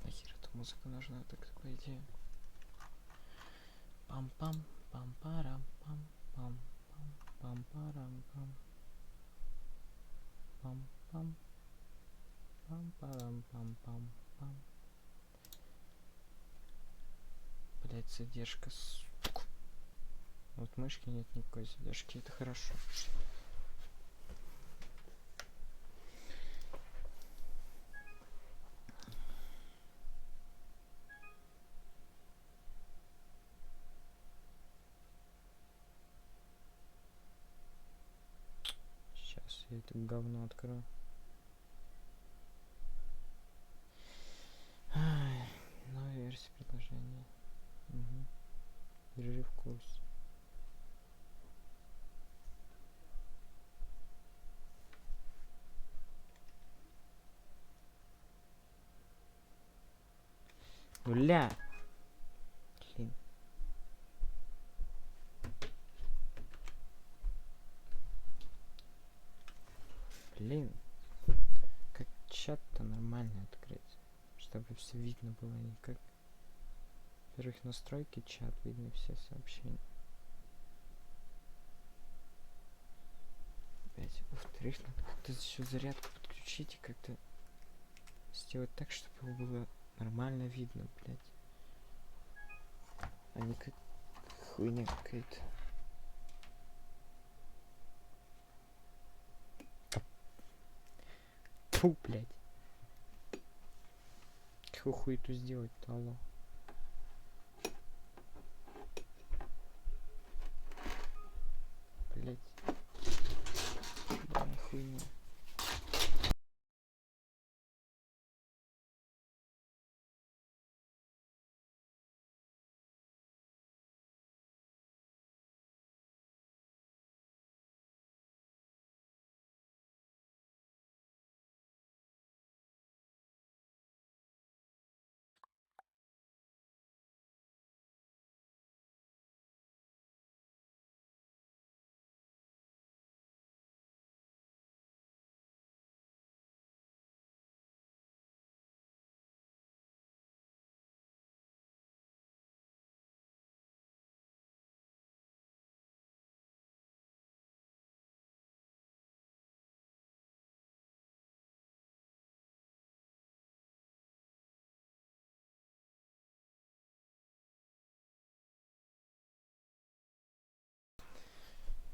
Нахер эта музыка нужна, так по идее. Пам-пам, пам-парам, пам-пам, пам-парам-пам. Пам-пам, пам-парам-пам-пам-пам. Блять, задержка, сука. Вот мышки нет никакой задержки, это хорошо. Сейчас я это говно открою. Новая версия предложения. Угу. Держи в курсе. Бля! Блин. Блин. Как чат-то нормально открыть? Чтобы все видно было, не как... Во-первых, настройки, чат, видно все сообщения. Опять. Во-вторых, надо как-то еще зарядку подключить и как-то сделать так, чтобы его было нормально видно, блядь. А не как хуйня какая-то. Фу, блядь. Какую хуету сделать-то, алло. Блядь. Да, хуйня.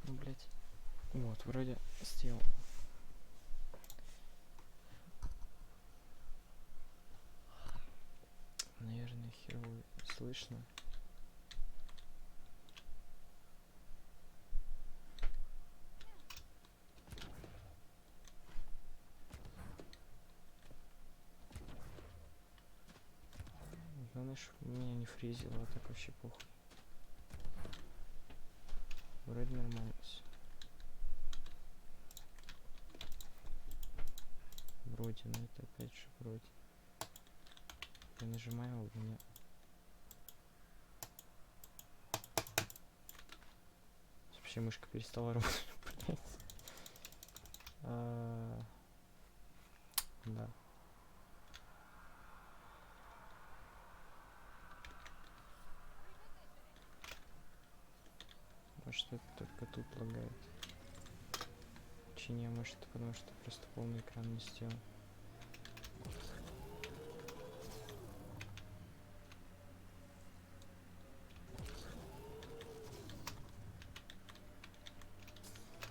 Ну, блядь. Вот, вроде сделал. Наверное, херово слышно. Главное, чтобы меня не фризило, а так вообще похуй. Вроде нормально все. Вроде, но это опять же вроде. Я нажимаю, у меня... Вообще мышка перестала работать, блять. Да. Может это только тут лагает. Не, может потому что просто полный экран не сделал.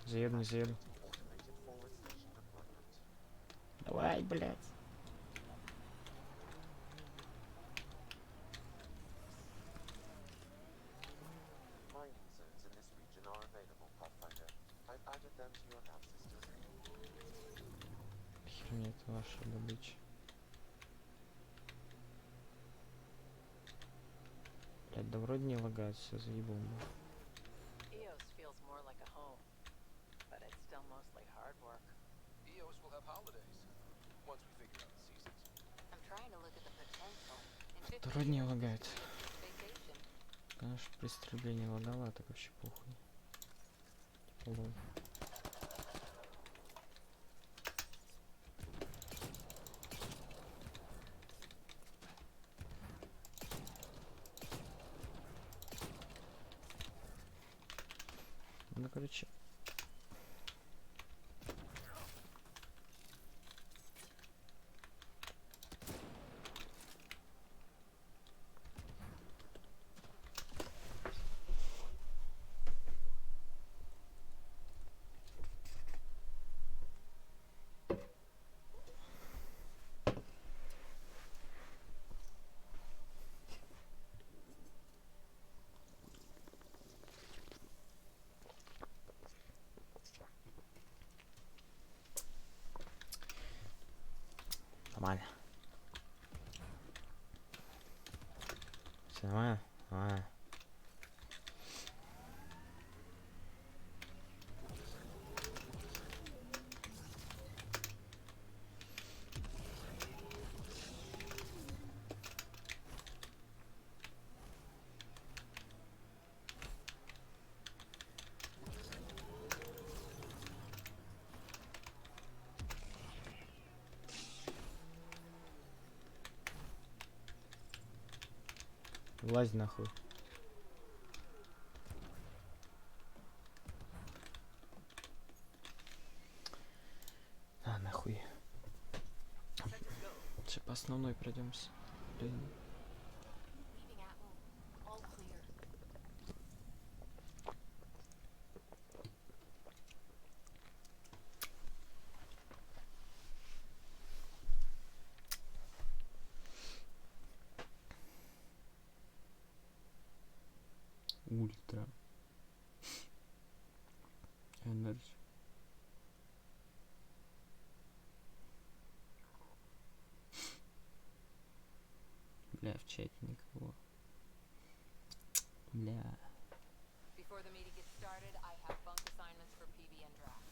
Заеду, не заеду. Давай, блядь. Херня, это ваша добыча. Блядь, да вроде не лагает, все заебал. Да вроде не лагает. Конечно, при стрельбе не лагало, а так вообще похуй. Лол. Ну, короче. Нормально. Все нормально? Нормально. Влазь нахуй. А, нахуй. Сейчас по основной пройдемся. Блин. Ультра. Энерджи. Бля, в чате никого. Бля. Before the meeting gets started, I have bunk assignments for PB and draft.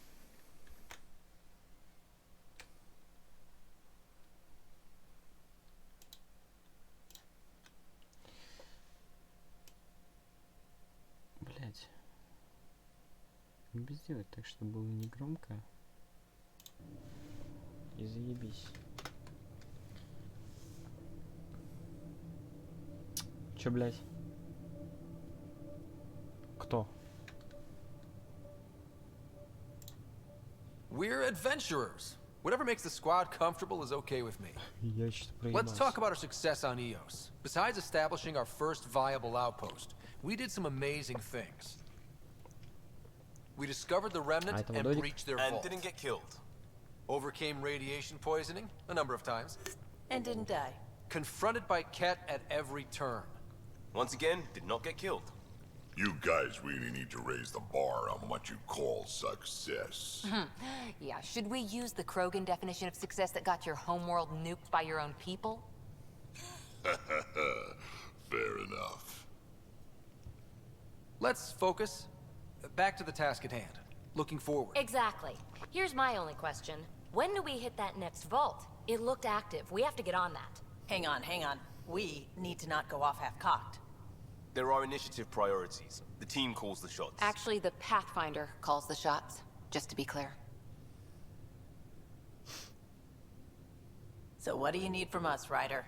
Блять. Не сделать так, чтобы было не громко. И заебись. Чё, блять? Кто? We're adventurers. Whatever makes the squad comfortable is okay with me. Я что-то Let's проебался. talk about our success on Eos. Besides establishing our first viable outpost, we did some amazing things. We discovered the remnant это and водорик? breached their And vault. didn't get killed. Overcame radiation poisoning a number of times. And didn't die. Confronted by Ket at every turn. Once again, did not get killed. You guys really need to raise the bar on what you call success. Yeah, should we use the Krogan definition of success that got your homeworld nuked by your own people? Fair enough. Let's focus. Back to the task at hand. Looking forward. Exactly. Here's my only question. When do we hit that next vault? It looked active. We have to get on that. Hang on, hang on. We need to not go off half-cocked. There are initiative priorities. The team calls the shots. Actually, the Pathfinder calls the shots, just to be clear. So what do you need from us, Ryder?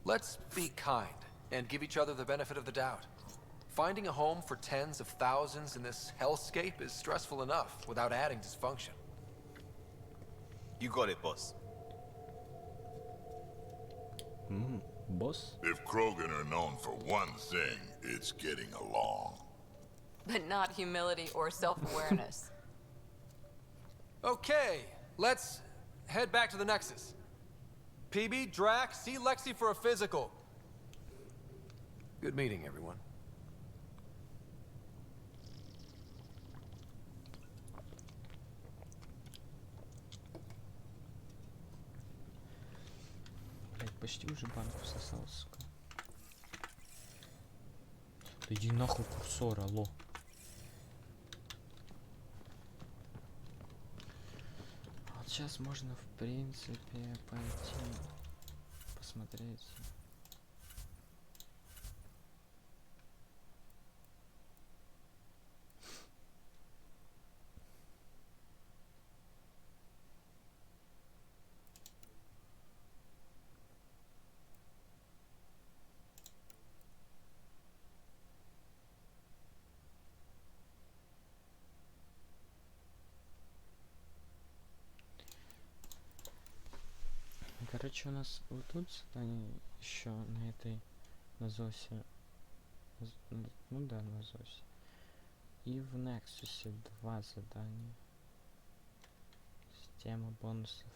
Let's be kind and give each other the benefit of the doubt. Finding a home for tens of thousands in this hellscape is stressful enough without adding dysfunction. You got it, boss. Босс? If Krogan are known for one thing, it's getting along. But not humility or self-awareness. Okay, let's head back to the Nexus. PB, Drac, see Lexi for a physical. Good meeting, everyone. Блять, почти уже банку сосал, сука. Да иди нахуй, курсор, алло. Вот сейчас можно, в принципе, пойти посмотреть. Короче, у нас вот тут задание еще на этой, на Зосе. Ну да, на Зосе. И в Нексусе 2 задания. Система бонусов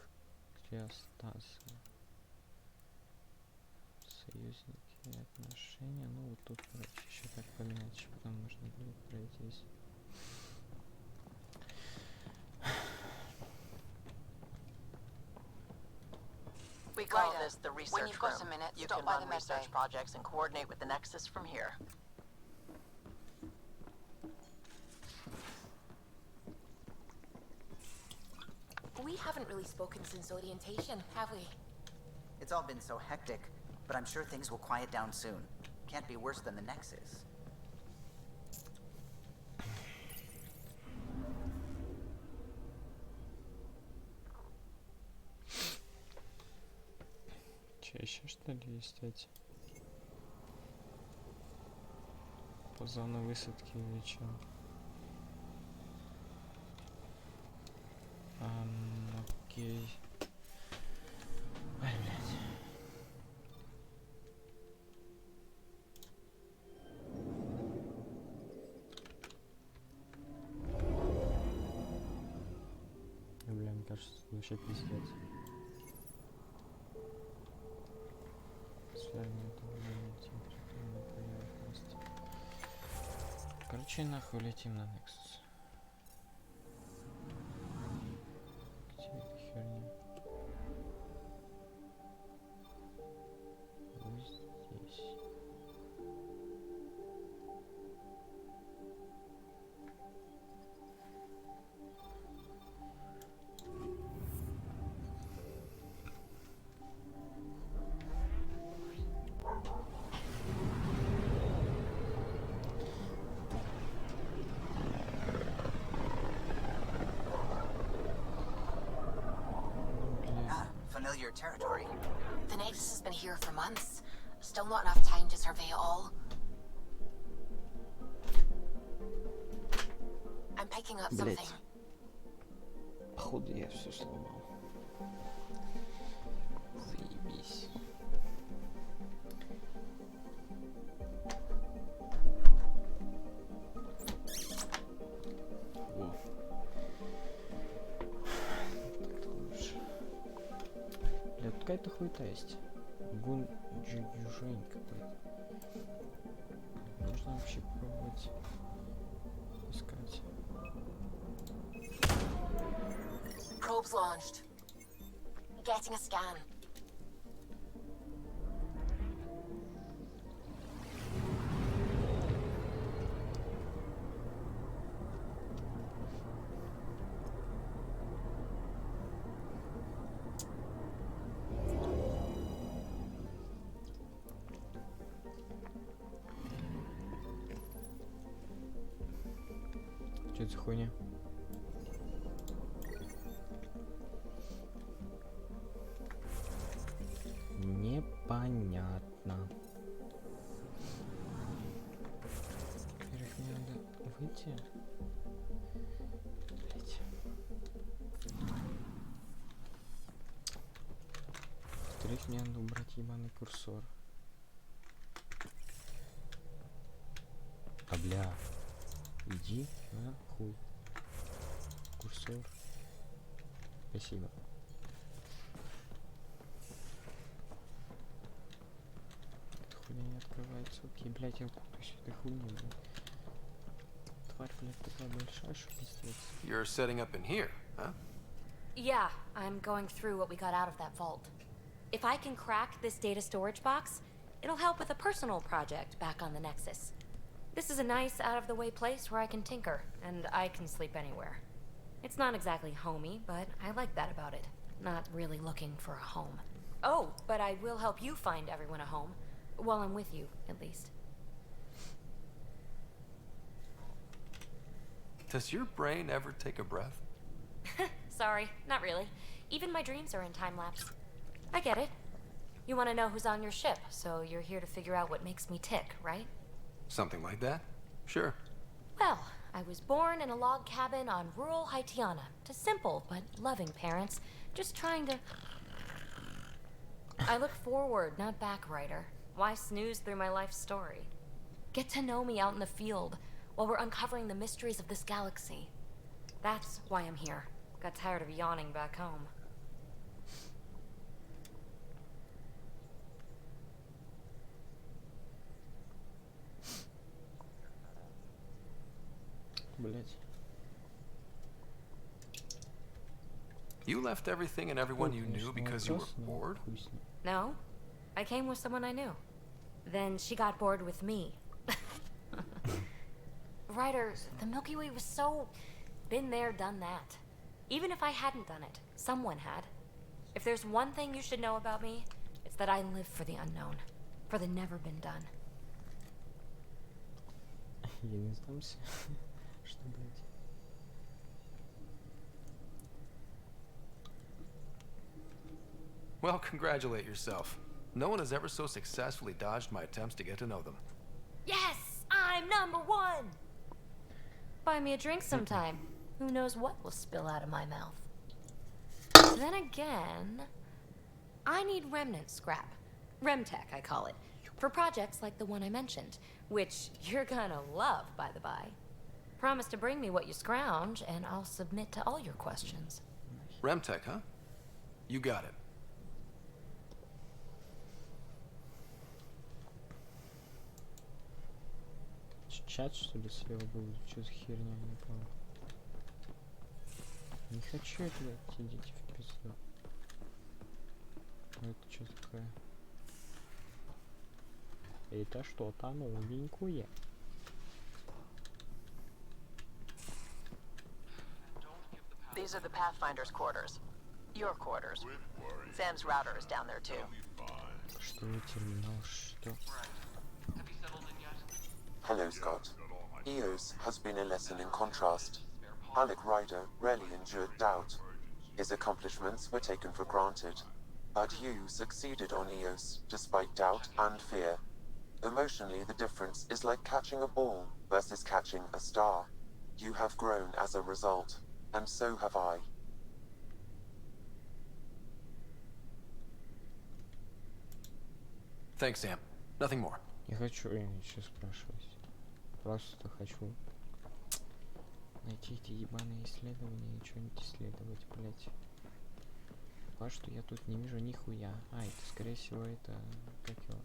криостаза. Союзники и отношения. Ну вот тут, короче, еще так поменять, потом можно будет пройтись. We call Ryder, this the when research you've got room. a minute, You stop can by run the med research bay. projects and coordinate with the Nexus from here. We haven't really spoken since orientation, have we? It's all been so hectic, but I'm sure things will quiet down soon. Can't be worse than the Nexus. Че, еще что ли есть эти? По зону высадки или че? Окей. Ай, блядь. Бля, мне кажется, это вообще пиздец. Сферное давление, температурная поверхность. Короче, нахуй летим на Nexus. Где эта херня? Вот здесь. Familiar territory. The Nexus has been here for months. Still not enough time to survey it all. I'm picking up something. Блять. Походу я все сломал. Заебись. Во. Так-то лучше. Бля, тут какая-то хуета есть. Гун Жень какой-то. Можно вообще пробовать искать. Probes launched. Getting a scan. Что это за хуйня? Непонятно. Во-первых, мне надо выйти. Блять. Во-вторых, мне надо убрать ебаный курсор. А бля. Иди нахуй. Курсор. Спасибо. Эта хуйня не открывается. Окей, блядь, я путаюсь в этой хуйне, блядь. Тварь, блядь, такая большая, что пиздец. You're setting up in here, huh? Yeah, I'm going through what we got out of that vault. If I can crack this data storage box, it'll help with a personal project back on the Nexus. This is a nice, out-of-the-way place where I can tinker, and I can sleep anywhere. It's not exactly homey, but I like that about it. Not really looking for a home. Oh, but I will help you find everyone a home. While I'm with you, at least. Does your brain ever take a breath? Sorry, not really. Even my dreams are in time-lapse. I get it. You want to know who's on your ship, so you're here to figure out what makes me tick, right? Something like that? Sure. Well, I was born in a log cabin on rural Haitiana to simple but loving parents, just trying to... I look forward, not back, Ryder. Why snooze through my life story? Get to know me out in the field while we're uncovering the mysteries of this galaxy. That's why I'm here. Got tired of yawning back home. Блять. You left everything and everyone you knew because you were bored? No, I came with someone I knew. Then she got bored with me. Ryder, the Milky Way was so... been there, done that. Even if I hadn't done it, someone had. If there's one thing you should know about me, it's that I live for the unknown. For the never been done. Я не сдамся. Что, блять? Well, congratulate yourself. No one has ever so successfully dodged my attempts to get to know them. Yes! I'm #1! Buy me a drink sometime. Who knows what will spill out of my mouth. Then again, I need remnant scrap. Remtech, I call it. For projects like the one I mentioned, which you're gonna love, by the by. Promise to bring me what you scrounge, and I'll submit to all your questions. Remtech, huh? You got it. Чат, что ли, слева будет? Что за херня, не понял. Не хочу я туда идти, идите в пизду. Это что такое? Это что-то новенькое. These are the Pathfinder's quarters. Your quarters. Sam's router is down there too. Что за терминал? Что? Hello, Scott. Eos has been a lesson in contrast. Alec Ryder rarely endured doubt. His accomplishments were taken for granted. But you succeeded on Eos, despite doubt and fear. Emotionally, the difference is like catching a ball versus catching a star. You have grown as a result, and so have I. Thanks, Sam. Nothing more. Я хочу, я ничего спрашивать. Просто хочу найти эти ебаные исследования и что-нибудь исследовать, блять. Пока что я тут не вижу нихуя. А, это скорее всего это... как его?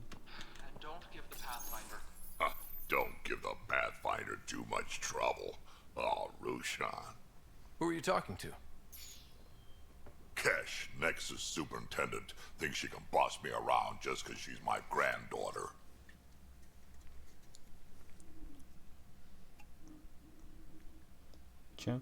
Don't give the Pathfinder too much trouble. Oh, Rushan. Who are you talking to? Kesh, Nexus Superintendent, thinks she can boss me around just because she's my granddaughter. Чё?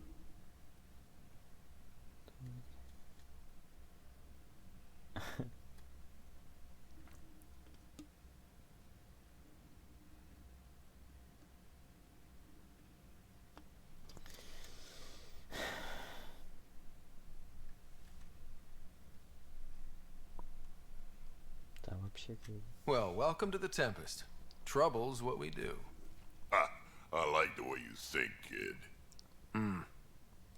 Да, вообще как... Well, welcome to the Tempest. Trouble's what we do. I like the way you think, kid.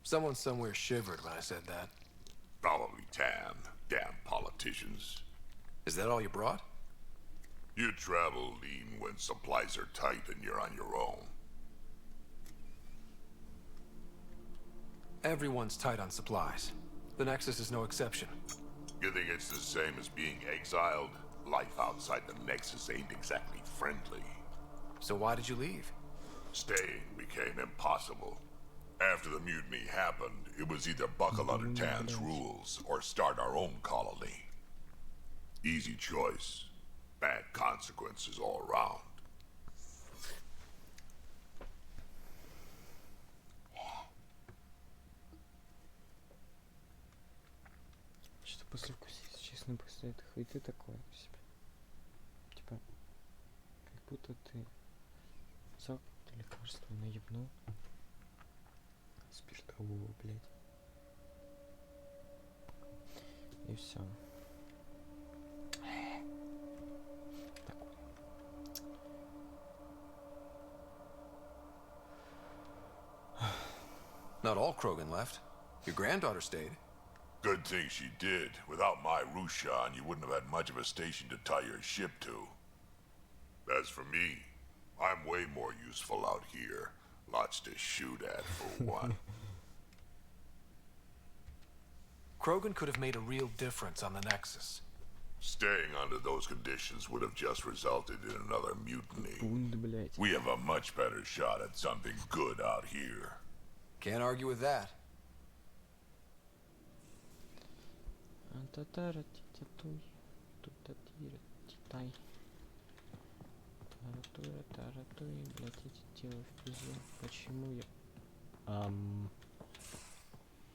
Someone somewhere shivered when I said that. Probably Tam. Damn politicians. Is that all you brought? You travel lean when supplies are tight and you're on your own. Everyone's tight on supplies. The Nexus is no exception. You think it's the same as being exiled? Life outside the Nexus ain't exactly friendly. So why did you leave? Staying became impossible. After the mutiny happened, it was either buckle under Tan's rules or start our own colony. Easy choice. Bad consequences all around. Что после вкуса, честно, после этого и ты такое у себя. Типа, как будто ты взял лекарство, наебнул спиртового, блядь. И все. Not all Krogan left. Your granddaughter stayed. Good thing she did. Without my Rushan, you wouldn't have had much of a station to tie your ship to. As for me, I'm way more useful out here. Lots to shoot at, for one. Krogan could have made a real difference on the Nexus. Staying under those conditions would have just resulted in another mutiny. Бунт, блядь. We have a much better shot at something good out here. Can't argue with that. Антатара-титятуй, тутатира-титай. Таратура-таратуй, блядь, эти тела в пизду. Почему я...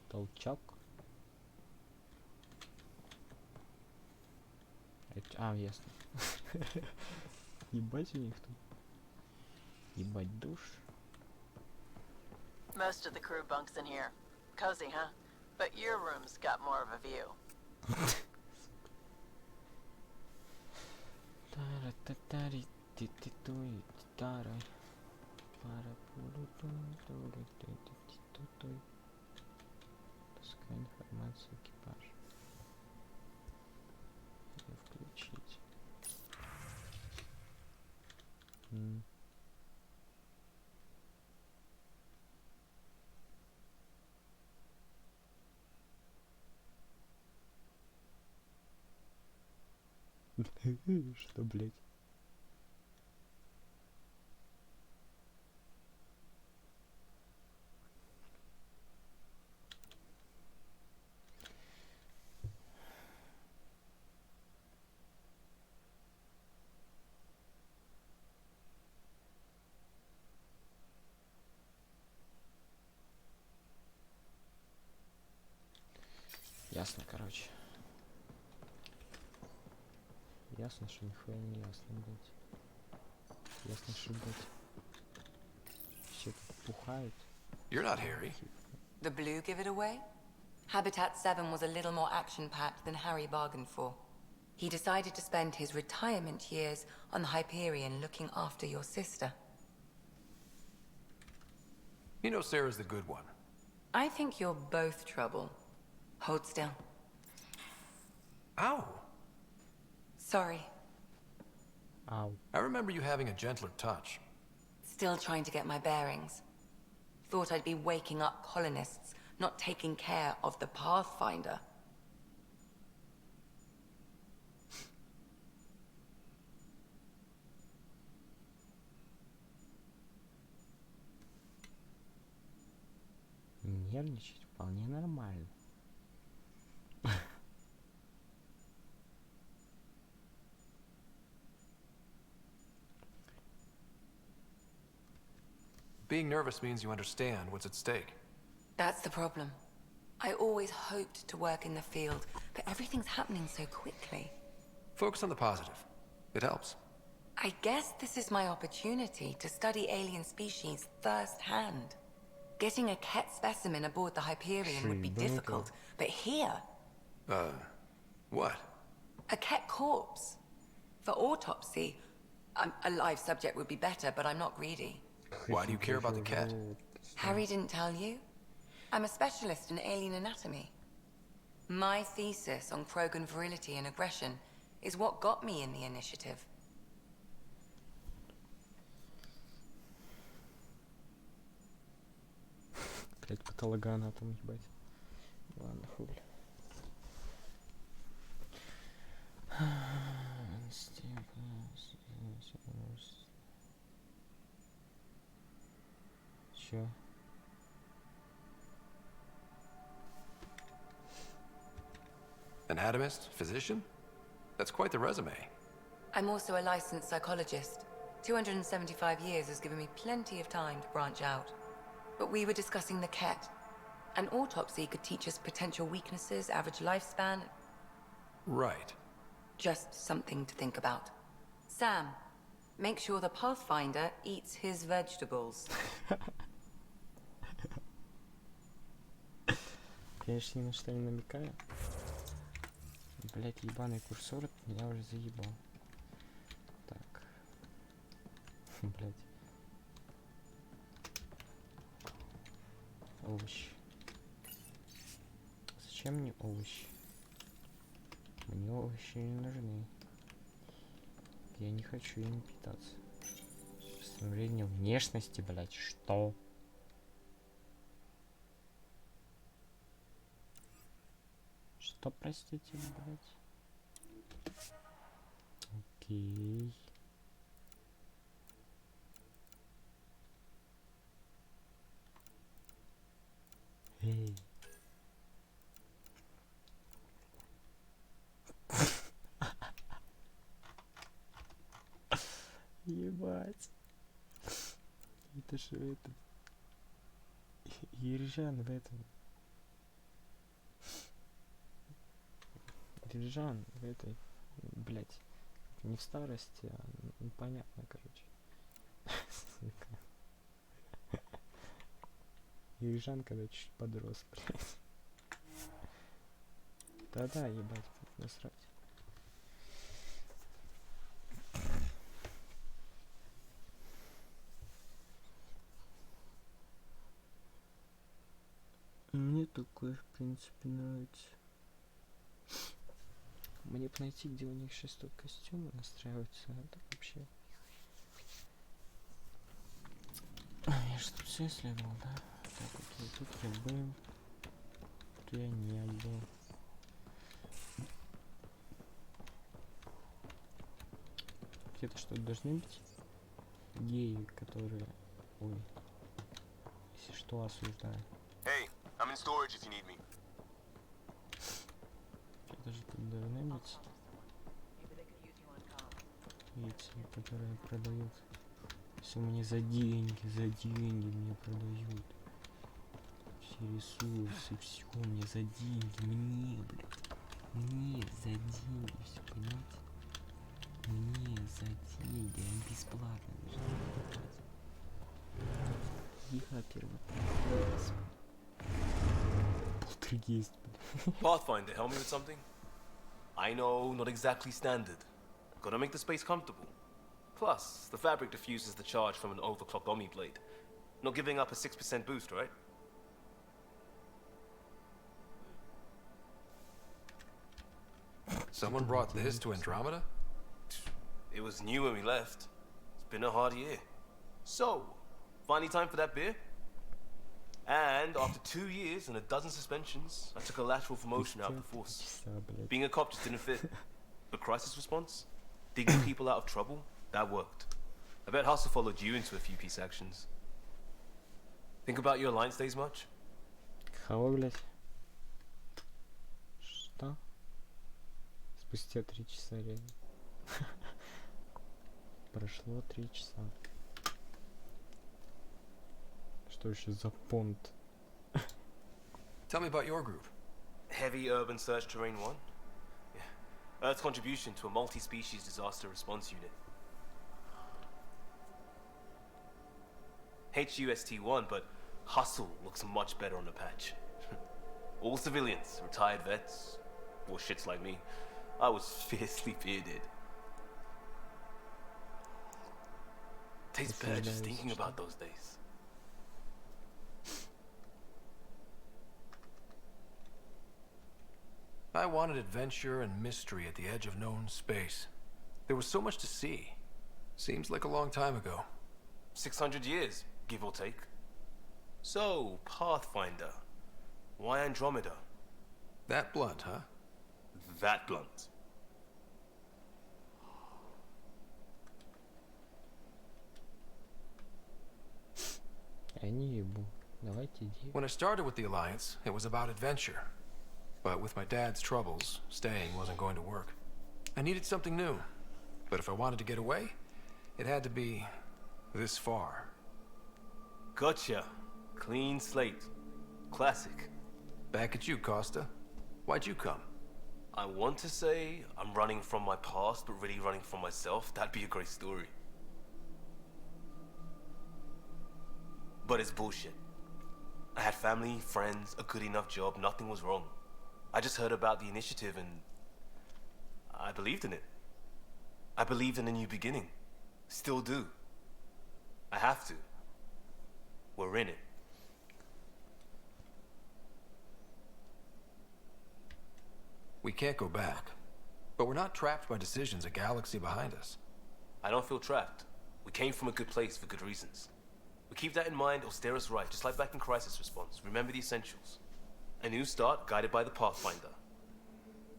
Толчок? Ясно. Ебать у них тут. Ебать душ. Most of the crew bunks in here. Cozy, huh? But your room's got more of a view. Тара-татари-ти-ти-туй, тара. Пара-пуру-тун-туру-ти-ти-туй. Пускай информацию экипаж. Или включить. Что, блядь? Ясно, короче. Ясно, что нихуя не ясно, блядь. Ясно, что, блядь, все тут пухают. You're not Harry. The blue give it away? Habitat 7 was a little more action-packed than Harry bargained for. He decided to spend his retirement years on the Hyperion looking after your sister. You know Sarah's the good one. I think you're both trouble. Hold still. Ow! Sorry. Ау. I remember you having a gentler touch. Still trying to get my bearings. Thought I'd be waking up colonists, not taking care of the Pathfinder. Нервничать вполне нормально. Being nervous means you understand what's at stake. That's the problem. I always hoped to work in the field, but everything's happening so quickly. Focus on the positive. It helps. I guess this is my opportunity to study alien species firsthand. Getting a Ket specimen aboard the Hyperion would be difficult, but here... What? A Ket corpse. For autopsy, a live subject would be better, but I'm not greedy. Why do you care about the cat? Harry didn't tell you? I'm a specialist in alien anatomy. My thesis on Krogan virility and aggression is what got me in the initiative. Блять, патологоанатом, ебать. Ладно, хуй. Чё? Anatomist? Physician? That's quite the resume. I'm also a licensed psychologist. 275 years has given me plenty of time to branch out. But we were discussing the Ket. An autopsy could teach us potential weaknesses, average lifespan. Right. Just something to think about. Sam, make sure the Pathfinder eats his vegetables. Конечно, ни на что не намекаю. Блять, ебаный курсор меня уже заебал. Так. Блять. Овощи. Зачем Зачем мне овощи? Мне овощи не нужны. Я не хочу ими питаться. Восстановление внешности, блять, что? Что, простите, блять? Окей. Эй. Ебать. Это же это... Ержан в этом. Ержан в этой... Блять. Не в старости, а ну, понятно, короче. Ержан, когда чуть подрос, блять. Да-да, ебать, насрать. Мне такое, в принципе, нравится. Мне бы найти, где у них сейчас тут костюмы настраиваются, это вообще. Я же тут все исследовал, да? Так, окей, тут я был. Тут я не был. Где-то что-то должны быть геи, которые... Ой. Если что, осуждаю. Hey, I'm in storage if you need me. Где-то же тут должны быть эти, которые продают. Все мне за деньги мне продают. Все ресурсы, все мне за деньги, мне, блядь. Мне за деньги, все, понимаете? Мне за деньги, они бесплатно должны покупать. Я первый. Полтергейст, блядь. Pathfinder, help me with something? I know, not exactly standard. Gotta make the space comfortable. Plus, the fabric diffuses the charge from an overclocked Omni blade. Not giving up a 6% boost, right? Someone brought this to Andromeda? It was new when we left. It's been a hard year. So, finally time for that beer? And after 2 years and a dozen suspensions, I took a lateral promotion out of the force. Being a cop just didn't fit. But crisis response? Digging people out of trouble? That worked. I bet Hustle followed you into a few peace actions. Think about your Alliance days much? Кого, блядь? Что? Спустя 3 часа реально. Прошло 3 часа. Что еще за понт? Tell me about your group. Heavy Urban Search Terrain 1? Yeah. Earth's contribution to a multi-species disaster response unit. HUST-1, but Hustle looks much better on the patch. All civilians, retired vets, or shits like me. I was fiercely bearded. Tastes bad just thinking about those days. I wanted adventure and mystery at the edge of known space. There was so much to see. Seems like a long time ago. 600 years, give or take. So, Pathfinder. Why Andromeda? That blunt, huh? That blunt. Я не ебу. Давайте иди. When I started with the Alliance, it was about adventure. But with my dad's troubles, staying wasn't going to work. I needed something new. But if I wanted to get away, it had to be this far. Gotcha. Clean slate. Classic. Back at you, Costa. Why'd you come? I want to say I'm running from my past, but really running from myself. That'd be a great story. But it's bullshit. I had family, friends, a good enough job, nothing was wrong. I just heard about the initiative and I believed in it. I believed in a new beginning. Still do. I have to. We're in it. We can't go back. But we're not trapped by decisions a galaxy behind us. I don't feel trapped. We came from a good place for good reasons. We keep that in mind, it'll steer us right, just like back in Crisis Response. Remember the essentials. A new start, guided by the Pathfinder.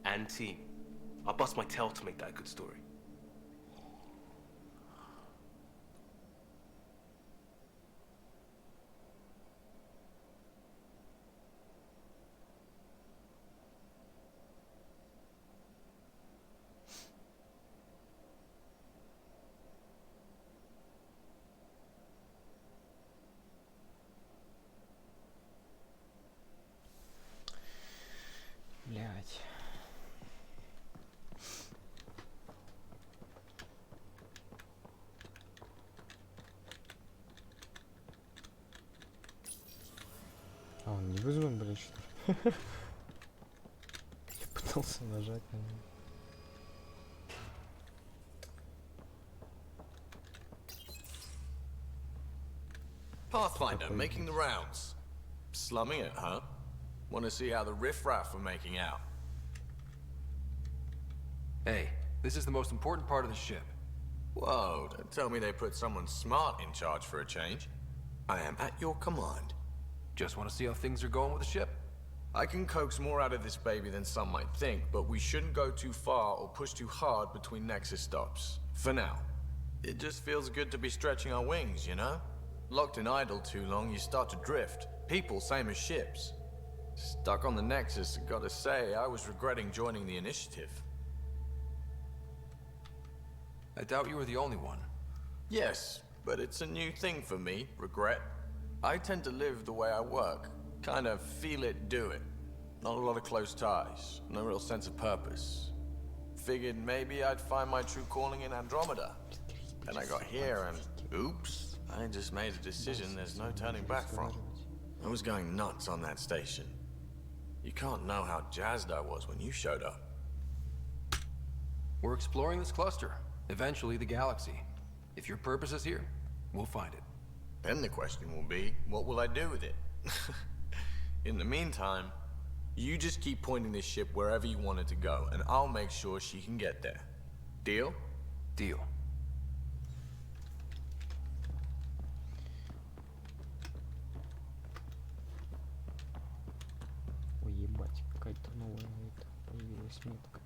And team. I'll bust my tail to make that a good story. Блять. А, он не вызван, блядь, что ли? Я пытался нажать на него. Pathfinder, making the rounds. Slumming it, huh? Want to see how the riffraff are making out? Hey, this is the most important part of the ship. Whoa, don't tell me they put someone smart in charge for a change. I am at your command. Just want to see how things are going with the ship. I can coax more out of this baby than some might think, but we shouldn't go too far or push too hard between Nexus stops. For now. It just feels good to be stretching our wings, you know? Locked in idle too long, you start to drift. People, same as ships. Stuck on the Nexus, gotta say, I was regretting joining the initiative. I doubt you were the only one. Yes, but it's a new thing for me, regret. I tend to live the way I work. Kind of feel it, do it. Not a lot of close ties, no real sense of purpose. Figured maybe I'd find my true calling in Andromeda. Then I got here and, oops, I just made a decision there's no turning back from. I was going nuts on that station. You can't know how jazzed I was when you showed up. We're exploring this cluster. Eventually the galaxy. If your purpose is here, we'll find it. Then the question will be, what will I do with it? In the meantime, you just keep pointing this ship wherever you want it to go, and I'll make sure she can get there. Deal? Deal. Ой, ебать, какая-то новая это появилась метка.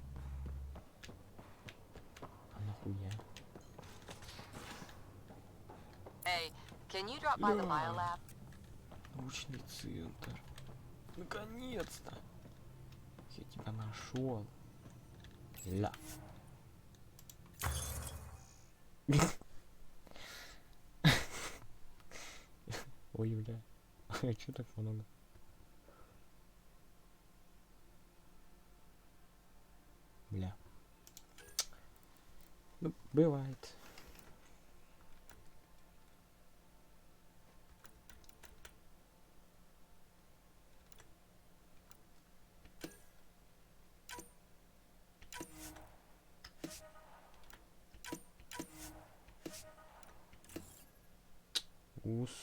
А нахуя? Hey, can you drop by the biolab? Научный центр. Наконец-то! Я тебя нашел. Ля. Ой, бля. А чё так много? Бля. Ну, бывает.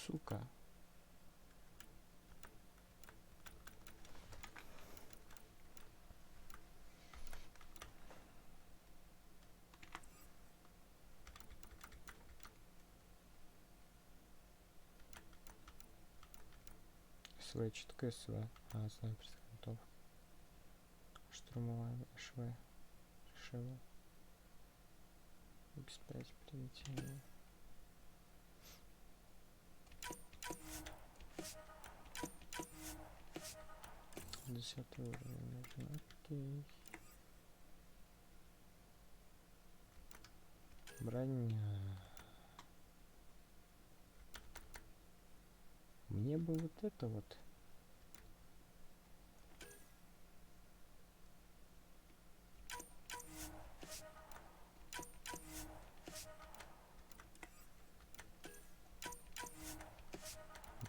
Сука. СВ, что такое СВ? А, снайперская винтовка. Штурмовая ШВ. ШВ. X5 прилетели. Десятый уровень нужен. Окей. Броня. Мне бы вот это вот.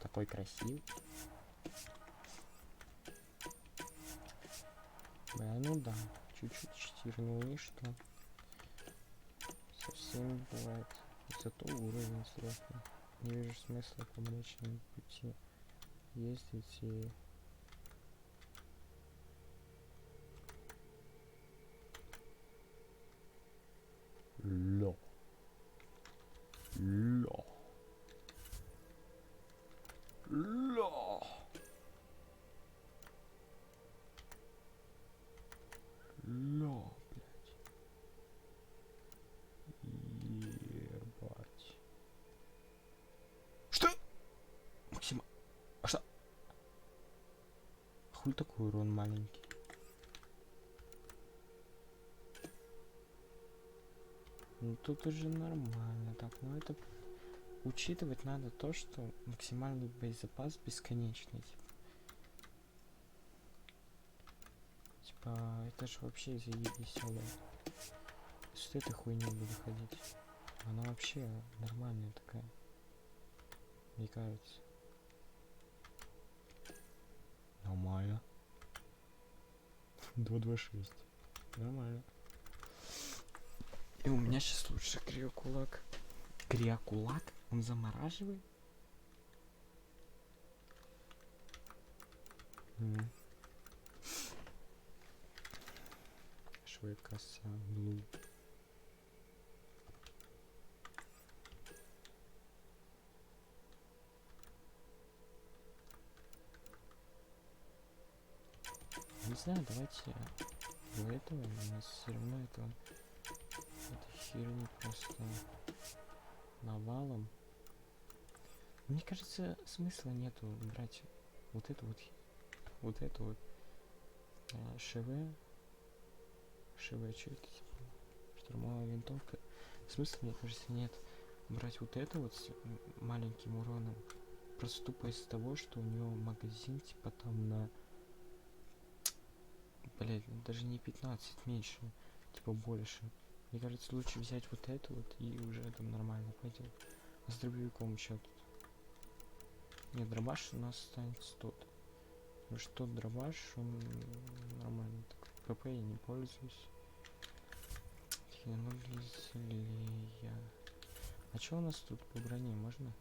Такой красивый. Бля, ну да, чуть-чуть читирнул и что? Совсем не бывает. Зато уровень сложный. Не вижу смысла по Млечному пути ездить и... Ло. Ло. Ло. Ло, блядь. Ебать. Что? Максим, а что? Хуй такой урон маленький? Ну тут уже нормально. Так, ну это... Учитывать надо то, что максимальный боезапас бесконечный. Типа, это же вообще заебись, алло. С этой хуйней буду ходить. Она вообще нормальная такая. Мне кажется. Нормально. 226. Нормально. И у меня сейчас лучше криокулак. Криокулак? Он замораживает? Швейкаса, блу. Не знаю, давайте до этого у нас все равно этой херни просто навалом. Мне кажется, смысла нету брать вот эту вот ШВ, что это, типа, штурмовая винтовка. Смысла, мне кажется, нет брать вот это вот с маленьким уроном. Просто тупо из-за того, что у него магазин типа там на... Блять, даже не 15, меньше, типа больше. Мне кажется, лучше взять вот это вот и уже там нормально пойдет. А с дробовиком что тут? Нет, дробаш у нас останется тот. Потому что тот дробаш, он нормально так. ПП я не пользуюсь. Тянулись ли я? А что у нас тут по броне? Можно?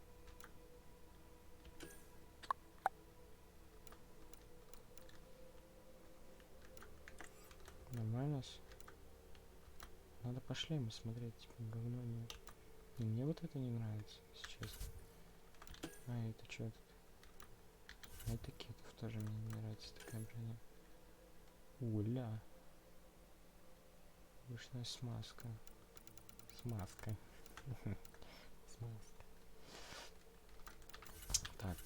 Нормально. Надо по шлему смотреть, типа говно нет. И мне вот это не нравится, если честно. А это что тут? А это кетов тоже мне не нравится такая броня. Уля. Вышная смазка. Смазка. Смазка. Так.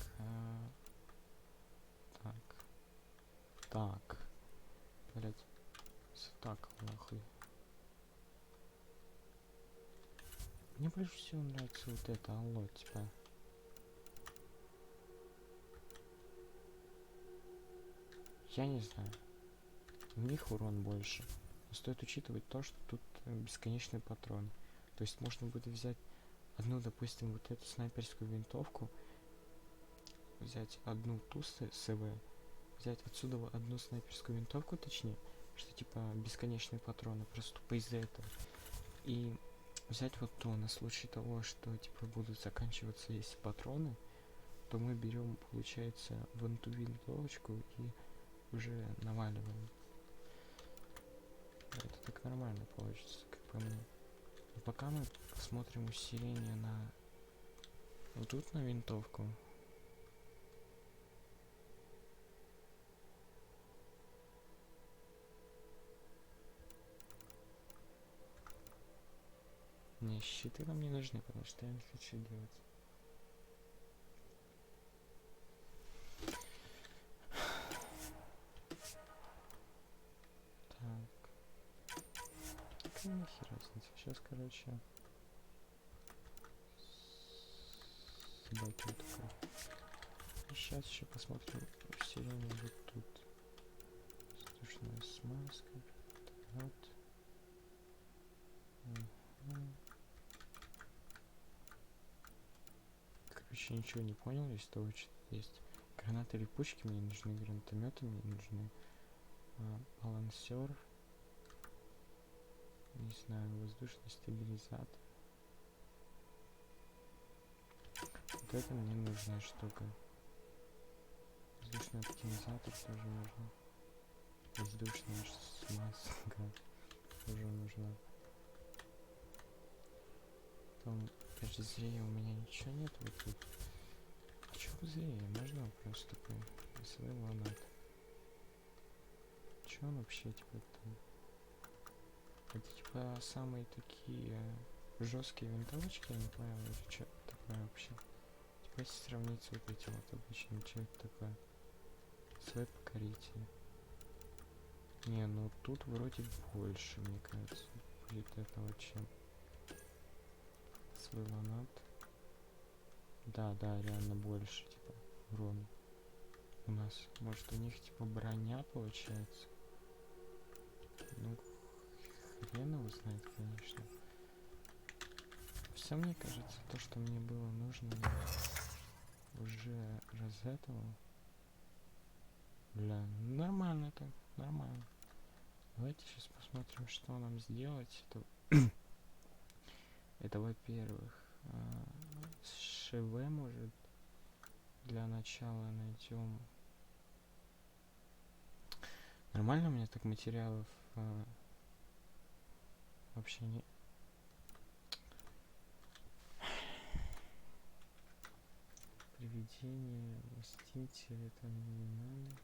Так. Блять. Так, нахуй. Мне больше всего нравится вот это, алло, типа. Я не знаю. У них урон больше. Но стоит учитывать то, что тут бесконечный патрон. То есть можно будет взять одну, допустим, вот эту снайперскую винтовку, взять одну ту СВ, взять отсюда одну снайперскую винтовку, точнее, что типа бесконечные патроны, просто тупо из-за этого. И взять вот то на случай того, что типа будут заканчиваться эти патроны, то мы берем, получается, вон ту винтовочку и уже наваливаем. Это так нормально получится, как по мне. Но пока мы посмотрим усиление на вот тут на винтовку. Не, щиты нам не нужны, потому что я не хочу делать. Так. Какая нахер разница? Сейчас, короче... Собаки вот такой. И сейчас еще посмотрим усиление вот тут. Воздушная смазка. Вот. Короче, ничего не понял из того, что есть. Гранаты или пушки мне нужны, гранатометы мне нужны. Балансер. Не знаю, воздушный стабилизатор. Вот это мне нужная штука. Воздушный оптимизатор тоже нужно. Воздушная смазка тоже нужна. Потом, опять же, зрения у меня ничего нет вот тут. А чё зрение? Можно вопрос такой? Свой ланат. Чё он вообще, типа, там? Это, типа, самые такие жесткие винтовочки, я не понял, это что такое вообще? Типа, если сравнить с вот этим вот обычным, что это такое? Свой покоритель. Не, ну тут вроде больше, мне кажется, будет этого, чем свой ланат. Да, реально больше, типа, урон. У нас, может, у них, типа, броня получается. Ну, хрен его знает, конечно. Все, мне кажется, то, что мне было нужно, уже разэтовал. Бля, нормально так, нормально. Давайте сейчас посмотрим, что нам сделать. Это во-первых, ШВ, может, для начала найдем. Нормально у меня так материалов вообще не... Привидение, мститель, это не надо.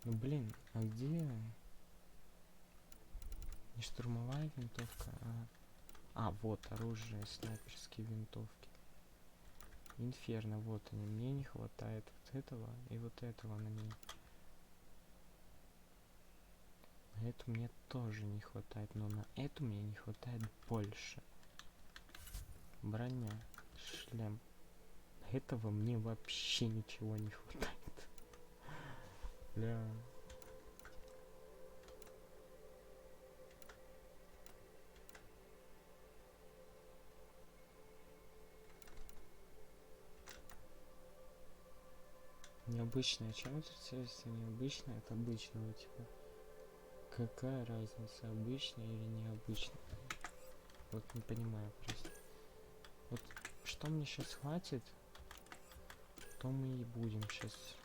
Ну блин, а где не штурмовая винтовка, вот оружие, снайперские винтовки. Инферно, вот они. Мне не хватает вот этого и вот этого на ней. На эту мне тоже не хватает, но на эту мне не хватает больше. Броня, шлем. Этого мне вообще ничего не хватает. Бля. Необычное. Чем отличается необычное от обычного, типа? Какая разница, обычное или необычное? Вот не понимаю просто. Вот что мне сейчас хватит, то мы и будем сейчас.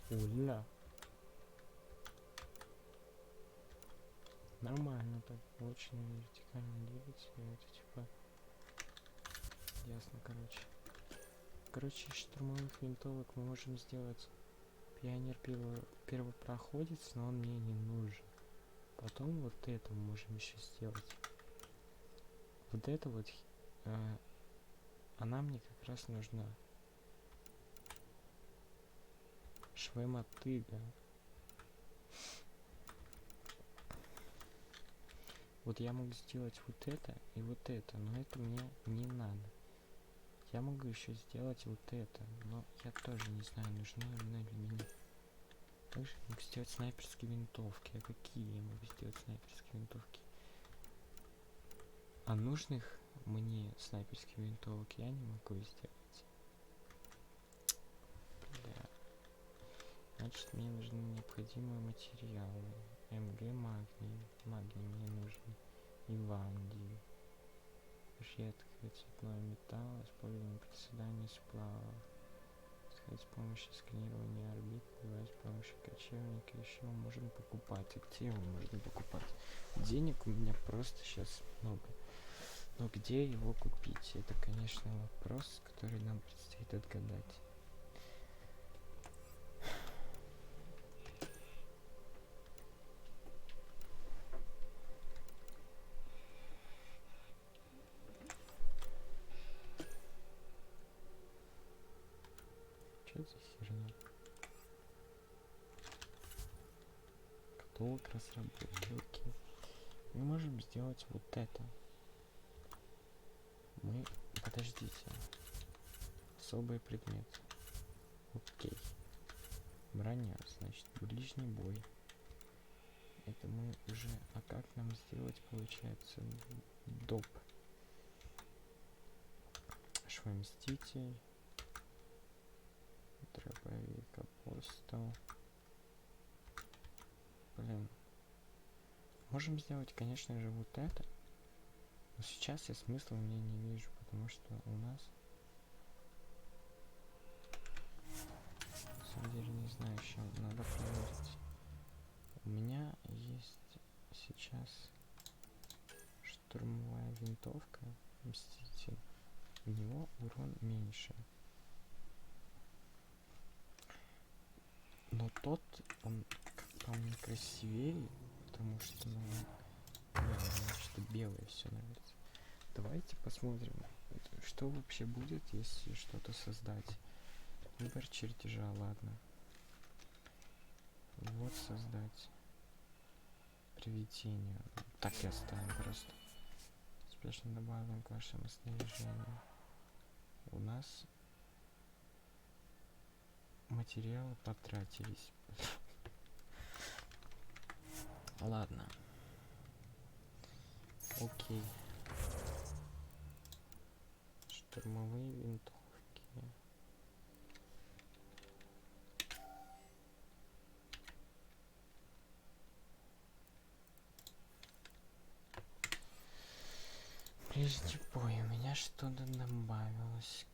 Уля. Нормально так. Очень вертикально двигаться. Это типа. Ясно, короче. Короче, из штурмовых винтовок мы можем сделать пионер первопроходец, но он мне не нужен. Потом вот это мы можем еще сделать. Вот это вот она мне как раз нужна. Швеймотыга. Вот я могу сделать вот это и вот это, но это мне не надо. Я могу еще сделать вот это, но я тоже не знаю, нужно именно для меня. Также я могу сделать снайперские винтовки. А какие я могу сделать снайперские винтовки? А нужных мне снайперских винтовок я не могу сделать. Бля. Значит, мне нужны необходимые материалы. МГ магний. Магний мне нужен. И вандий. Редкое цветной металл, используем приседание сплавов. С помощью сканирования орбит, бывает с помощью кочевника, еще можем покупать. И где его можно покупать? Денег у меня просто сейчас много. Но где его купить? Это, конечно, вопрос, который нам предстоит отгадать. Что за херня? Каталог разработки. Мы можем сделать вот это. Мы... Подождите. Особый предмет. Окей. Броня, значит, ближний бой. Это мы уже... А как нам сделать, получается, доп? Швамститель. Дробовик, апостол. Блин. Можем сделать, конечно же, вот это. Но сейчас я смысла у меня не вижу, потому что у нас... На самом деле не знаю, еще надо проверить. У меня есть сейчас штурмовая винтовка, Мститель. У него урон меньше. Но тот, он, как по мне, красивее, потому что, ну, мне что белое все нравится. Давайте посмотрим, что вообще будет, если что-то создать. Выбор чертежа, ладно. Вот создать. Привидение. Так и оставим просто. Спешно добавим к вашему снаряжению. У нас материалы потратились. Ладно. Окей. Штурмовые винтовки. Прежде боя у меня что-то добавилось.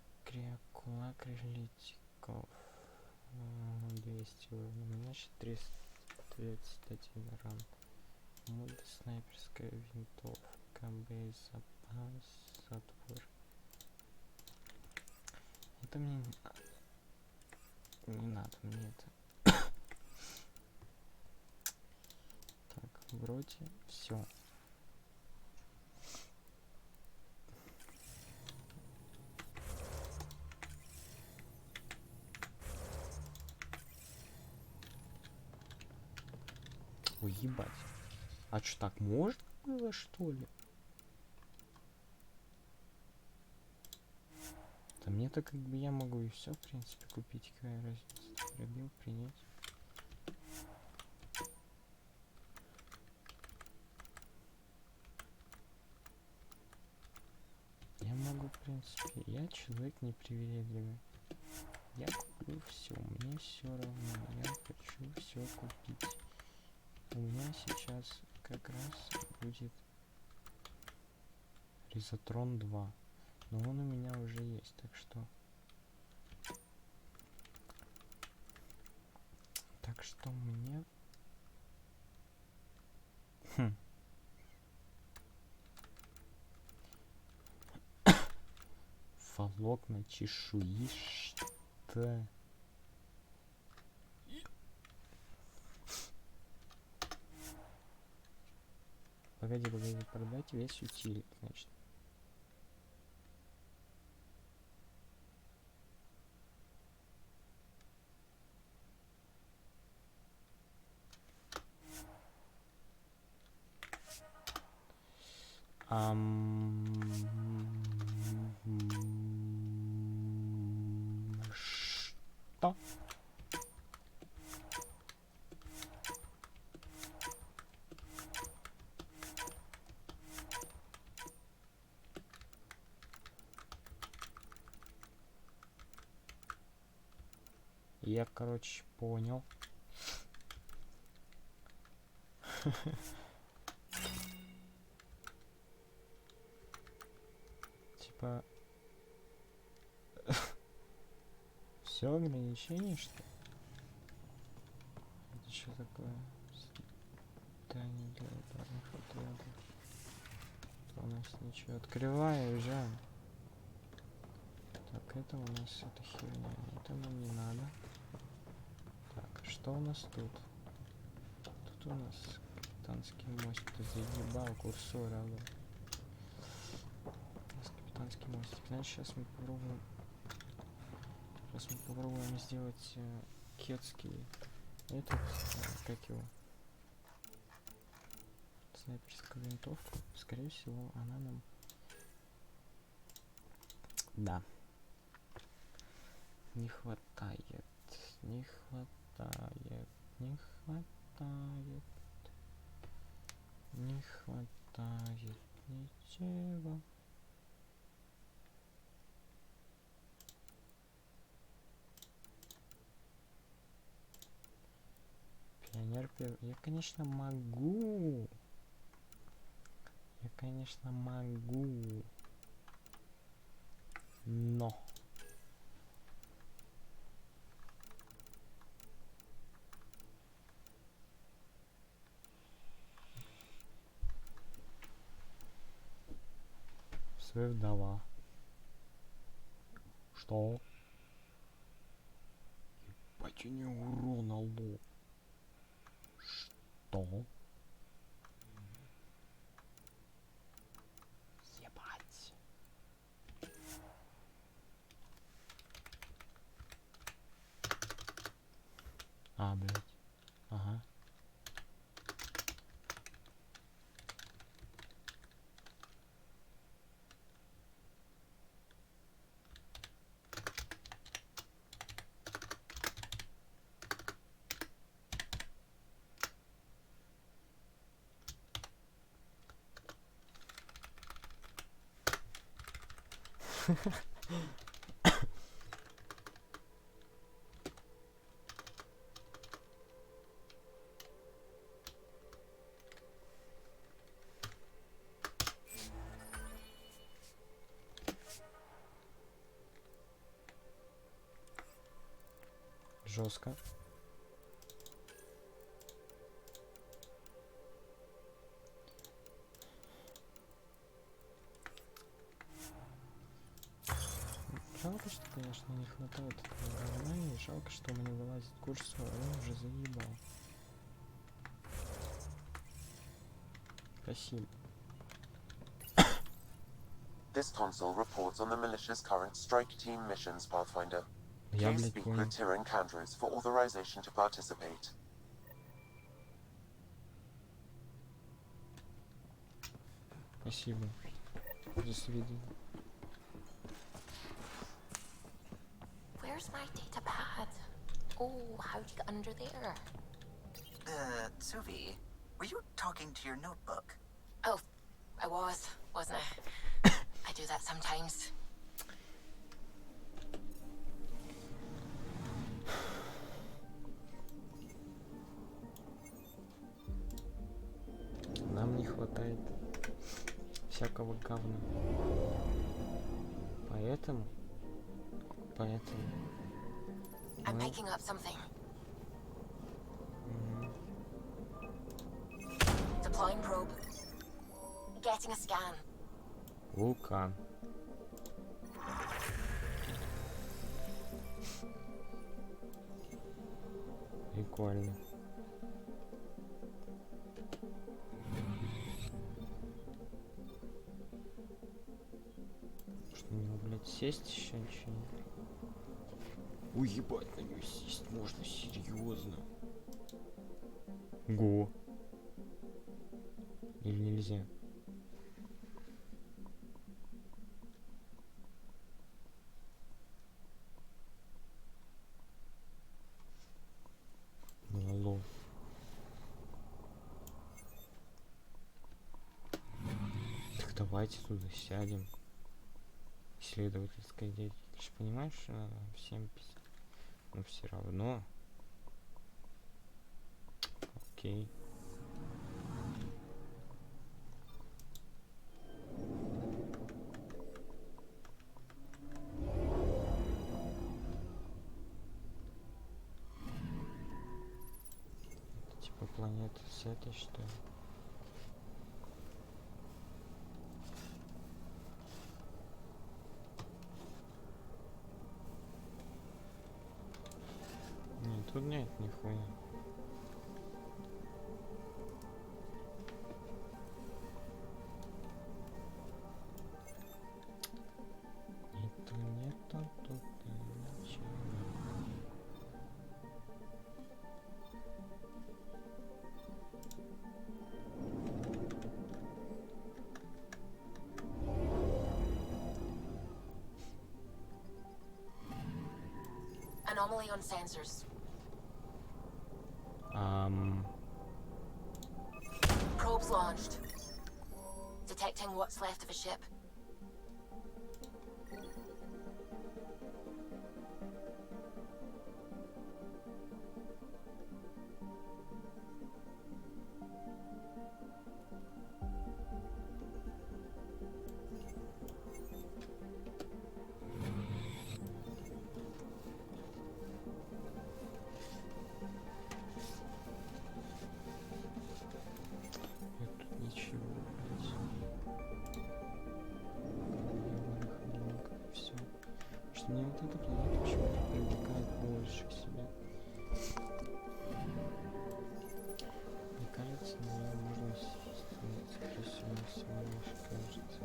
Кулак крыльтиков. 200 уровня. У меня 431 ран. Мод снайперская винтовка. Боезапас. Затвор. Это мне не надо, мне это. Так, вроде все. Ой, ебать. А что, так можно было, что ли? Да мне-то как бы я могу и все, в принципе, купить. Какая разница? Пробил, принять. Я могу, в принципе, я человек непривередливый. Я куплю все, мне все равно. Я хочу все купить. У меня сейчас как раз будет Резотрон 2. Но он у меня уже есть, так что... Так что мне... Волокна чешуи, что... Погоди, продать весь утилит, значит. Что? Я, короче, понял. Типа... Все ограничение, что ли? Это что такое? Здание для ударных отрядов. У нас ничего. Открывай, уезжаем. Так, это у нас эта херня. Это нам не надо. Так, что у нас тут? Тут у нас капитанский мостик. Ты заебал курсор, алло. У нас капитанский мостик. Значит, сейчас мы попробуем... Сейчас мы попробуем сделать кетский... Этот, как его? Снайперскую винтовку. Скорее всего, она нам... Да. Не хватает. Не хватает. Не хватает. Не хватает ничего. Пионер первый. Я, конечно, могу. Я, конечно, могу. Но. Мертвая вдова. Что? Ебать, у нее урона лоб. Что? Ебать. А, блядь. Ага. Жестко. Жалко, что, конечно, не хватает этого говна, и жалко, что мне вылазит курсор, он уже заебал. Спасибо. This console reports on the militia's current strike team missions, Pathfinder. Я, Please блядь, speak понял. with Tyrion Candres for authorization to participate. Спасибо. До свидания. Where's my data pad? Oh, how'd you get under there? Suvi, were you talking to your notebook? Oh, I wasn't I? I do that sometimes. Нам не хватает всякого говна. Поэтому I'm мы... picking up something. Deploying probe. Getting a scan. Вулкан. Прикольно. Что, на него, блядь, сесть еще ничего нет? Ой, ебать, на него сесть можно, серьезно. Го. Или нельзя? Голов. Так давайте туда сядем. Исследовательская деятельность. Ты же понимаешь, что всем пиздец. Но все равно. Окей. Это типа планета с этой, что ли? Нет, тут нет нихуя. Нету тут ничего. Anomaly on sensors. Probes launched. Detecting what's left of a ship. Нет тут ничего, блядь. эта планета почему-то привлекает больше к себе. Мне кажется, на нее можно сесть, скорее всего лишь кажется.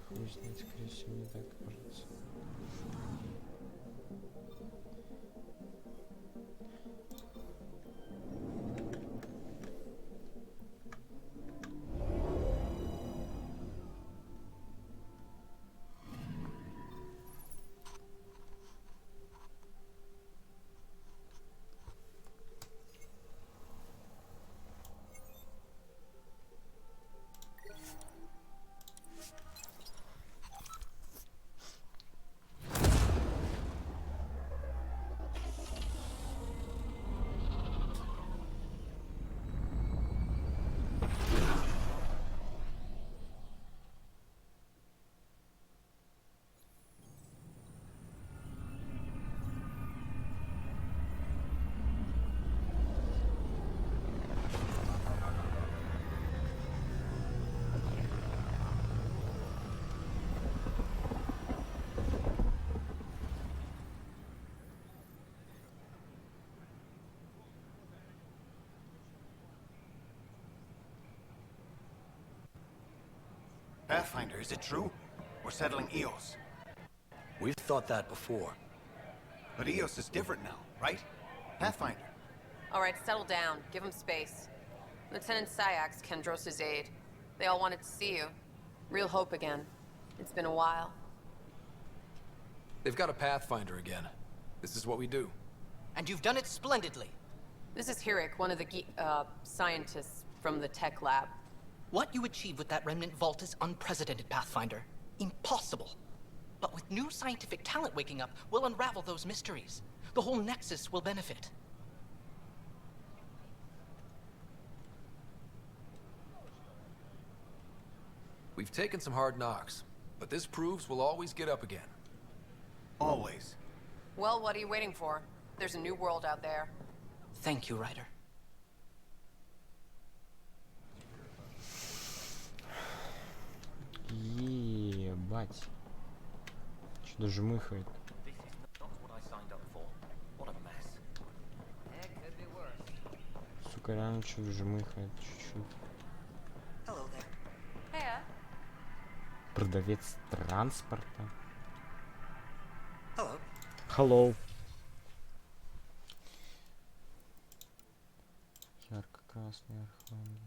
Хуй знает, скорее всего, не так кажется. Pathfinder, is it true? We're settling Eos. We've thought that before. But Eos is different now, right? Pathfinder. All right, settle down. Give him space. Lieutenant Syax, Kendros' aide. They all wanted to see you. Real hope again. It's been a while. They've got a Pathfinder again. This is what we do. And you've done it splendidly. This is Hirik, one of the scientists from the tech lab. What you achieved with that remnant vault is unprecedented, Pathfinder. Impossible. But with new scientific talent waking up, we'll unravel those mysteries. The whole Nexus will benefit. We've taken some hard knocks, but this proves we'll always get up again. Always. Well, what are you waiting for? There's a new world out there. Thank you, Ryder. Ебать. Что-то жмыхает. Сука, реально что-то жмыхает чуть-чуть. Продавец транспорта. Hello. Ярко-красный архангел.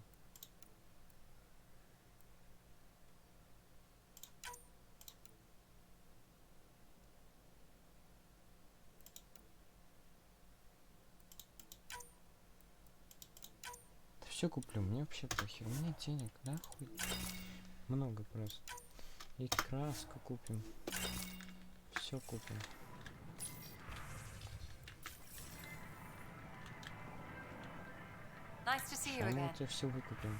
Все куплю, мне вообще похер, у меня денег, да, хуй, много просто. И краску купим, все купим. Nice to see you Мы again. тебе все выкупим.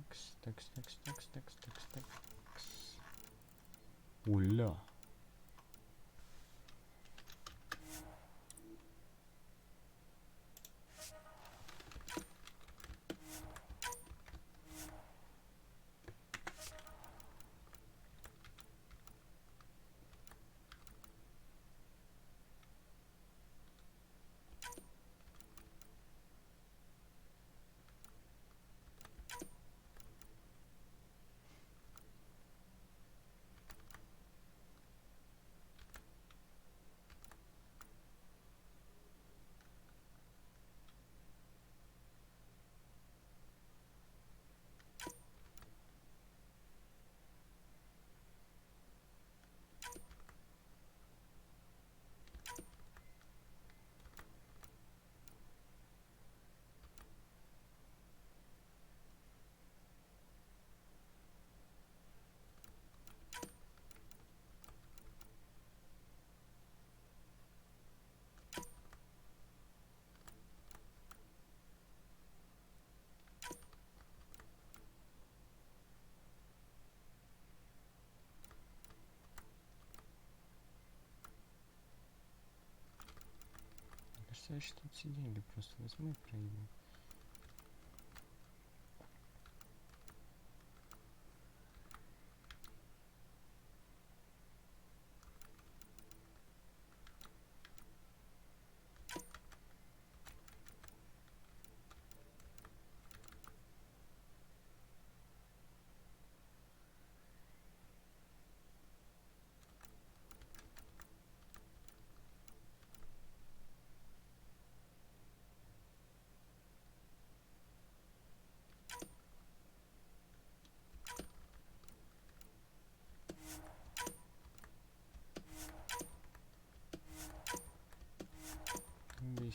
Такс. Уля. Кажется, я что-то все деньги просто возьму и проеду.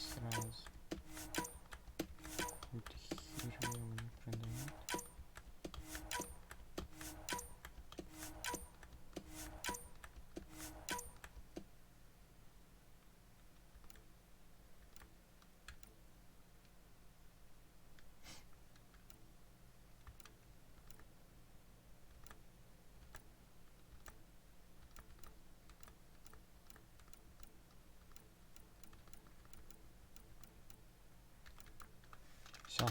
сразу. Какую-то херню мне продают. Все.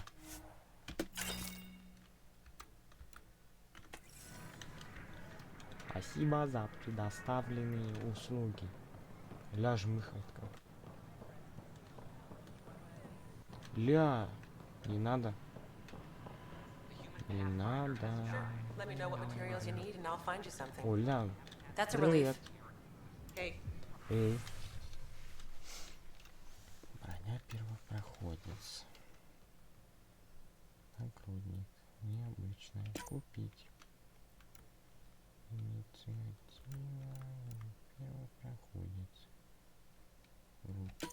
Спасибо за предоставленные услуги. Ля, жмыхает как. Ля, не надо. Не надо. Let me know what materials you need and I'll find you something. О, ля. That's a Привет. relief. Hey. Эй. Броня первопроходец. Нагрудник. Необычная. Купить. Инициатива. Первопроходец. Руки.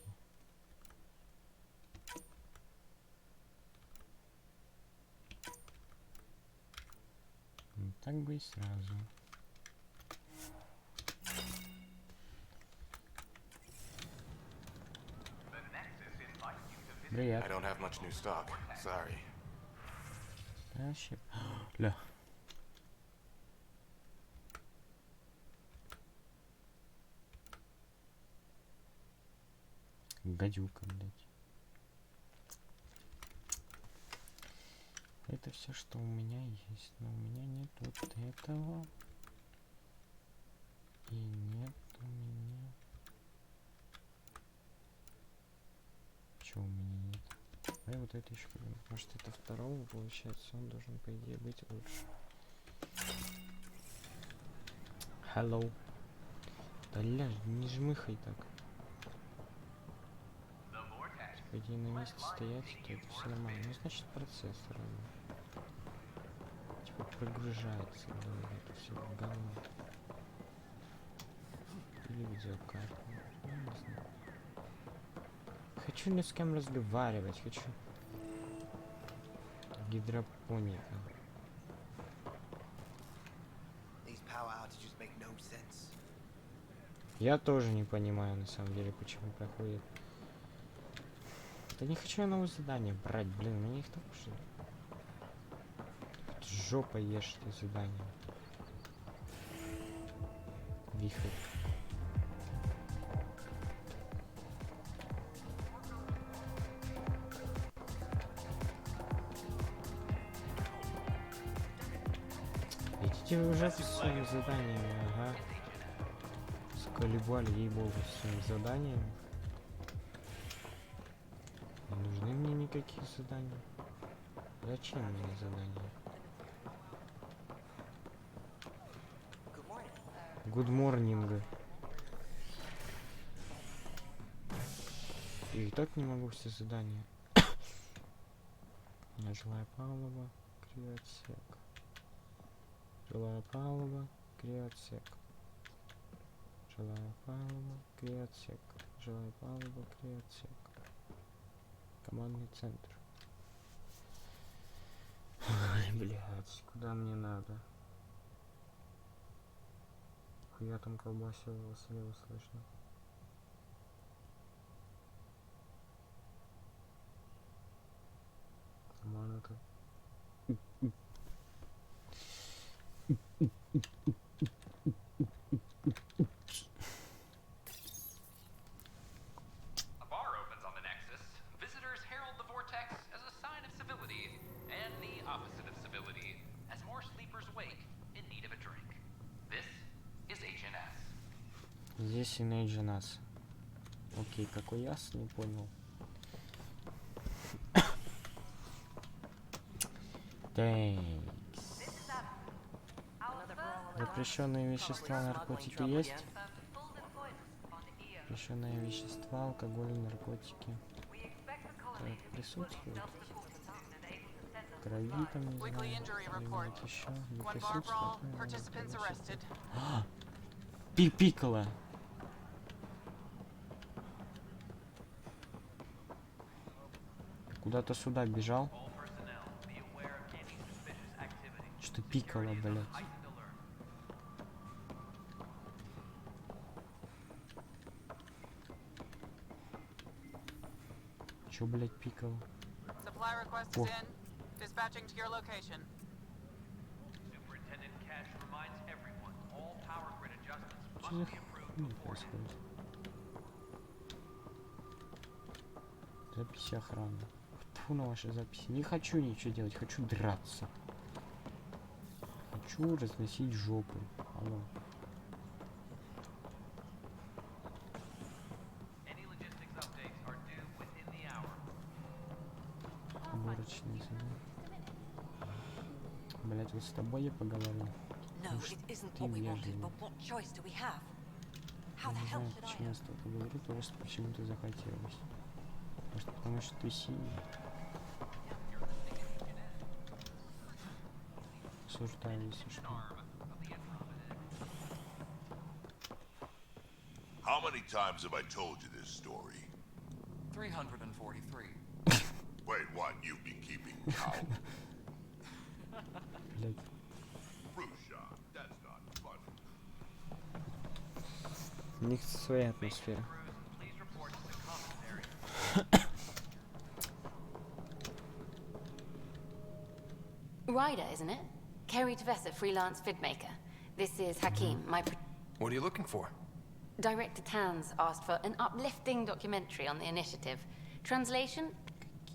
Ну, так бы и сразу. Привет. I don't have much new stock. Sorry. Да, вообще. Ля. Гадюка, блядь. Это все, что у меня есть, но у меня нет вот этого. И нет у меня. Чего у меня нет? Давай вот это еще купим. Может, это второго получается, он должен, по идее, быть лучше. Hello. Да ля, не жмыхай так. По идее, на месте стоять, то это все нормально. Ну, значит, процессор. Типа прогружается, да, это все говно. Или видеокарта. Ну, не знаю. Хочу ни с кем разговаривать, хочу гидропоника. Я тоже не понимаю, на самом деле, почему проходит. Да не хочу я новые задания брать, блин, мне их так уже... Жопа ешь эти задания. Вихрь. Идите вы уже со своими заданиями, ага. Сколебали, ей-богу, со своими заданиями. Не нужны мне никакие задания. Зачем мне задания? Good morning. Я и так не могу все задания. Жилая палуба, криотсек. Жилая палуба, криотсек. Жилая палуба, криотсек. Жилая палуба, криотсек. Командный центр. Ой, блядь, куда мне надо? Хуя там колбасила слева слышно. Команда. Здесь и Нейджи нас. Окей, какой яс, не понял. Тейкс. Запрещенные вещества, наркотики есть? Запрещенные вещества, алкоголь, наркотики. Так, присутствует. Крови там, не знаю, что-нибудь еще. Не присутствует. Пиккола. Куда-то сюда бежал. Что пикало, блядь. Чё, блядь, пикало? О. Dispatching to your location. Что за хуйня происходит? Записи охраны. Фу на ваши записи. Не хочу ничего делать, хочу драться. Хочу разносить жопу. Алло. Уборочный завод. Блять, вот с тобой я поговорю. Потому что ты вежливый. Я не знаю, почему я с тобой говорю, просто почему-то захотелось. Может, потому что ты синий. Осуждаю, если что. How many times have I told you this story? 343. Wait, what? You've been keeping count? Блять. Rusha, that's not funny. У них своя атмосфера. Ryder, isn't it? Kerry Tavessa, freelance vidmaker. This is Hakim, my... What are you looking for? Director Tanz asked for an uplifting documentary on the initiative. Translation?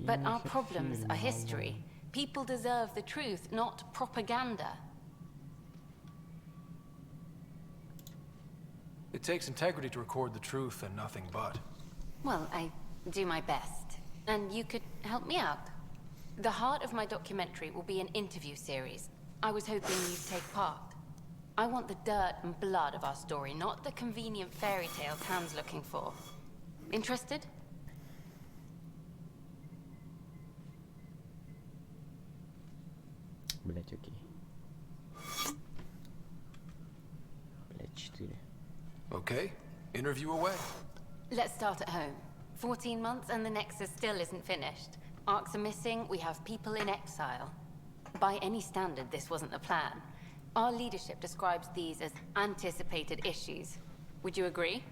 But our problems are history. People deserve the truth, not propaganda. It takes integrity to record the truth and nothing but. Well, I do my best. And you could help me out. The heart of my documentary will be an interview series. I was hoping you'd take part. I want the dirt and blood of our story, not the convenient fairy tales Han's looking for. Interested? Блять, окей. Блять, 4. Okay, interview away. Let's start at home. 14 months and the Nexus still isn't finished. Arcs are missing, we have people in exile. By any standard, this wasn't the plan. Our leadership describes these as anticipated issues. Would you agree?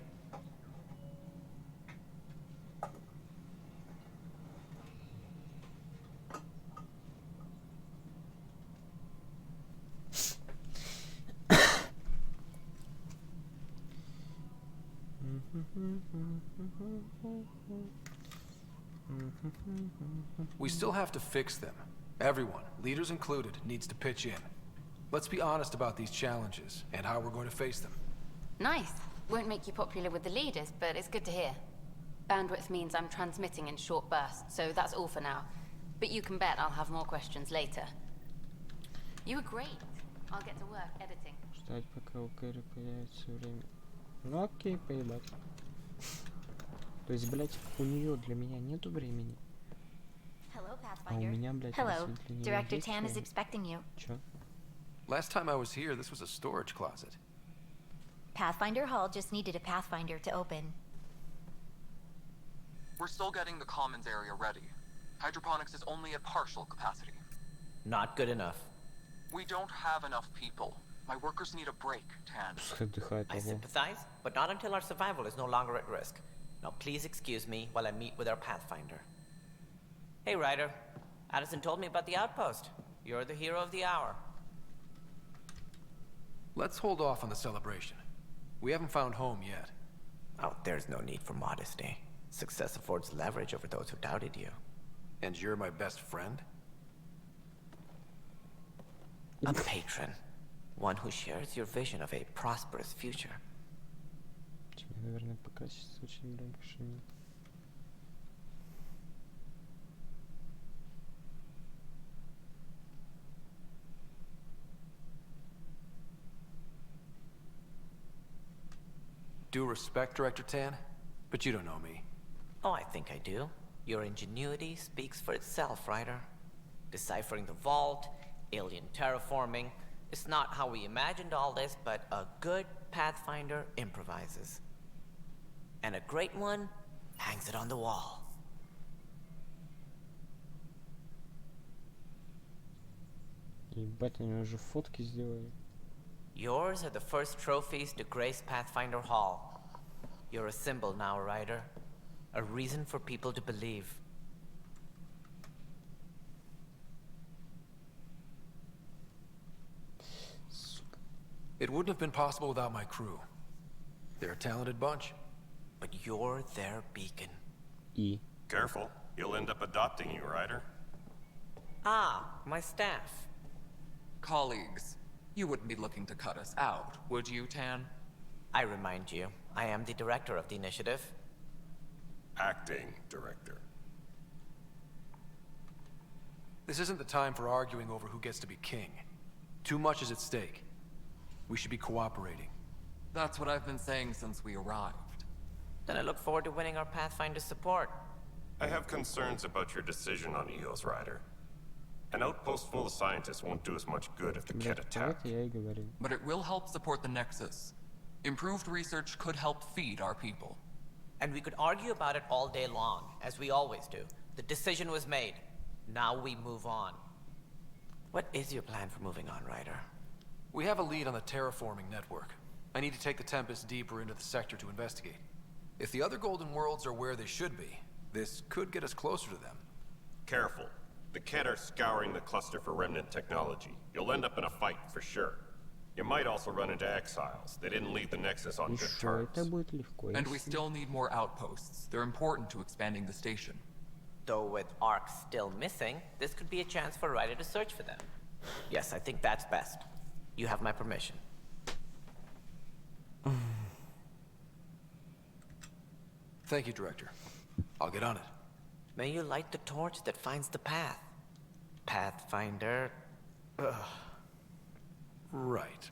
We still have to fix them. Everyone, leaders included, needs to pitch in. Let's be honest about these challenges and how we're going to face them. Nice. Won't make you popular with the leaders, but it's good to hear. Bandwidth means I'm transmitting in short bursts, so that's all for now. But you can bet I'll have more questions later. You were great. I'll get to work editing. Ждать, пока у Кэрри появится время. Ну окей, поебать. То есть, блять, у нее для меня нету времени. Hello, А у Pathfinder. меня, блять, Hello. для нее Director есть Tan is время. expecting you. Чё? Last time I was here, this was a storage closet. Pathfinder Hall just needed a Pathfinder to open. We're still getting the commons area ready. Hydroponics is only at partial capacity. Not good enough. We don't have enough people. My workers need a break, Tan. I sympathize, but not until our survival is no longer at risk. Now please excuse me while I meet with our Pathfinder. Hey, Ryder. Addison told me about the outpost. You're the hero of the hour. Let's hold off on the celebration. We haven't found home yet. Oh, there's no need for modesty. Success affords leverage over those who doubted you. And you're my best friend? A patron. One who shares your vision of a prosperous future. Тебе, наверное, покачество очень громко. Due respect, Director Tan, but you don't know me. Oh, I think I do. Your ingenuity speaks for itself, Ryder. Deciphering the vault, alien terraforming. It's not how we imagined all this, but a good Pathfinder improvises. And a great one hangs it on the wall. Ебать, они уже фотки сделали. Yours are the first trophies to grace Pathfinder Hall. You're a symbol now, Ryder. A reason for people to believe. It wouldn't have been possible without my crew. They're a talented bunch. But you're their beacon. И. Careful. He'll end up adopting you, Ryder. Ah, my staff. Colleagues, you wouldn't be looking to cut us out, would you, Tan? I remind you, I am the director of the initiative. Acting director. This isn't the time for arguing over who gets to be king. Too much is at stake. We should be cooperating. That's what I've been saying since we arrived. Then I look forward to winning our Pathfinder support. I have concerns about your decision on Eos, Ryder. An outpost full of scientists won't do us much good if the Ket attack. But it will help support the Nexus. Improved research could help feed our people. And we could argue about it all day long, as we always do. The decision was made. Now we move on. What is your plan for moving on, Ryder? We have a lead on the terraforming network. I need to take the Tempest deeper into the sector to investigate. If the other Golden Worlds are where they should be, this could get us closer to them. Careful. The Ket are scouring the cluster for remnant technology. You'll end up in a fight, for sure. You might also run into exiles. They didn't leave the Nexus on good terms. And we still need more outposts. They're important to expanding the station. Though with Ark still missing, this could be a chance for Ryder to search for them. Yes, I think that's best. You have my permission. Thank you, Director. I'll get on it. May you light the torch that finds the path. Pathfinder. Ugh. Right.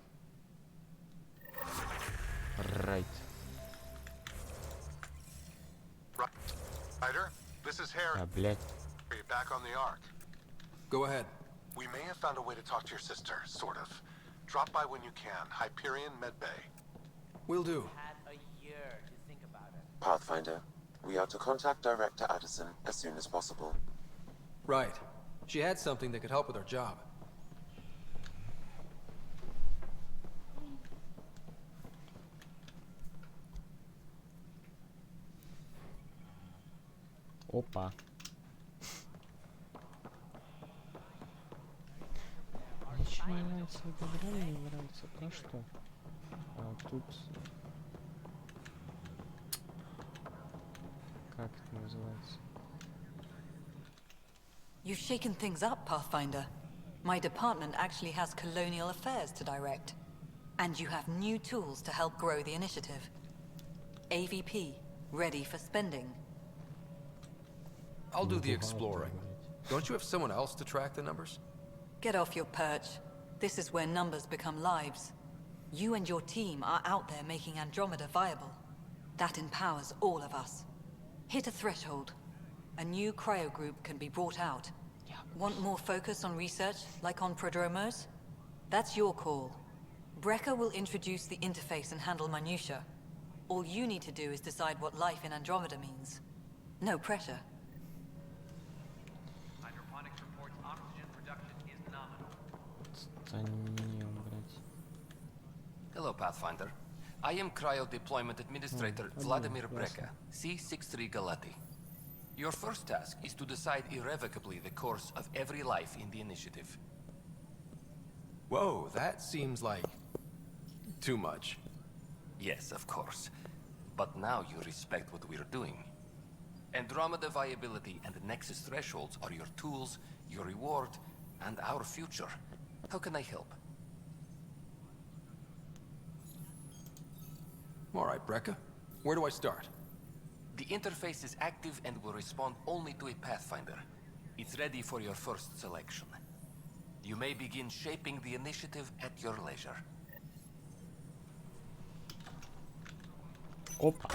Right. Ryder, this is Harry. Ah, блядь. Are you back on the Ark? Go ahead. We may have found a way to talk to your sister, sort of. Drop by when you can. Hyperion Medbay. Will do. Had a year to think about it. Pathfinder, we are to contact Director Addison as soon as possible. Right. She had something that could help with our job. Опа. Мне еще не нравится эта игра, мне не нравится то, что тут... Как это называется? You've shaken things up, Pathfinder. My department actually has colonial affairs to direct. And you have new tools to help grow the initiative. AVP, ready for spending. I'll do the exploring. Don't you have someone else to track the numbers? Get off your perch. This is where numbers become lives. You and your team are out there making Andromeda viable. That empowers all of us. Hit a threshold. A new cryo group can be brought out. Want more focus on research, like on prodromos? That's your call. Brecker will introduce the interface and handle minutiae. All you need to do is decide what life in Andromeda means. No pressure. Hydroponics reports oxygen production is nominal. Hello, Pathfinder. I am Cryo Deployment Administrator Vladimir Brecker, C-63 Galati. Your first task is to decide irrevocably the course of every life in the initiative. Whoa, that seems like... too much. Yes, of course. But now you respect what we're doing. Andromeda viability and the Nexus thresholds are your tools, your reward, and our future. How can I help? All right, Brecca. Where do I start? The interface is active and will respond only to a Pathfinder. It's ready for your first selection. You may begin shaping the initiative at your leisure. Опа.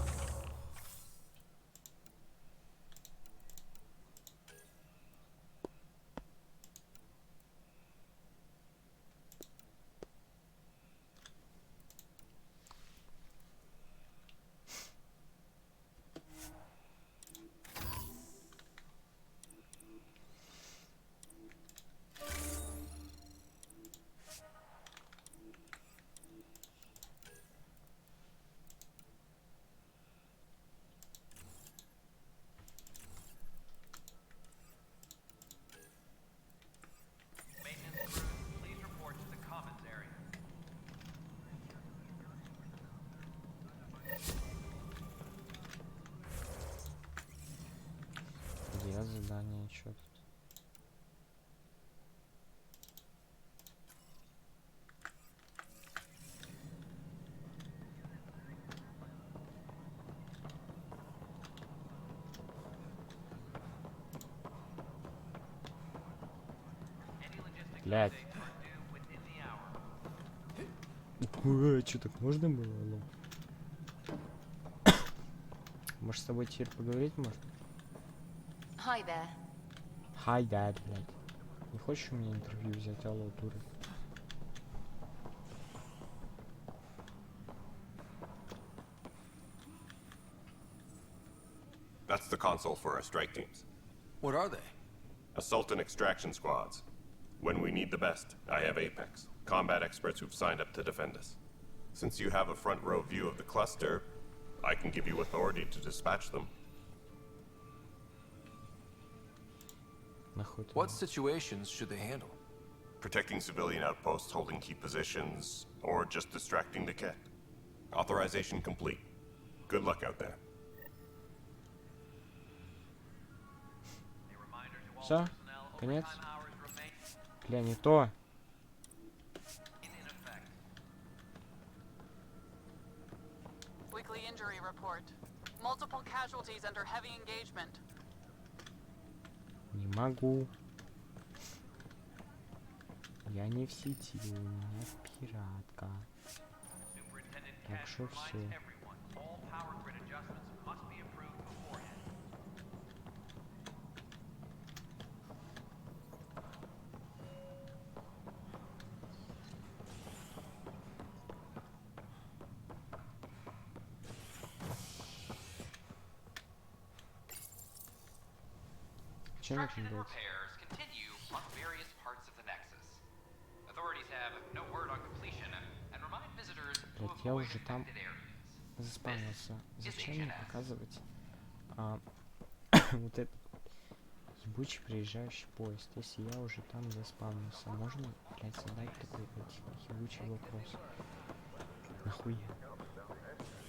Нифига задание, чё тут? Блядь. Чё, так можно было? Алло? Может, с тобой теперь поговорить можно? Hi there. Hi, dad, блядь. Не хочешь у меня интервью взять? Алло, дура. That's the console for our strike teams. What are they? Assault and extraction squads. When we need the best, I have Apex, combat experts who've signed up to defend us. Since you have a front row view of the cluster, I can give you authority to dispatch them. What situations should they handle? Protecting civilian outposts, holding key positions, or just distracting the Ket. Authorization complete. Good luck out there. Всё? Конец? Бля, не то. Weekly injury report. Multiple casualties under heavy engagement. Не могу. Я не в сети, у меня пиратка. Так что все. Construction and repairs continue on various parts of the Nexus. Authorities have no word on completion and remind visitors to Блять, я avoid уже там affected areas. заспавнился. Зачем мне показывать вот этот ебучий приезжающий поезд, если я уже там заспавнился? Можно, блять, задать такой ебучий вопрос? Нахуя?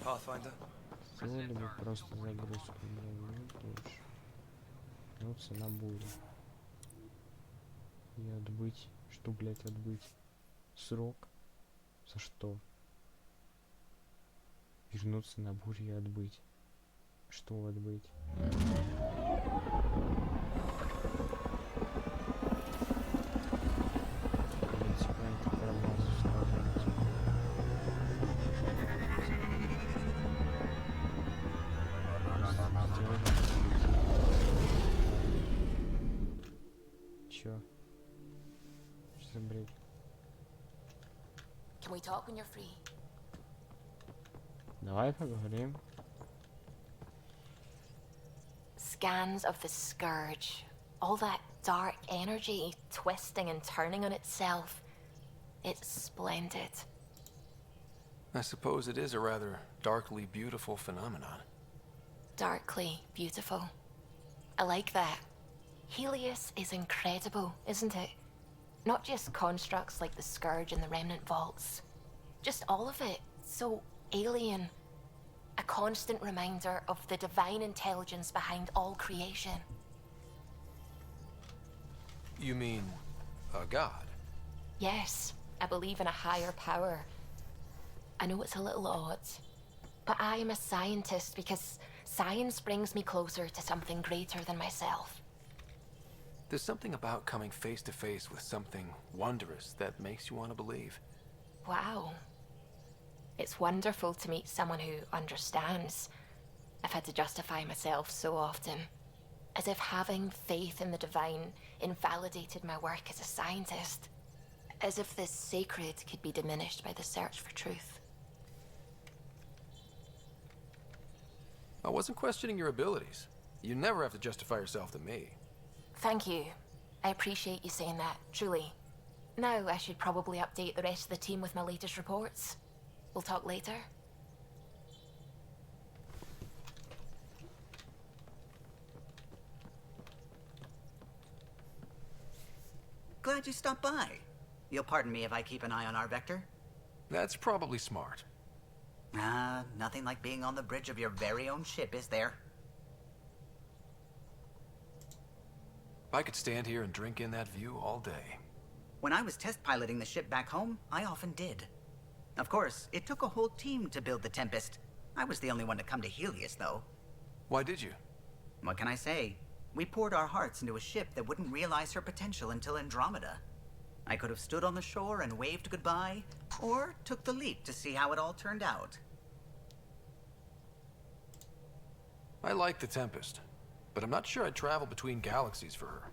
Pathfinder? Сделали бы просто загрузку, блядь, лучше. Вернуться на бурю. И отбыть. Что, блять, отбыть? Срок? За что? Вернуться на бурю и отбыть. Что отбыть? Чё? Что за бред? Can we talk when you're free? Давай поговорим. Scans of the Scourge. All that dark energy twisting and turning on itself. It's splendid. I suppose it is a rather darkly beautiful phenomenon. Darkly beautiful. I like that. Helios is incredible, isn't it? Not just constructs like the Scourge and the Remnant Vaults. Just all of it. So alien. A constant reminder of the divine intelligence behind all creation. You mean a god? Yes, I believe in a higher power. I know it's a little odd, but I am a scientist because science brings me closer to something greater than myself. There's something about coming face to face with something wondrous that makes you want to believe. Wow. It's wonderful to meet someone who understands. I've had to justify myself so often. As if having faith in the divine invalidated my work as a scientist. As if the sacred could be diminished by the search for truth. I wasn't questioning your abilities. You never have to justify yourself to me. Thank you. I appreciate you saying that, truly. Now I should probably update the rest of the team with my latest reports. We'll talk later. Glad you stopped by. You'll pardon me if I keep an eye on our vector? That's probably smart. Nothing like being on the bridge of your very own ship, is there? I could stand here and drink in that view all day. When I was test piloting the ship back home, I often did. Of course, it took a whole team to build the Tempest. I was the only one to come to Helios, though. Why did you? What can I say? We poured our hearts into a ship that wouldn't realize her potential until Andromeda. I could have stood on the shore and waved goodbye, or took the leap to see how it all turned out. I like the Tempest, but I'm not sure I'd travel between galaxies for her.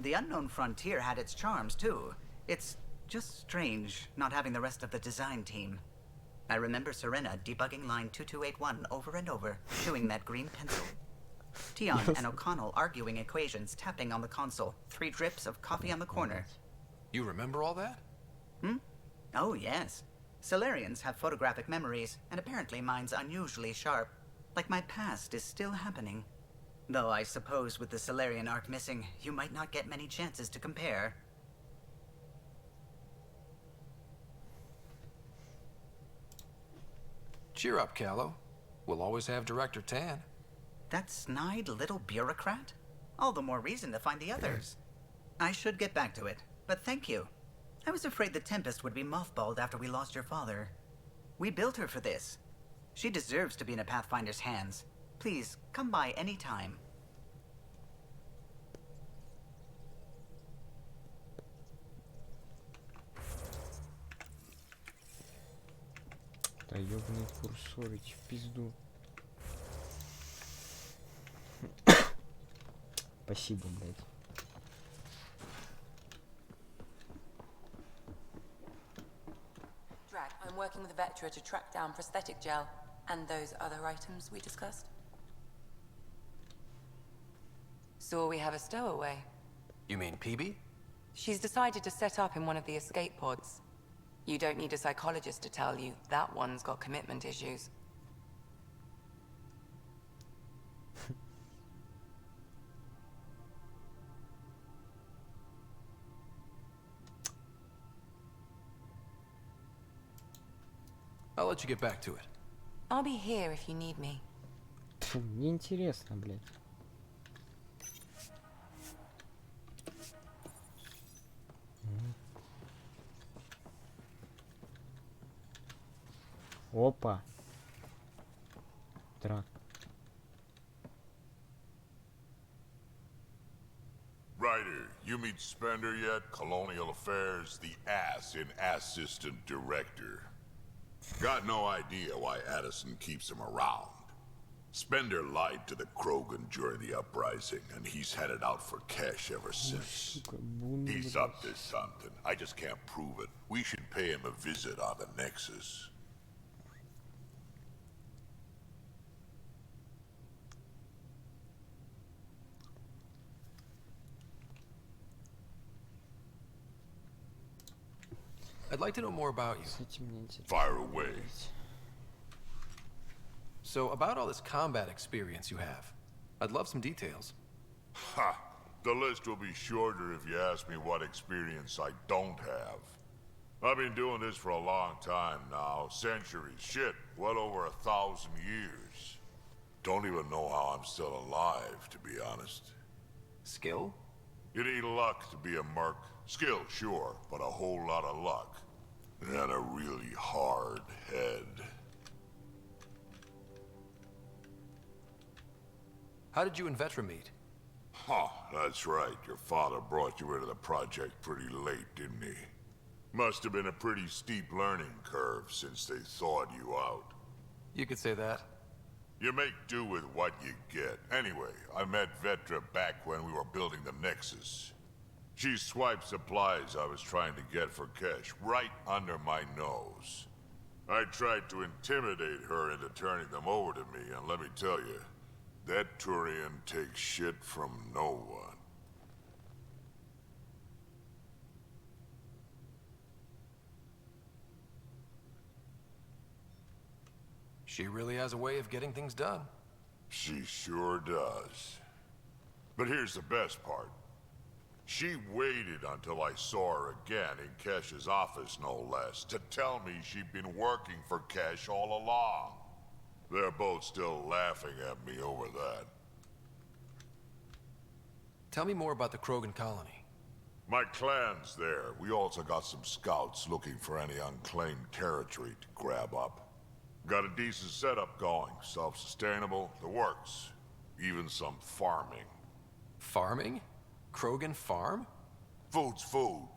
The unknown frontier had its charms, too. It's just strange not having the rest of the design team. I remember Serena debugging line 2281 over and over, chewing that green pencil. Tion and O'Connell arguing equations, tapping on the console, 3 drips of coffee on the corner. You remember all that? Oh, yes. Solarians have photographic memories, and apparently mine's unusually sharp. Like my past is still happening. Though I suppose with the Solarian arc missing, you might not get many chances to compare. Cheer up, Callow. We'll always have Director Tan. That snide little bureaucrat? All the more reason to find the others. I should get back to it, but thank you. I was afraid the Tempest would be mothballed after we lost your father. We built her for this. She deserves to be in a Pathfinder's hands. Please, come by any time. Да ёбаный курсор, иди в пизду. Спасибо, блядь. Drag, I'm working with Vectra to track down prosthetic gel and those other items we discussed. So we have a stowaway. You mean PB? She's decided to set up in one of the escape pods. You don't need a psychologist to tell you that one's got commitment issues. I'll let you get back to it. I'll be here if you need me. Фу, мне интересно, блядь. Опа. Драк. Ryder, you meet Spender yet? Colonial Affairs, the ass in Assistant Director. Got no idea why Addison keeps him around. Spender lied to the Krogan during the uprising, and he's headed out for cash ever since. He's up to something. I just can't prove it. We should pay him a visit on the Nexus. I'd like to know more about you. Fire away. So, about all this combat experience you have, I'd love some details. Ha! The list will be shorter if you ask me what experience I don't have. I've been doing this for a long time now. Centuries. Shit, well over 1,000 years. Don't even know how I'm still alive, to be honest. Skill? You need luck to be a merc. Skill, sure, but a whole lot of luck. And a really hard head. How did you and Vetra meet? Huh, that's right. Your father brought you into the project pretty late, didn't he? Must have been a pretty steep learning curve since they thawed you out. You could say that. You make do with what you get. Anyway, I met Vetra back when we were building the Nexus. She swiped supplies I was trying to get for cash right under my nose. I tried to intimidate her into turning them over to me, and let me tell you, that Turian takes shit from no one. She really has a way of getting things done. She sure does. But here's the best part. She waited until I saw her again in Cash's office, no less, to tell me she'd been working for Cash all along. They're both still laughing at me over that. Tell me more about the Krogan colony. My clan's there. We also got some scouts looking for any unclaimed territory to grab up. Got a decent setup going. Self-sustainable, the works. Even some farming. Farming? Krogan farm? Food's food.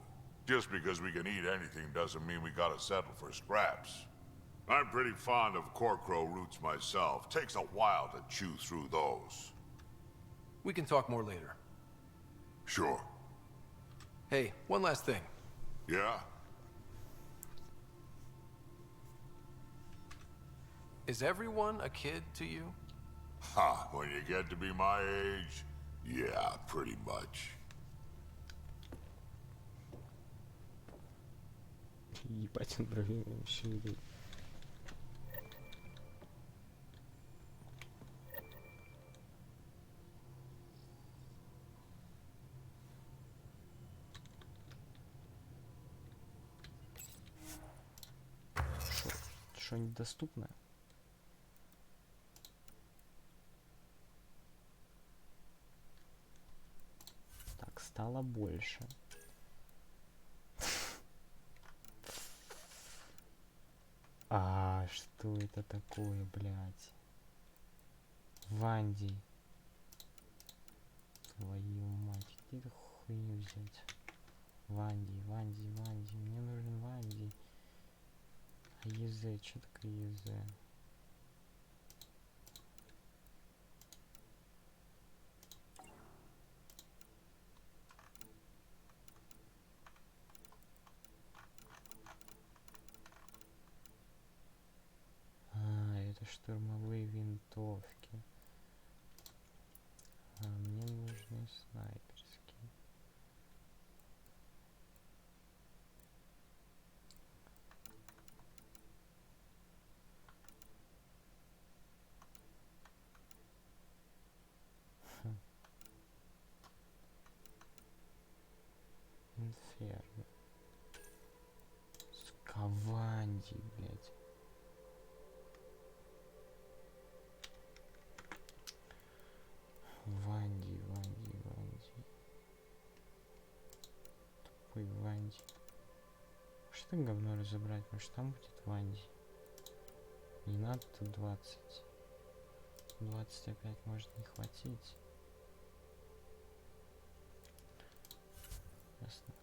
Just because we can eat anything doesn't mean we gotta settle for scraps. I'm pretty fond of corcrow roots myself. Takes a while to chew through those. We can talk more later. Sure. Hey, one last thing. Yeah? Is everyone a kid to you? Ha, when you get to be my age, yeah, pretty much. Ебать, Andromeda вообще идут. Что недоступно? Так, стало больше. А, что это такое, блядь? Ванди. Твою мать, где эту хуйню взять? Ванди, Ванди, Ванди. Мне нужен Ванди. А ЕЗ, что такое ЕЗ? Это штурмовые винтовки. А мне нужны снайперские. Инферно. Скаванди, блядь. Ванди, Ванди, Ванди. Тупой Ванди. Что говно разобрать? Может там будет Ванди? Не надо тут 20. 20 опять может не хватить. Ясно.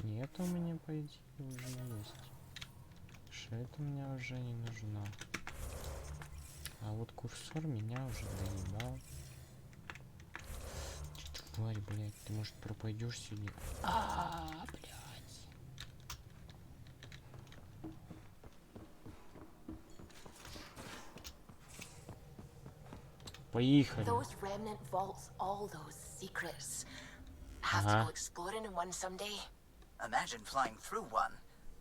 Нет, у меня по идее уже есть. Это мне уже не нужно. А вот курсор меня уже доебал. Тварь, блядь, ты может пропадешь сегодня? Блядь. Поехали. Those remnant vaults, all those secrets. Have to go exploring in one someday. Imagine flying through one.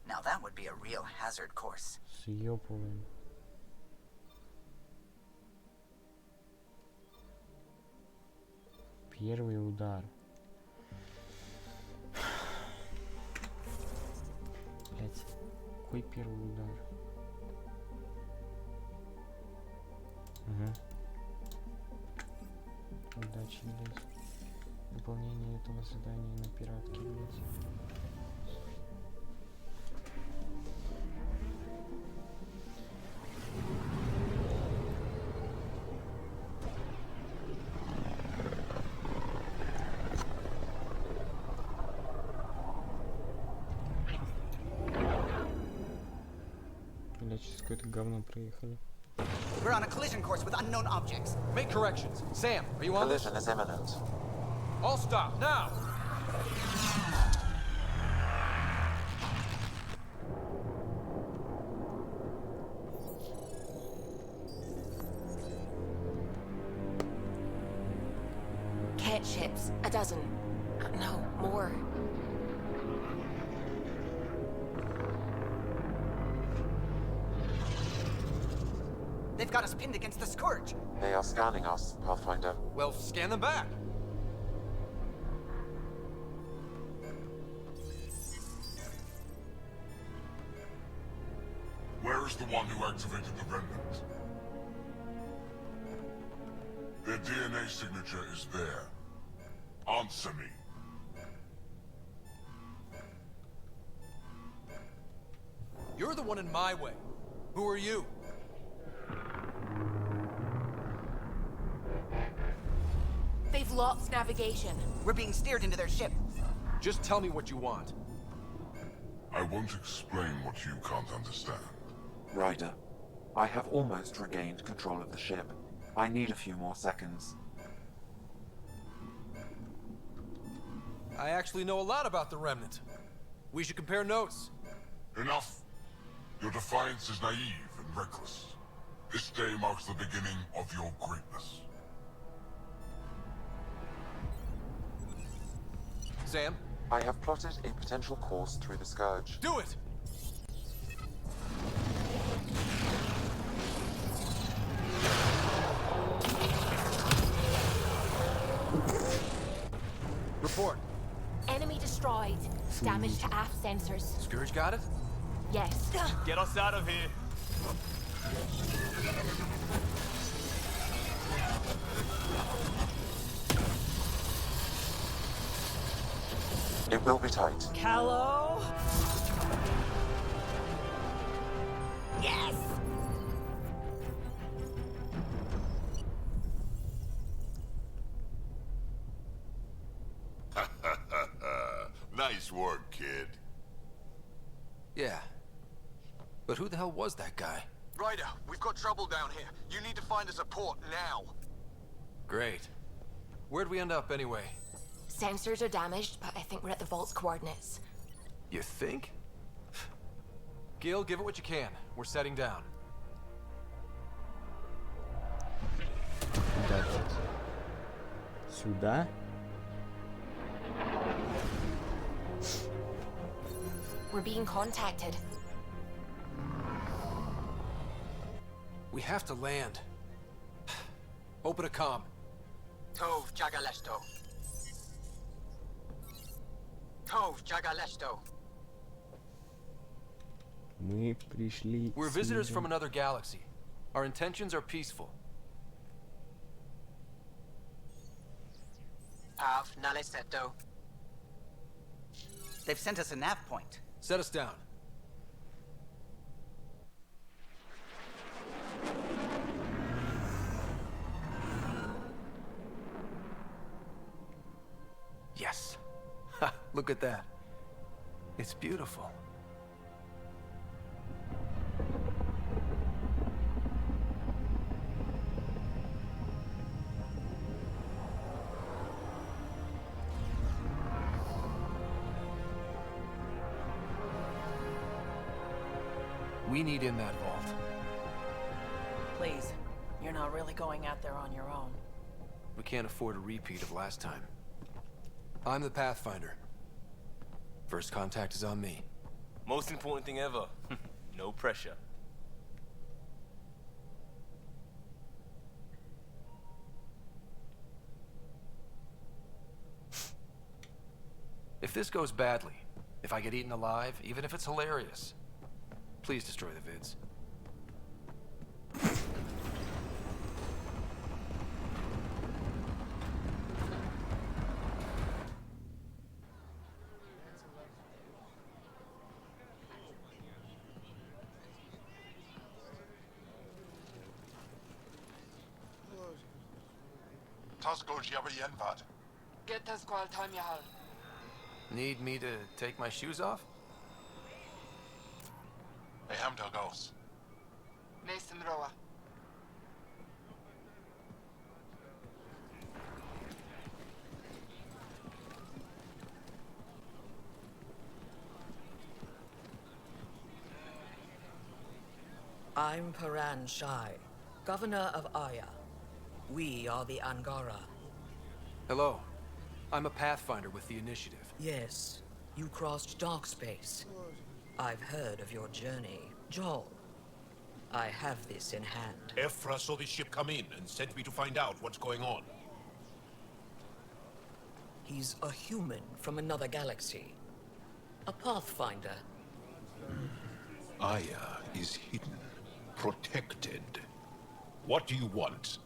Now that would be a real hazard course. Съёбываем. Первый удар. Блять, какой первый удар? Угу. Удачи, блять. Выполнение этого задания на пиратке, блять. Блять, сейчас какое-то говно проехали. We're on a collision course with unknown objects. Make corrections. Sam, are you on this? Collision is imminent. All stop, now! Cat ships, a dozen. No, more. They've got us pinned against the Scourge. They are scanning us, Pathfinder. Well, scan them back. Where is the one who activated the remnant? Their DNA signature is there. Answer me. You're the one in my way. Who are you? They've lost navigation. We're being steered into their ship. Just tell me what you want. I won't explain what you can't understand. Ryder, I have almost regained control of the ship. I need a few more seconds. I actually know a lot about the Remnant. We should compare notes. Enough. Your defiance is naive and reckless. This day marks the beginning of your greatness. Sam? I have plotted a potential course through the Scourge. Do it! Report. Enemy destroyed. Damage to aft sensors. Scourge got it? Yes. Get us out of here. It will be tight. Callow? Yes! Nice work, kid. Yeah. But who the hell was that guy? Ryder, we've got trouble down here. You need to find us a port now. Great. Where'd we end up anyway? Sensors are damaged, but I think we're at the vault's coordinates. You think? Gil, give it what you can. We're setting down. Сюда? We're being contacted. We have to land. Open a comm. Tov Jagalesto. Tov Jagalesto. Мы пришли. We're visitors from another galaxy. Our intentions are peaceful. Pav Naleseto. They've sent us a nav point. Set us down. Yes. Ha, look at that. It's beautiful. We need in that vault. Please, you're not really going out there on your own. We can't afford a repeat of last time. I'm the Pathfinder. First contact is on me. Most important thing ever. No pressure. If this goes badly, if I get eaten alive, even if it's hilarious, please destroy the vids. Get the squall time yahal. Need me to take my shoes off? Hey, Hamdogos. Mason Roa. I'm Paran Shai, governor of Aya. We are the Angara. Hello. I'm a Pathfinder with the Initiative. Yes, you crossed dark space. I've heard of your journey, Joel. I have this in hand. Ephra saw this ship come in and sent me to find out what's going on. He's a human from another galaxy. A Pathfinder. Aya is hidden, protected. What do you want?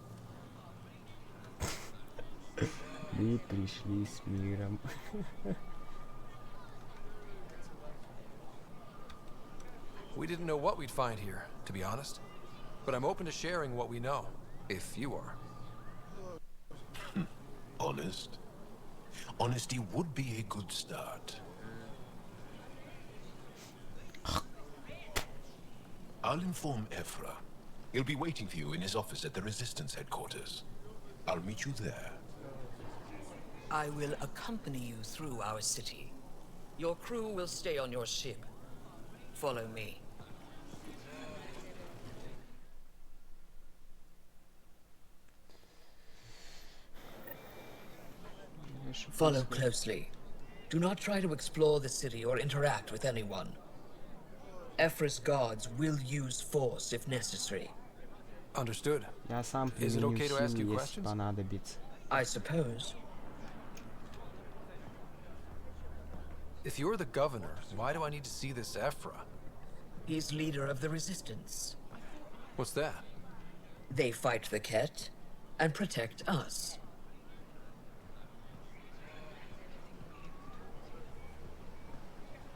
Мы пришли с миром. We didn't know what we'd find here, to be honest. But I'm open to sharing what we know, if you are. Honest? Honesty would be a good start. I'll inform Ephra. He'll be waiting for you in his office at the Resistance headquarters. I'll meet you there. I will accompany you through our city. Your crew will stay on your ship. Follow me. Follow closely. Do not try to explore the city or interact with anyone. Ephra's guards will use force if necessary. Understood. Я сам Is it применю okay to ask you силу, если questions? понадобится. I suppose. If you're the governor, why do I need to see this Ephra? He's leader of the Resistance. What's that? They fight the Ket and protect us.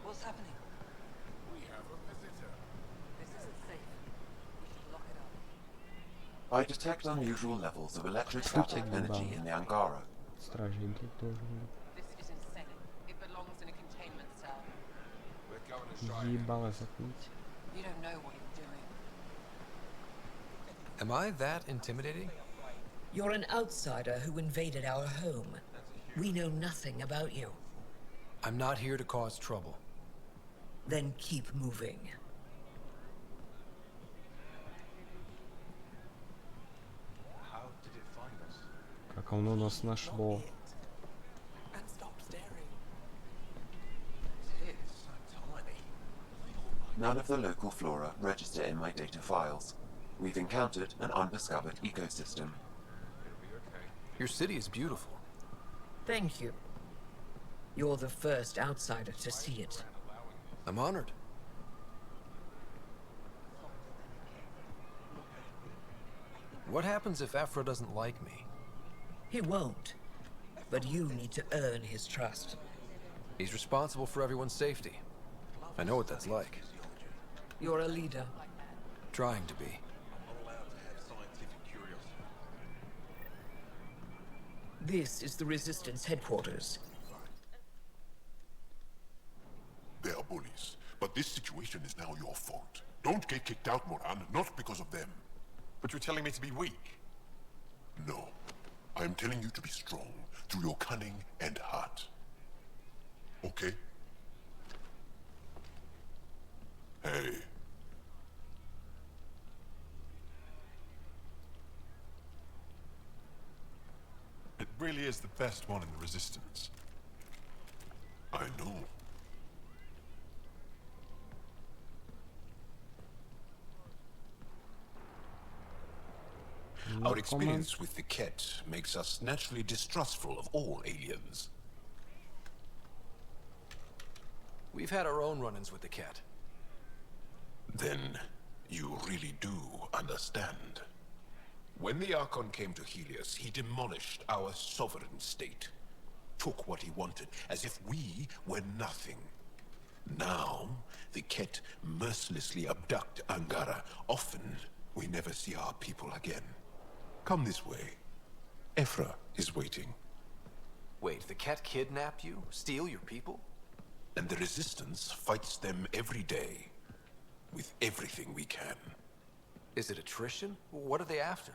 What's happening? We have a visitor. This isn't safe. We should lock it up. I detect unusual levels of electrostatic energy in the Angara. Стражей тоже. This is insane. It belongs in a containment cell. Ебало закрыть. You don't know what you're doing. Am I that intimidating? You're an outsider who invaded our home. We know nothing about you. I'm not here to cause trouble. Then keep moving. How did it find us? Как оно нас нашло. And stop staring. It's so tiny. None of the local flora register in my data files. We've encountered an undiscovered ecosystem. Your city is beautiful. Thank you. You're the first outsider to see it. I'm honored. What happens if Ephra doesn't like me? He won't. But you need to earn his trust. He's responsible for everyone's safety. I know what that's like. You're a leader. Trying to be. This is the Resistance headquarters. They are bullies, but this situation is now your fault. Don't get kicked out, Moran, not because of them. But you're telling me to be weak? No. I am telling you to be strong through your cunning and heart. Okay? Hey. It really is the best one in the Resistance. I know. Our experience with the Ket makes us naturally distrustful of all aliens. We've had our own run-ins with the Ket. Then you really do understand. When the Archon came to Helios, he demolished our sovereign state. Took what he wanted, as if we were nothing. Now, the Ket mercilessly abduct Angara. Often, we never see our people again. Come this way. Ephra is waiting. Wait, the Ket kidnap you? Steal your people? And the Resistance fights them every day. With everything we can. Is it attrition? What are they after?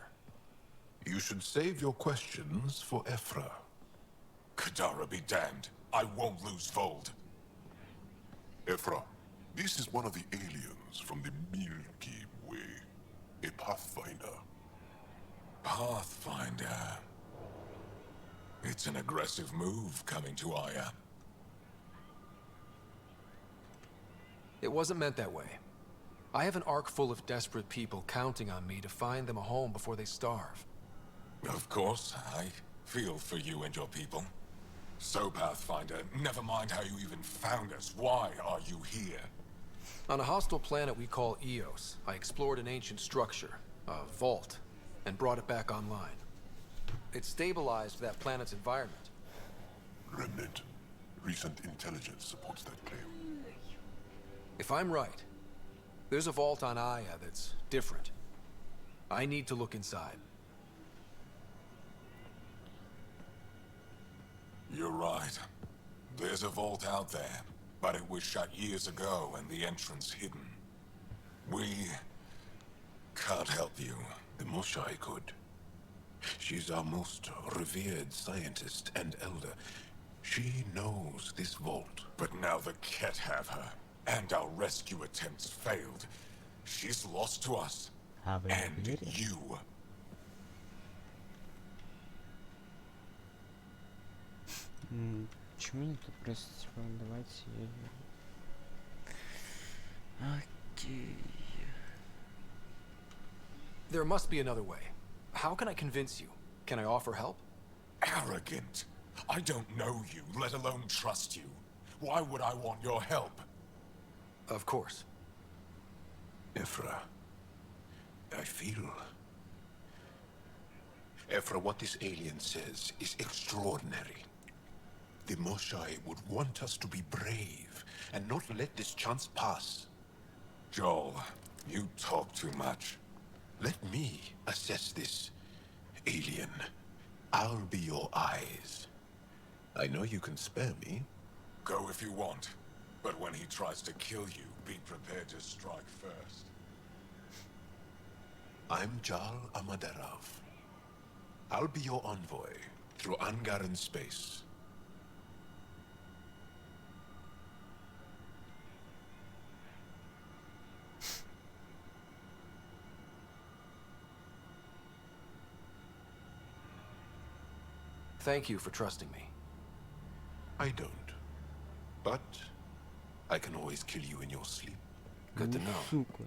You should save your questions for Ephra. Kadara be damned. I won't lose Vold. Ephra, this is one of the aliens from the Milky we? A Pathfinder. Pathfinder. It's an aggressive move coming to Aya. It wasn't meant that way. I have an ark full of desperate people counting on me to find them a home before they starve. Of course, I feel for you and your people. So, Pathfinder, never mind how you even found us. Why are you here? On a hostile planet we call Eos, I explored an ancient structure, a vault, and brought it back online. It stabilized that planet's environment. Remnant. Recent intelligence supports that claim. If I'm right, there's a vault on Aya that's different. I need to look inside. You're right. There's a vault out there, but it was shut years ago and the entrance hidden. We can't help you. The Moshai could. She's our most revered scientist and elder. She knows this vault. But now the Ket have her, and our rescue attempts failed. She's lost to us. And you. Почему нет? Просто типа, давайте. Окей. There must be another way. How can I convince you? Can I offer help? Arrogant. I don't know you, let alone trust you. Why would I want your help? Of course. Ephra, I feel... Ephra, what this alien says is extraordinary. The Moshai would want us to be brave and not let this chance pass. Joel, you talk too much. Let me assess this, alien. I'll be your eyes. I know you can spare me. Go if you want. But when he tries to kill you, be prepared to strike first. I'm Jal Amaderov. I'll be your envoy through Angaran space. Thank you for trusting me. I don't. But I can always kill you in your sleep. Good to know. Сука.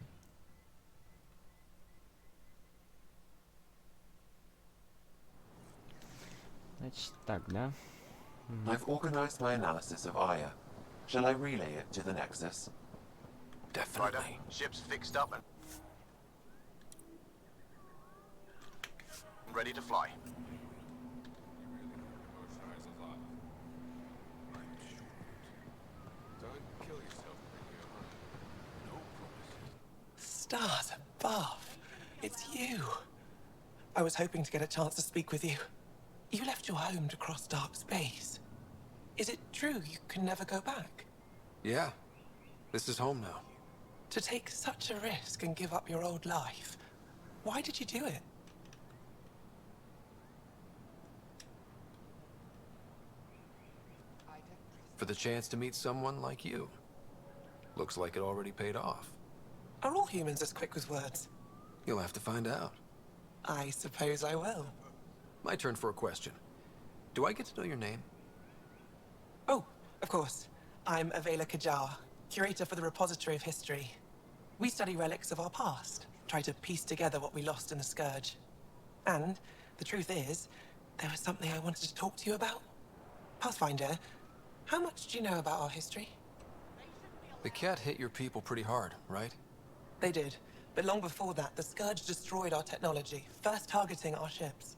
Значит так, да? I've organized my analysis of Aya. Shall I relay it to the Nexus? Definitely. Ship's fixed up and ready to fly. Stars above. It's you. I was hoping to get a chance to speak with you. You left your home to cross dark space. Is it true you can never go back? Yeah. This is home now. To take such a risk and give up your old life, why did you do it? For the chance to meet someone like you. Looks like it already paid off. Are all humans as quick with words? You'll have to find out. I suppose I will. My turn for a question. Do I get to know your name? Oh, of course. I'm Avela Kajar, curator for the Repository of History. We study relics of our past, try to piece together what we lost in the Scourge. And the truth is, there was something I wanted to talk to you about. Pathfinder, how much do you know about our history? The cat hit your people pretty hard, right? They did, but long before that, the Scourge destroyed our technology, first targeting our ships.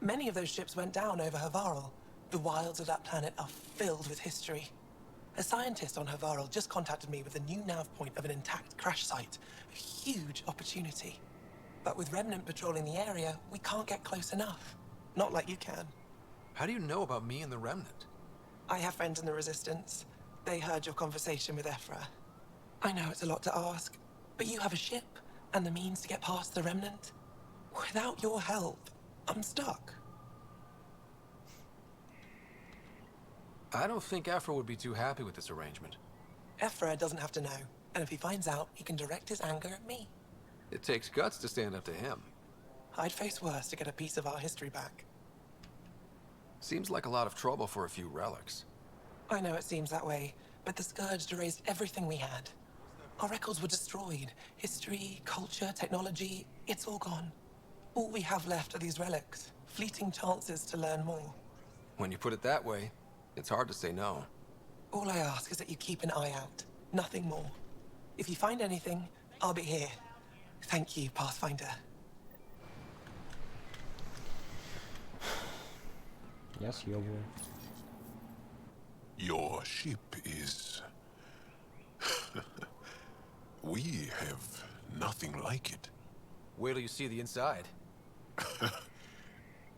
Many of those ships went down over Havarl. The wilds of that planet are filled with history. A scientist on Havarl just contacted me with a new nav point of an intact crash site. A huge opportunity. But with Remnant patrolling the area, we can't get close enough. Not like you can. How do you know about me and the Remnant? I have friends in the Resistance. They heard your conversation with Ephra. I know it's a lot to ask, but you have a ship and the means to get past the Remnant. Without your help, I'm stuck. I don't think Ephra would be too happy with this arrangement. Ephra doesn't have to know, and if he finds out, he can direct his anger at me. It takes guts to stand up to him. I'd face worse to get a piece of our history back. Seems like a lot of trouble for a few relics. I know it seems that way, but the Scourge erased everything we had. Our records were destroyed. History, culture, technology, it's all gone. All we have left are these relics. Fleeting chances to learn more. When you put it that way, it's hard to say no. All I ask is that you keep an eye out. Nothing more. If you find anything, I'll be here. Thank you, Pathfinder. Yes, you will. Your ship is... We have nothing like it. Wait till you see the inside.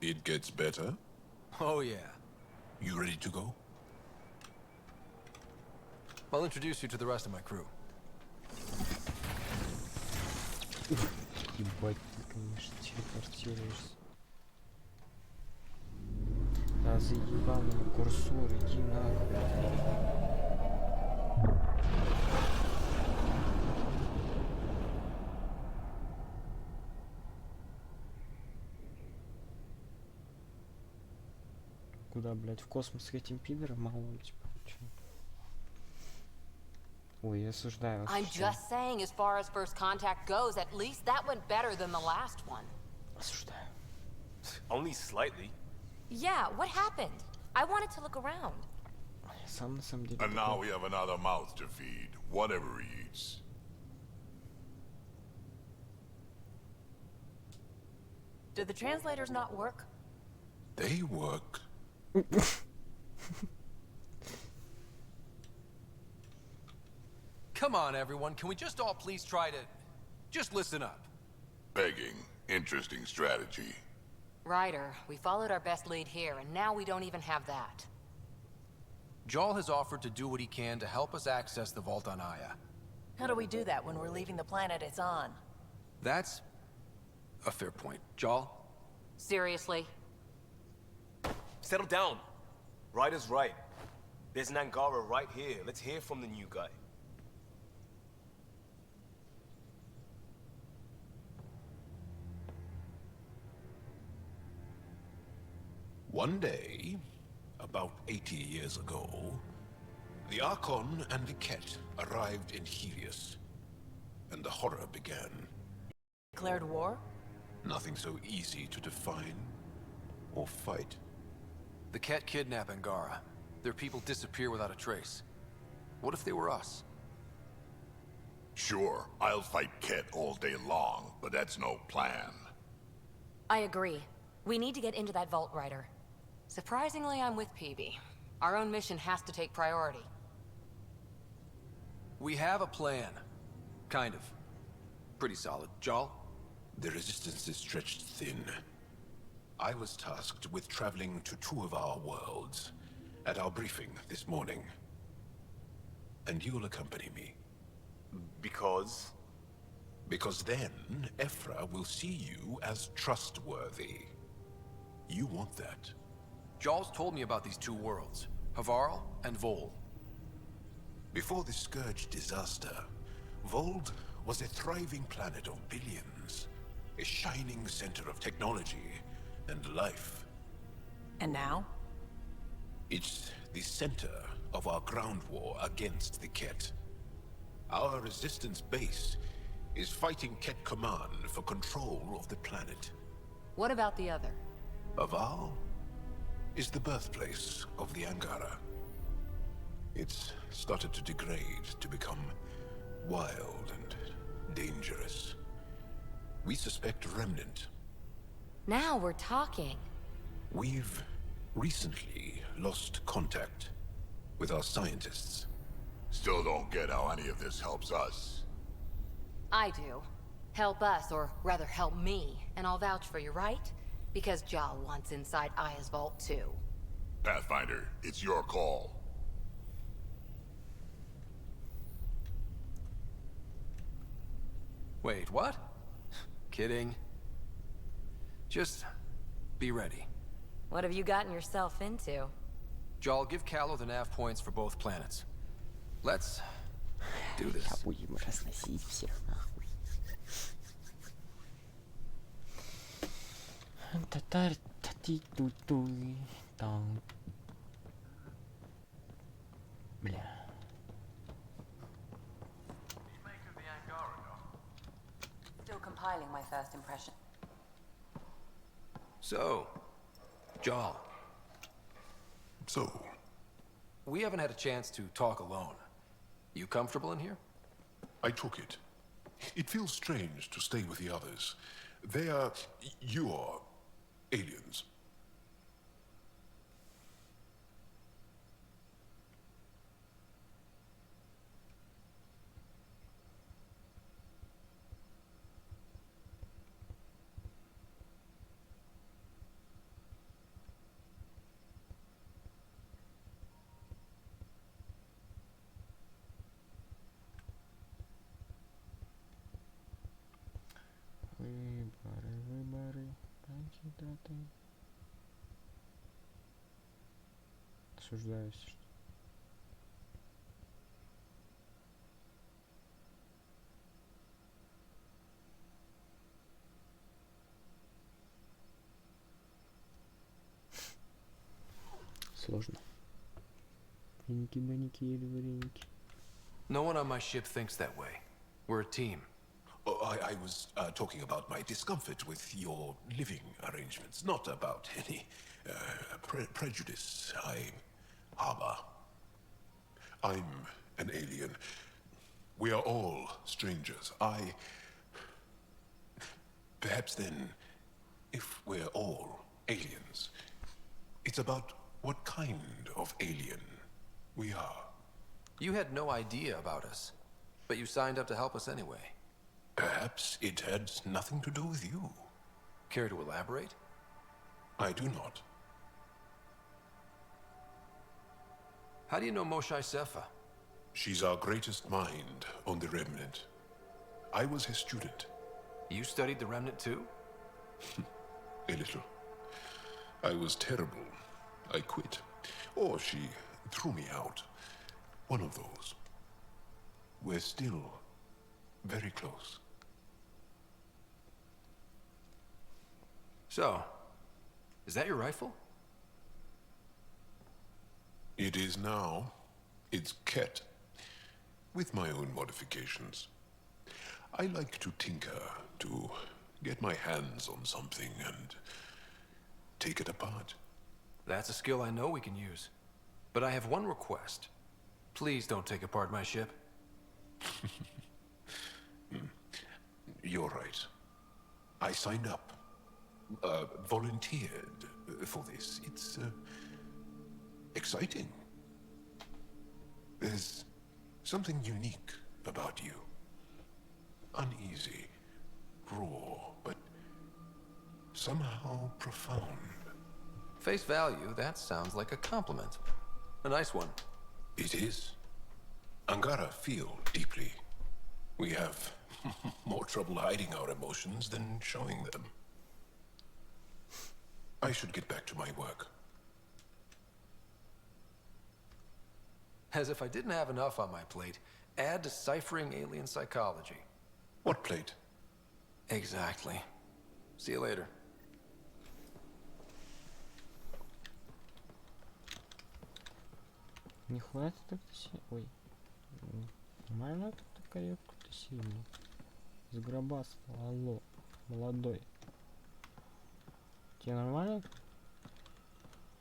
It gets better? Oh yeah. You ready to go? I'll introduce you to the rest of my crew. Ебать, ты, конечно, телепортируешься. Да заебал меня курсор, иди нахуй. Куда, блядь, в космос с этим пидором малым, типа, чё? Ой, я осуждаю вас. I'm just saying, as far as first contact goes, at least that went better than the last one. Осуждаю. Only slightly. Yeah, what happened? I wanted to look around. Сам на самом деле. And now we have another mouth to feed, whatever he eats. Did the translators not work? They work. Come on, everyone. Can we just all please try to... just listen up? Begging. Interesting strategy. Ryder, we followed our best lead here, and now we don't even have that. Jarl has offered to do what he can to help us access the vault on Aya. How do we do that when we're leaving the planet it's on? That's a fair point. Jarl? Seriously? Settle down. Ryder's right. There's an Angara right here. Let's hear from the new guy. One day, about 80 years ago, the Archon and the Ket arrived in Helios, and the horror began. Declared war? Nothing so easy to define or fight. The Ket kidnap Angara. Their people disappear without a trace. What if they were us? Sure, I'll fight Ket all day long, but that's no plan. I agree. We need to get into that vault, Ryder. Surprisingly, I'm with PB. Our own mission has to take priority. We have a plan. Kind of. Pretty solid. Jarl? The resistance is stretched thin. I was tasked with traveling to two of our worlds at our briefing this morning. And you'll accompany me. Because? Because then, Ephra will see you as trustworthy. You want that. Jarl's told me about these two worlds, Havarl and Vol. Before the Scourge disaster, Vold was a thriving planet of billions, a shining center of technology and life. And now? It's the center of our ground war against the Ket. Our resistance base is fighting Ket Command for control of the planet. What about the other? Havarl is the birthplace of the Angara. It's started to degrade, to become wild and dangerous. We suspect a remnant. Now we're talking. We've recently lost contact with our scientists. Still don't get how any of this helps us. I do. Help us, or rather help me, and I'll vouch for you, right? Because Jarl wants inside Aya's vault too. Pathfinder, it's your call. Wait, what? Kidding. Just be ready. What have you gotten yourself into? Jarl, give Callow the nav points for both planets. Let's do this. Татар тати ту ту там. Бля. Still compiling my first impression. So, Jal. So? We haven't had a chance to talk alone. You comfortable in here? I took it. It feels strange to stay with the others. They are... you're... aliens. Выборы, кандидаты. Осуждаюсь, что... Сложно. Вареники, или вареники. No one on my ship thinks that way. We're a team. Oh, I was talking about my discomfort with your living arrangements, not about any prejudice I harbor. I'm an alien. We are all strangers. Perhaps then, if we're all aliens, it's about what kind of alien we are. You had no idea about us, but you signed up to help us anyway. Perhaps it had nothing to do with you. Care to elaborate? I do not. How do you know Moshe Sefa? She's our greatest mind on the Remnant. I was her student. You studied the Remnant too? A little. I was terrible. I quit. Or she threw me out. One of those. We're still very close. So, is that your rifle? It is now. It's Ket. With my own modifications. I like to tinker, to get my hands on something and take it apart. That's a skill I know we can use. But I have one request. Please don't take apart my ship. You're right. I signed up. Volunteered for this. It's exciting. There's something unique about you. Uneasy, raw, but somehow profound. Face value, that sounds like a compliment. A nice one. It is. Angara feel deeply. We have more trouble hiding our emotions than showing them. I should get back to my work. As if I didn't have enough on my plate, add deciphering alien psychology. What plate? Exactly. See you later. Не хватит так-то сильно. Ой. Нормально так крепко-то сильно. Сгробастал, алло. Молодой. Тебе нормально?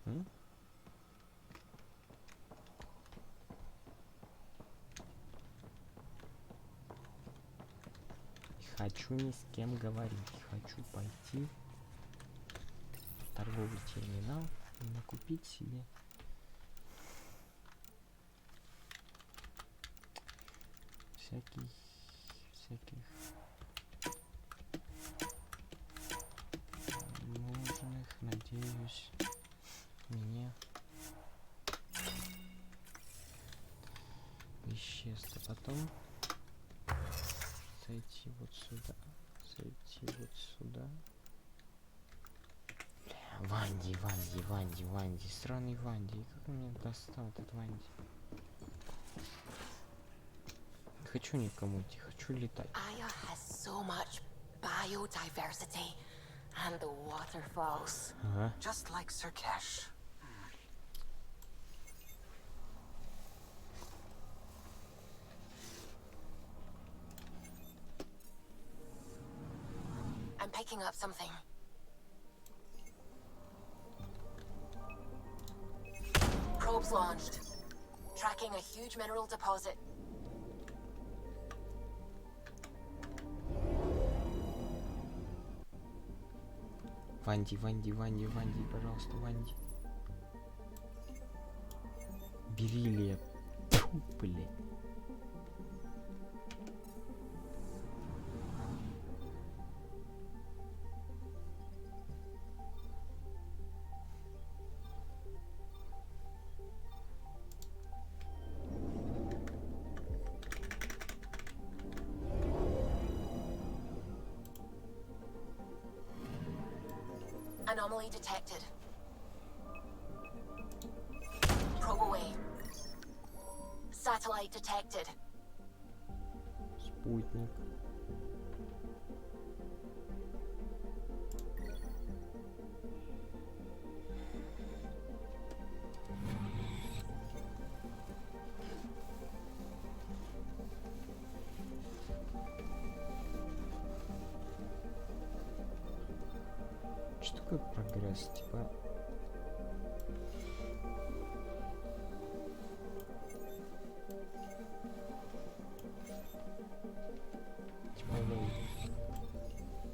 М? Хочу ни с кем говорить. Хочу пойти в торговый терминал и накупить себе всяких нужных, надеюсь, мне веществ. А потом зайти вот сюда. Ванди, сраный Ванди. Как он меня достал, этот Ванди? Не хочу никому идти, хочу летать. Aya has so much biodiversity And the waterfalls. Just like Sirkesh. I'm picking up something. Probes launched. Tracking a huge mineral deposit. Ванди, Ванди, Ванди, Ванди, пожалуйста, Ванди. Бериллия. Тьфу, блядь. Anomaly detected. Probe away. Satellite detected. Спутник. Что такое прогресс? Типа...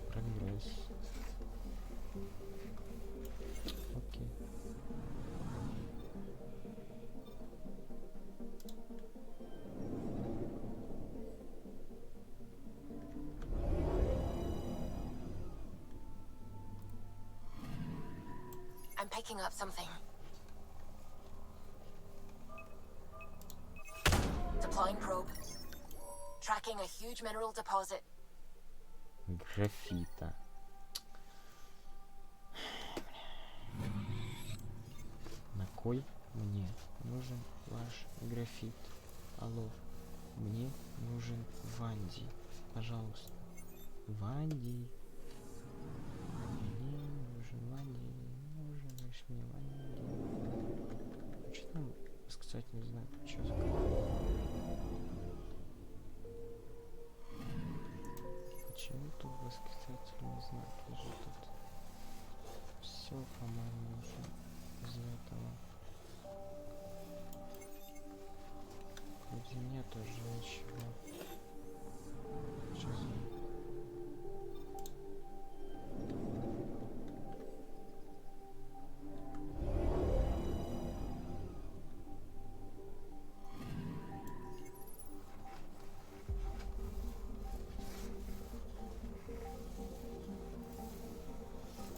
Прогресс. Окей. I'm picking up something. Deploying probe. Tracking a huge mineral deposit. Графита. На кой мне нужен ваш графит? Алло, мне нужен Ванди. Пожалуйста. Ванди. Мне нужен Ванди. Нужен лишь мне Ванди. Что там сказать, не знаю, прическа. Почему тут восклицательный знак лежит тут? Все, по-моему, уже из этого. Вроде нет уже ничего. Что за...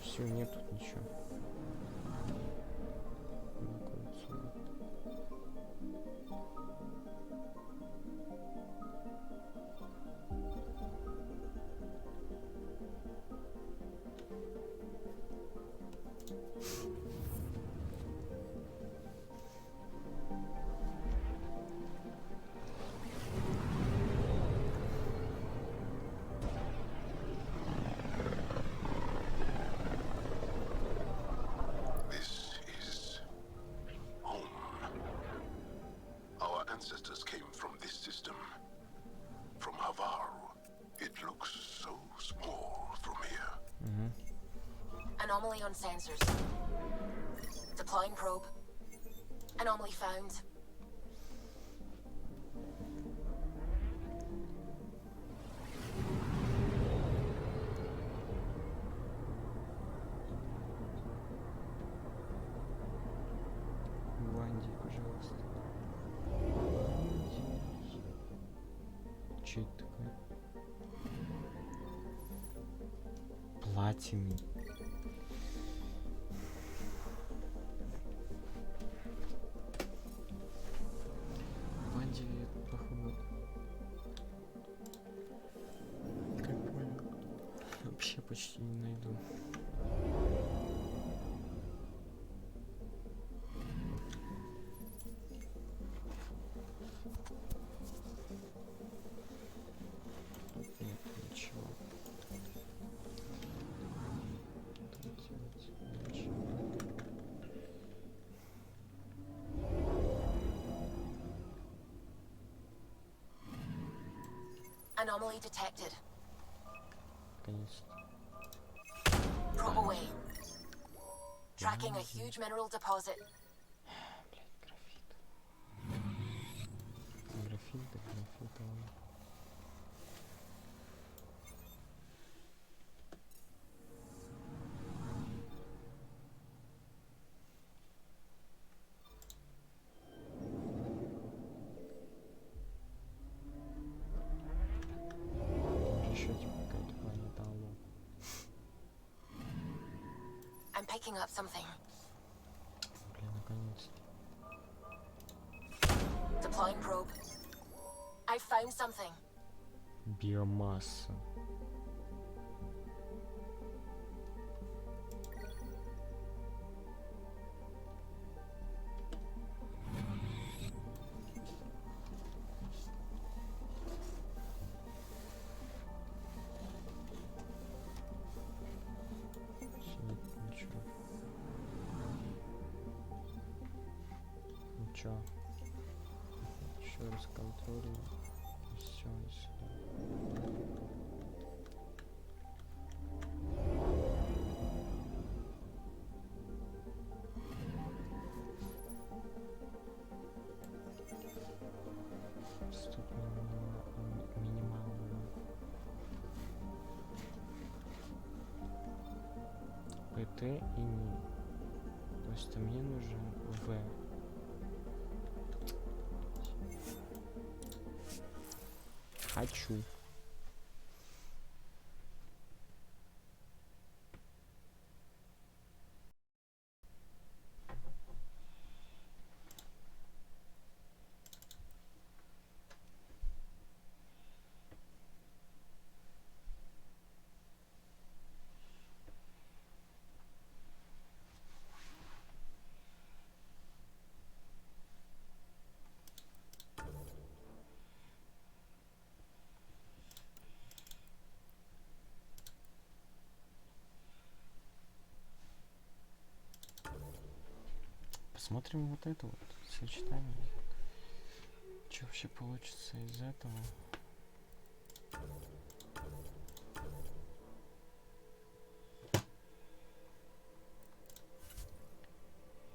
Все, нет тут ничего. Ancestors came from this system. From Havaru. It looks so small from here. Anomaly on sensors. Deploying probe. Anomaly found. Ванди, пожалуйста. Че это такое? Платины. Ванди, походу. Как понял. Вообще почти не найду. Anomaly detected. Конечно. Probe away. Tracking a huge mineral deposit. Графит, да графит, ладно. Еще типа какая-то планета, алло. I'm picking up something. Блин, наконец-то. Deploying probe. I found something. Биомасса. Ничего. Еще раз контролю. Все, и сюда. Стопно минимально. ПТ и не. Просто мне нужен В. Хочу. Посмотрим вот это вот сочетание. Что вообще получится из этого?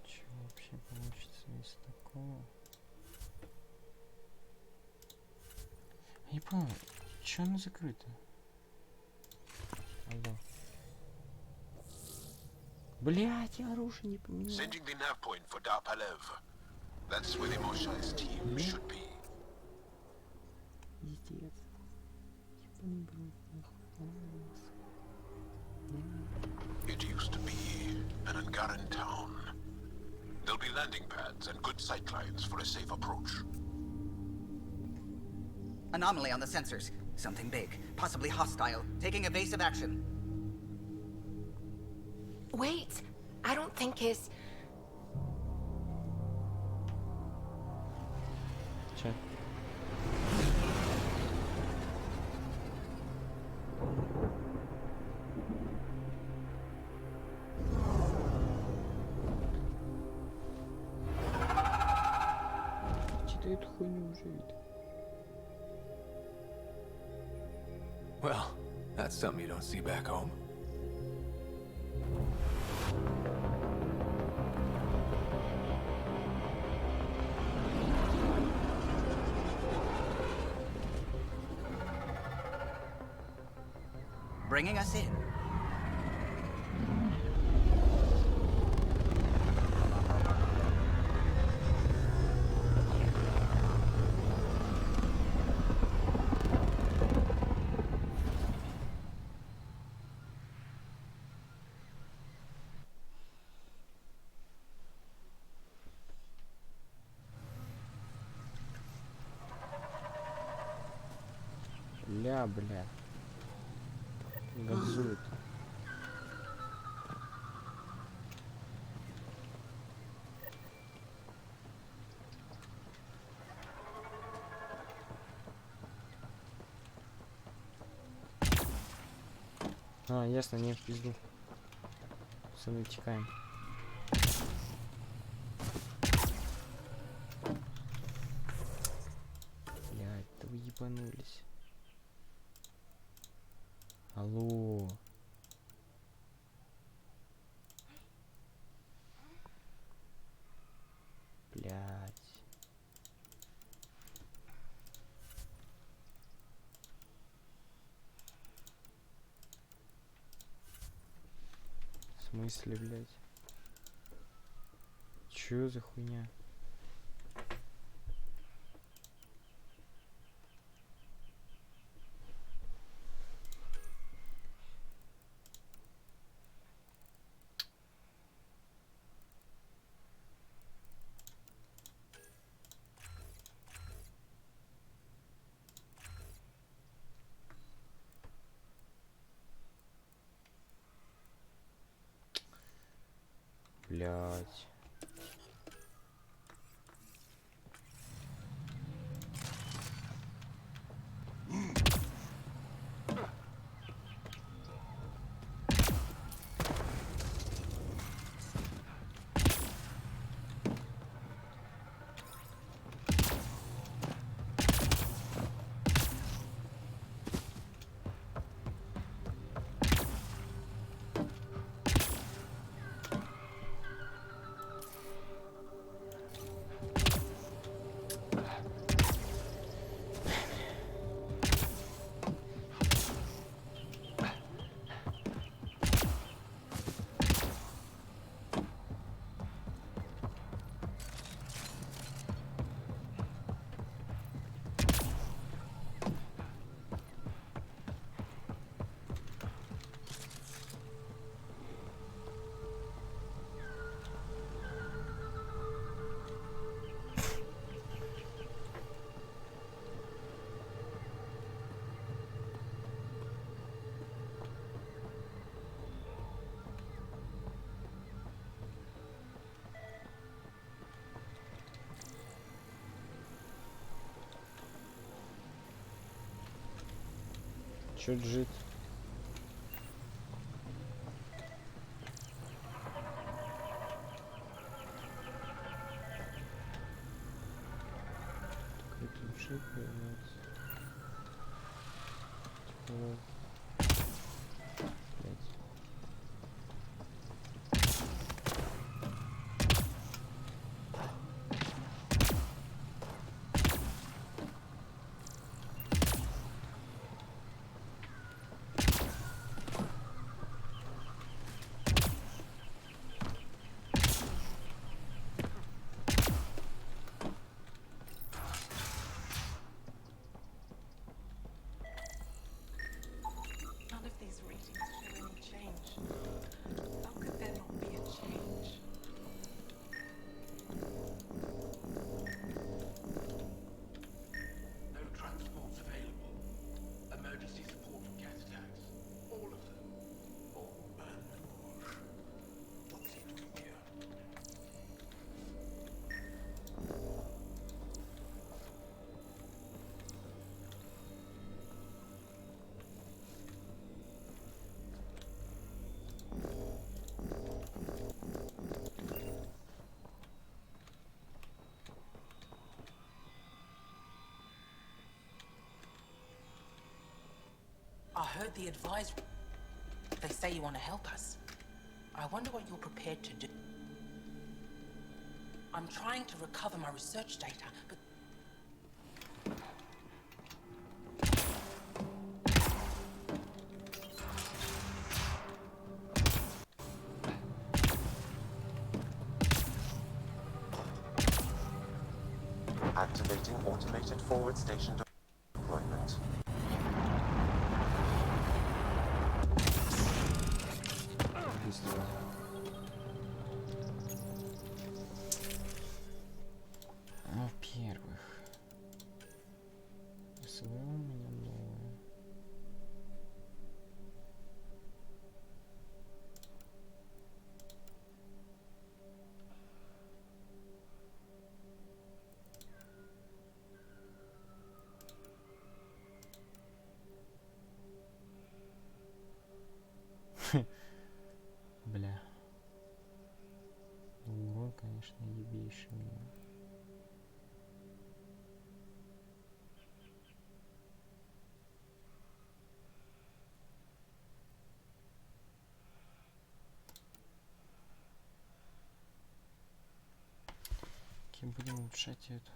Что вообще получится из такого? Я не понял, что оно закрыто? Алло. Блять, я оружие не поменял. Sending the nav point for Darpalev. That's where the Mosha's team should be. Пиздец. Ебаный брат, нахуй. It used to be an Angaran town. There'll be landing pads and good sight lines for a safe approach. Anomaly on the sensors. Something big, possibly hostile, taking evasive action. Wait, I don't think his... Че? Что-то эту хуйню уже видел. Well, that's something you don't see back home. Bringing us in. Бля. Газует. А, ясно, не в пизду. Пацаны, текаем. Блядь, да вы ебанулись. Алло. Блять. В смысле, блять? Чё за хуйня? Блять. Чё джит? Какой-то джит появляется. Типа, блять. None of these readings show any change. How could there not be a change? No transports available. Emergency support from cat attacks. All of them. All man. What's he doing here? I heard the advisory. They say you want to help us. I wonder what you're prepared to do. I'm trying to recover my research data, but Activating automated forward station deployment. Быстро. Во-первых, СВ у меня новое. Окей, будем улучшать это.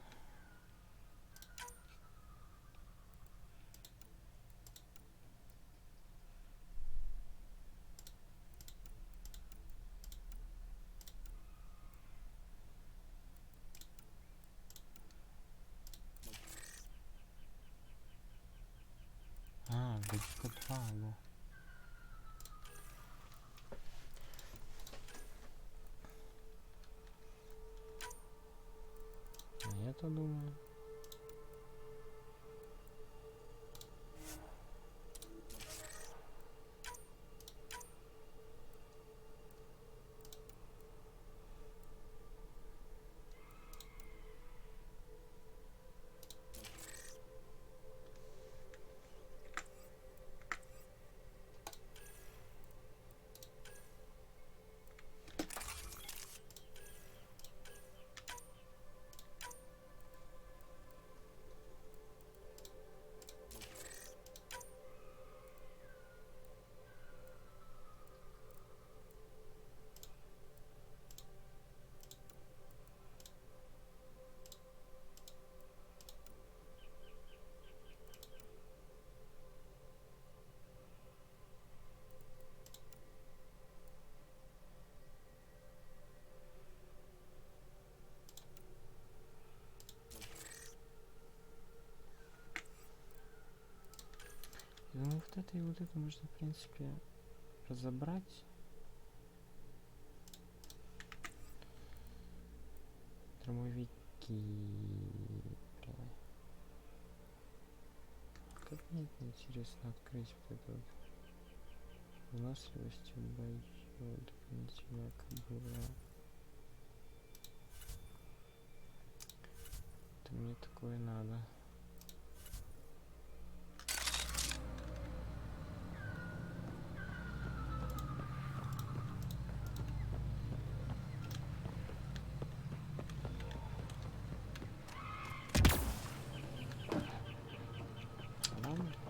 Годика 2, алло. А я-то думаю. Ну вот это можно, в принципе, разобрать. Дромовики. Как мне это интересно открыть вот это вот. Выносливость в бою, дополнительная кобыла. Это мне такое надо.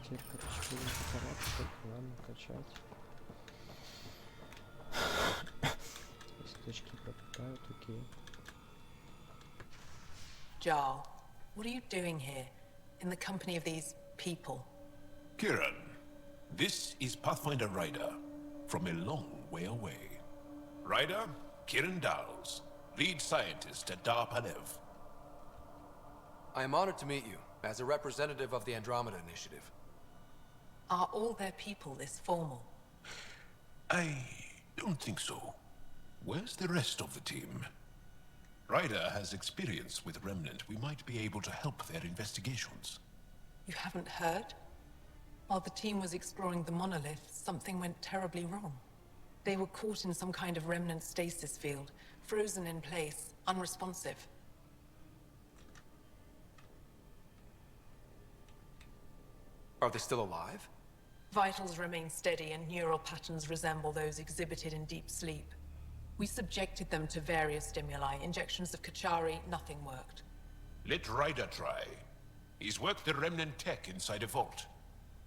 Теперь, короче, будем постараться, ладно, качать. Если точки пропадают, окей. Jarl, what are you doing here, in the company of these people? Kieran, this is Pathfinder Ryder, from a long way away. Ryder, Kieran Dowles, lead scientist at Dar Panev. I am honored to meet you, as a representative of the Andromeda Initiative. Are all their people this formal? I don't think so. Where's the rest of the team? Ryder has experience with Remnant. We might be able to help their investigations. You haven't heard? While the team was exploring the monolith, something went terribly wrong. They were caught in some kind of Remnant stasis field, frozen in place, unresponsive. Are they still alive? Vitals remain steady and neural patterns resemble those exhibited in deep sleep. We subjected them to various stimuli, injections of Kachari, nothing worked. Let Ryder try. He's worked the Remnant tech inside a vault.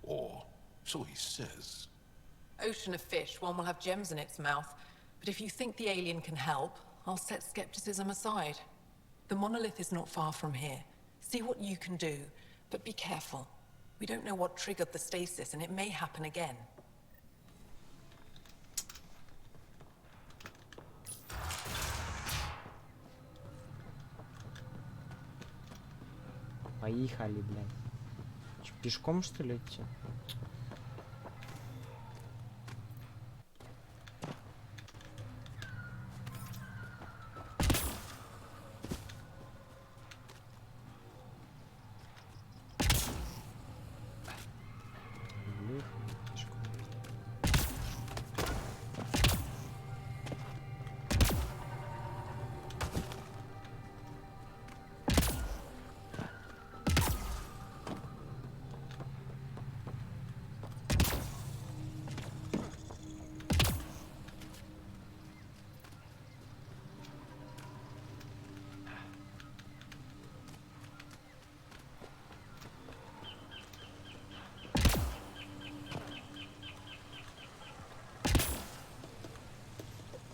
Or so he says. Ocean of fish, one will have gems in its mouth. But if you think the alien can help, I'll set skepticism aside. The monolith is not far from here. See what you can do, but be careful. We don't know what triggered the stasis, and it may happen again. Поехали, блядь. Че, пешком, что ли, идти?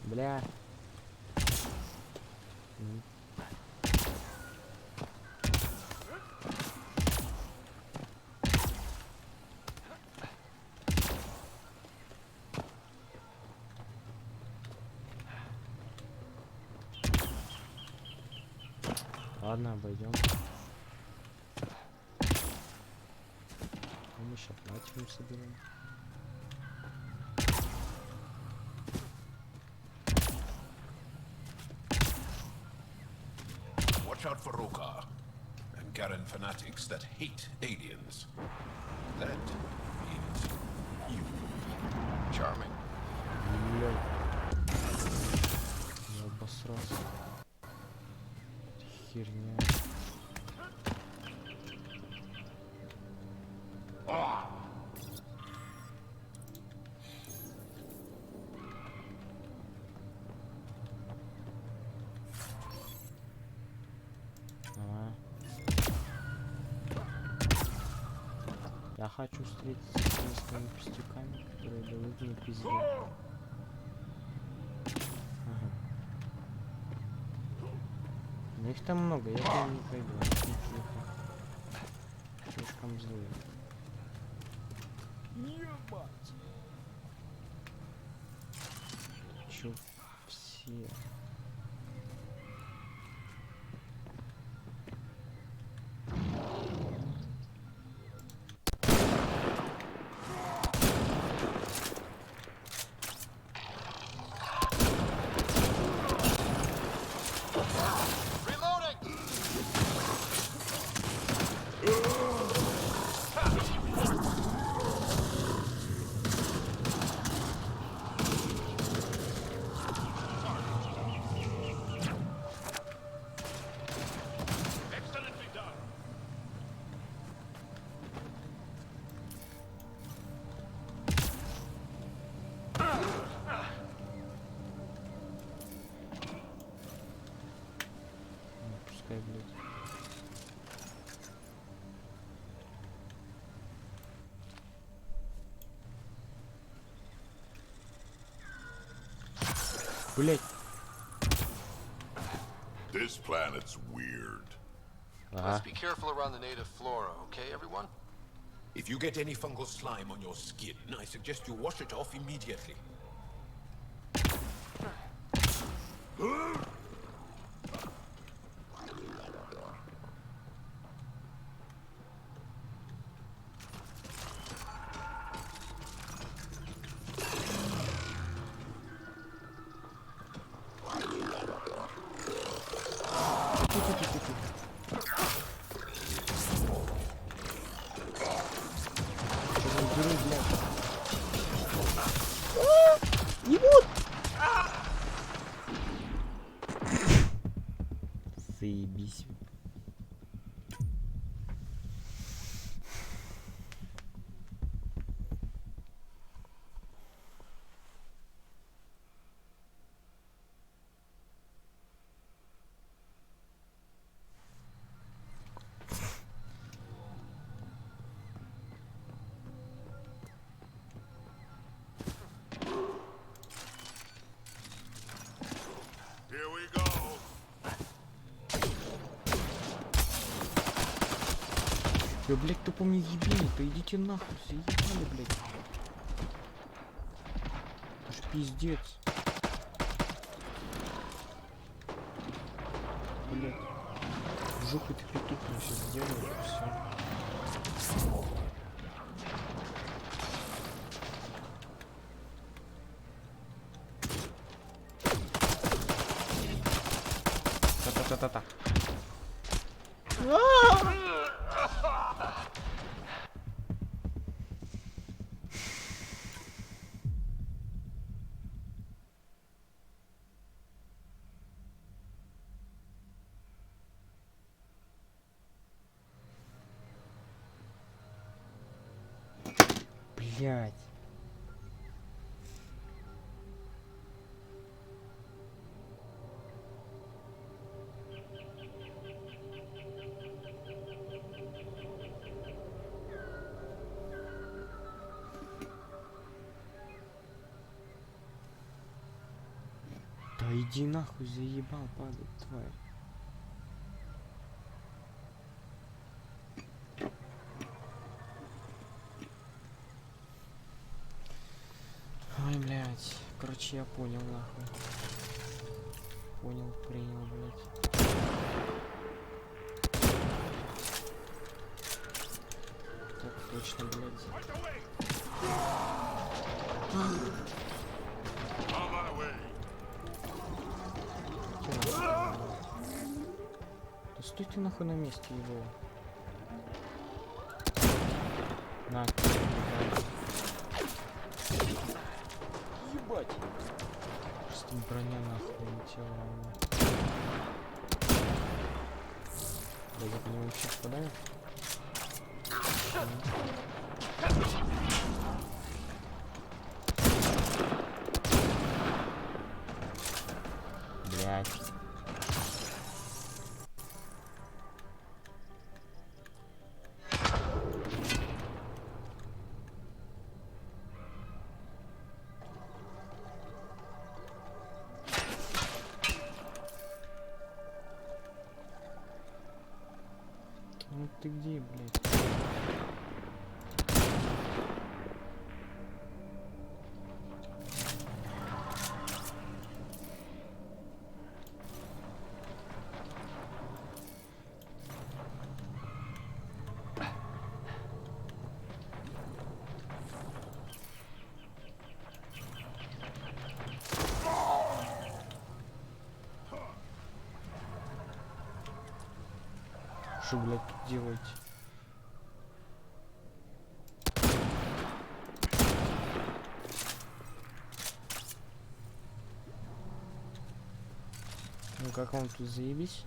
Бля. Ладно, обойдем. Мы сейчас платим соберем. Watch out for Rokar and Garen fanatics that hate aliens. That means you. Charming. Я обосрался. Херня. Я хочу встретиться с своими пустяками, которые дают мне пизду. Ага. Но их там много, я там не пойду, они слишком злые. Ебать! Чё все? Блять. This planet's weird. Let's be careful around the native flora, okay, everyone? If you get any fungal slime on your skin, I suggest you wash it off immediately. Заебись. Here we go. Вы, блядь, тупо мне ебили-то, идите нахуй, заебали, блядь. Это ж пиздец. Блядь. В жопу ты петух мне сейчас сделаю, и все. Та-та-та-та-та. Блять. Да иди нахуй, заебал, падает, тварь. Ой, блядь. Короче, я понял, нахуй. Понял, принял, блядь. блядь. Да стой ты нахуй на месте его. На. Ебать. Просто броня нахуй летела. Да я по нему вообще попадаю? Блять. Ну ты где, блядь? Что, блядь, тут делаете? Ну как вам тут заебись?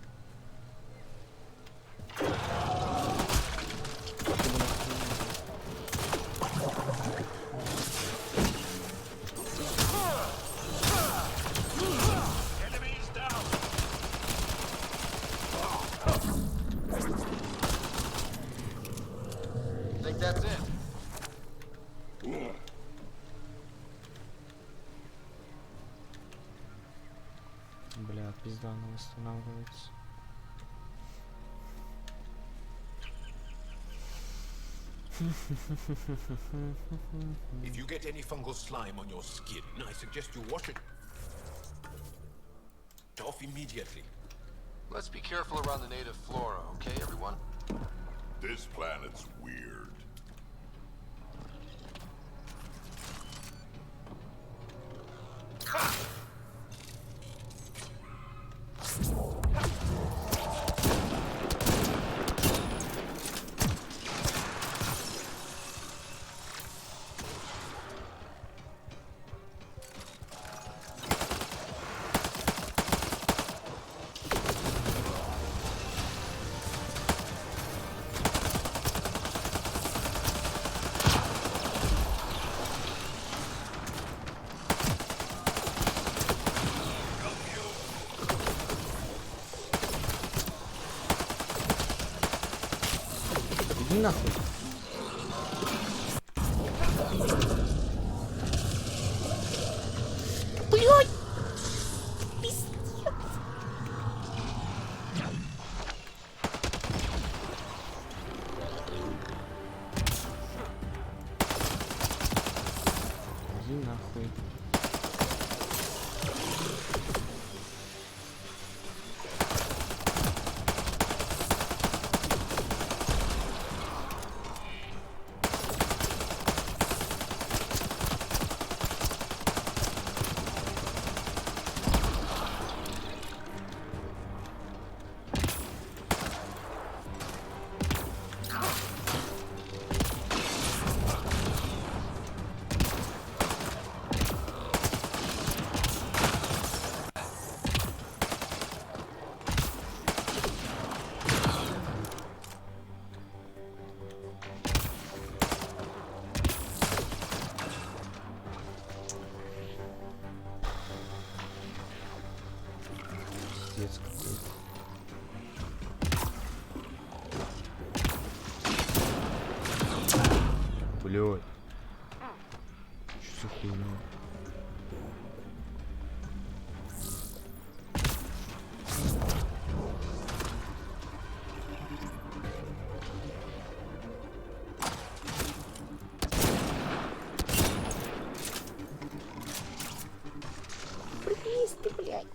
Бля, пизда, она восстанавливается. If you get any fungal slime on your skin, I suggest you wash it off immediately. Let's be careful around the native flora, okay, everyone? This planet's weird. Иди нахуй. Блядь! Иди нахуй. Пиздец какой-то. Блядь. Что за хуйня? Блин, ты, блядь.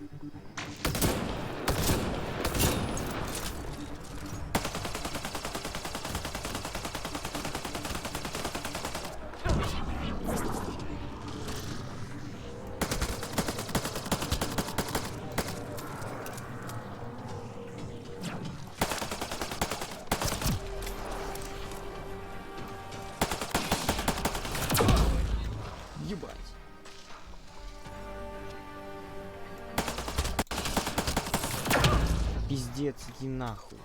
пиздец, иди нахуй.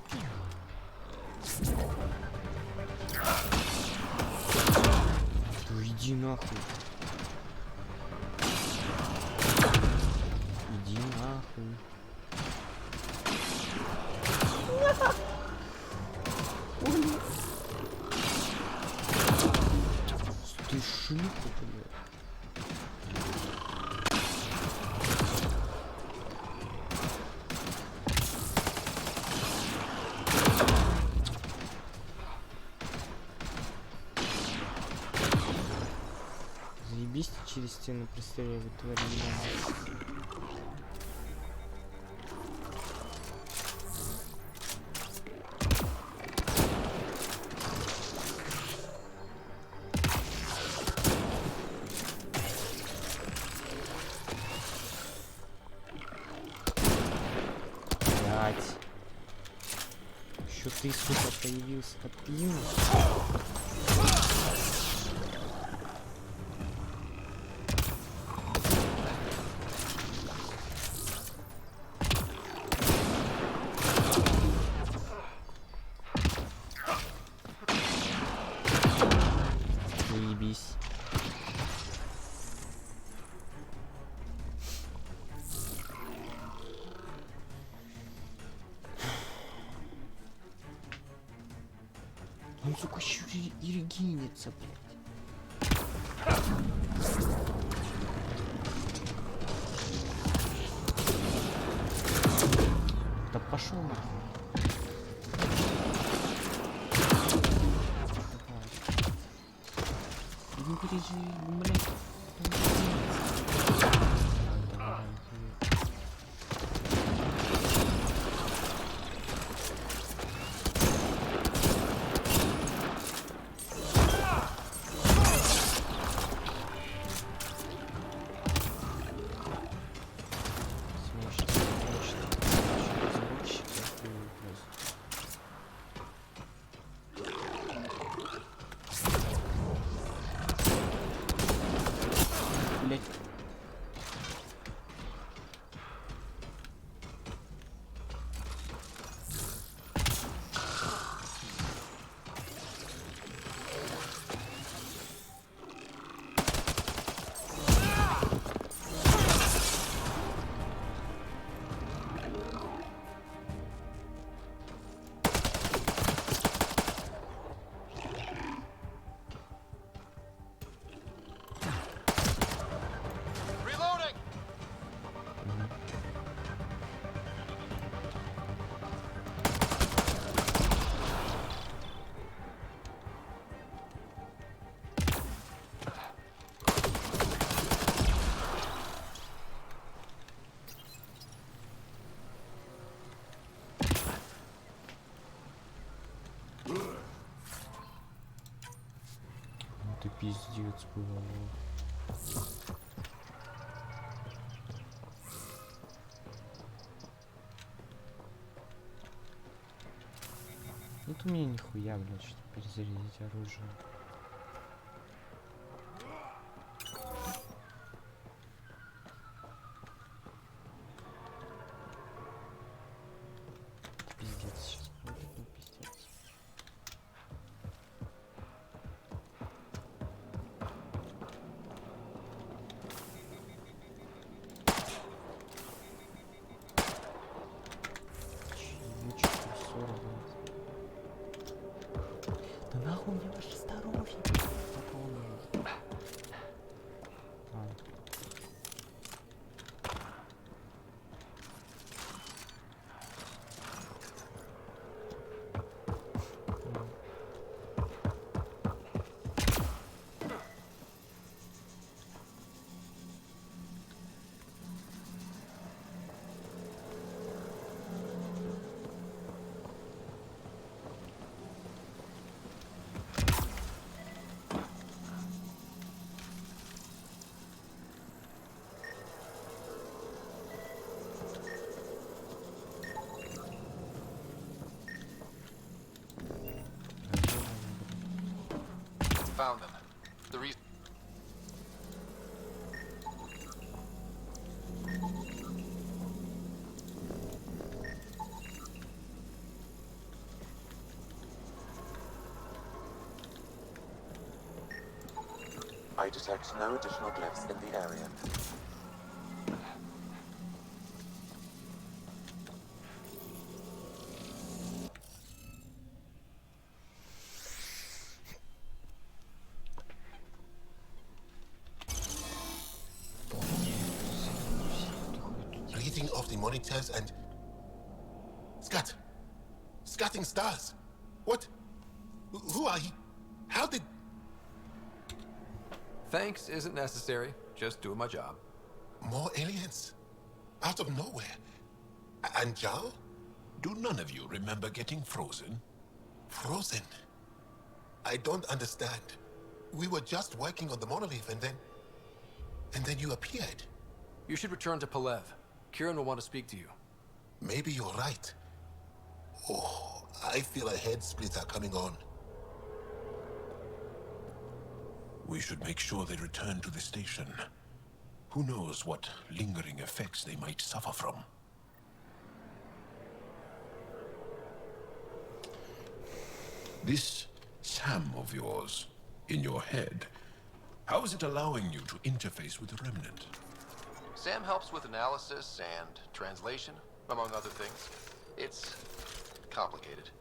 Иди нахуй. Иди нахуй. Ты шлюха, блядь. Заебись ты через стену пристреливать, тварь ебаная. Еще ты, сука, появился копил. Заебись. Он, сука, еще и регенится, блядь. Да пошел нахуй. Не пережи, блядь. Ты пиздец было. Нет у меня нихуя, блядь, чтобы перезарядить оружие. Пиздец сейчас будет, ну пиздец. Да нахуй мне ваше здоровье, патроны. Found them. The reason. I detect no additional glyphs in the area. Reading of the monitors and... Scatting stars. What? Who are you? How did... Thanks isn't necessary. Just doing my job. More aliens? Out of nowhere? And Jal? Do none of you remember getting frozen? Frozen? I don't understand. We were just working on the monolith and then you appeared. You should return to Palev. Kieran will want to speak to you. Maybe you're right. Oh, I feel a head splitter coming on. We should make sure they return to the station. Who knows what lingering effects they might suffer from. This Sam of yours, in your head, how is it allowing you to interface with the Remnant? Sam helps with analysis and translation, among other things. It's complicated.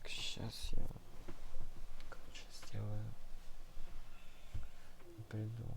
Сейчас я, короче, сделаю, приду.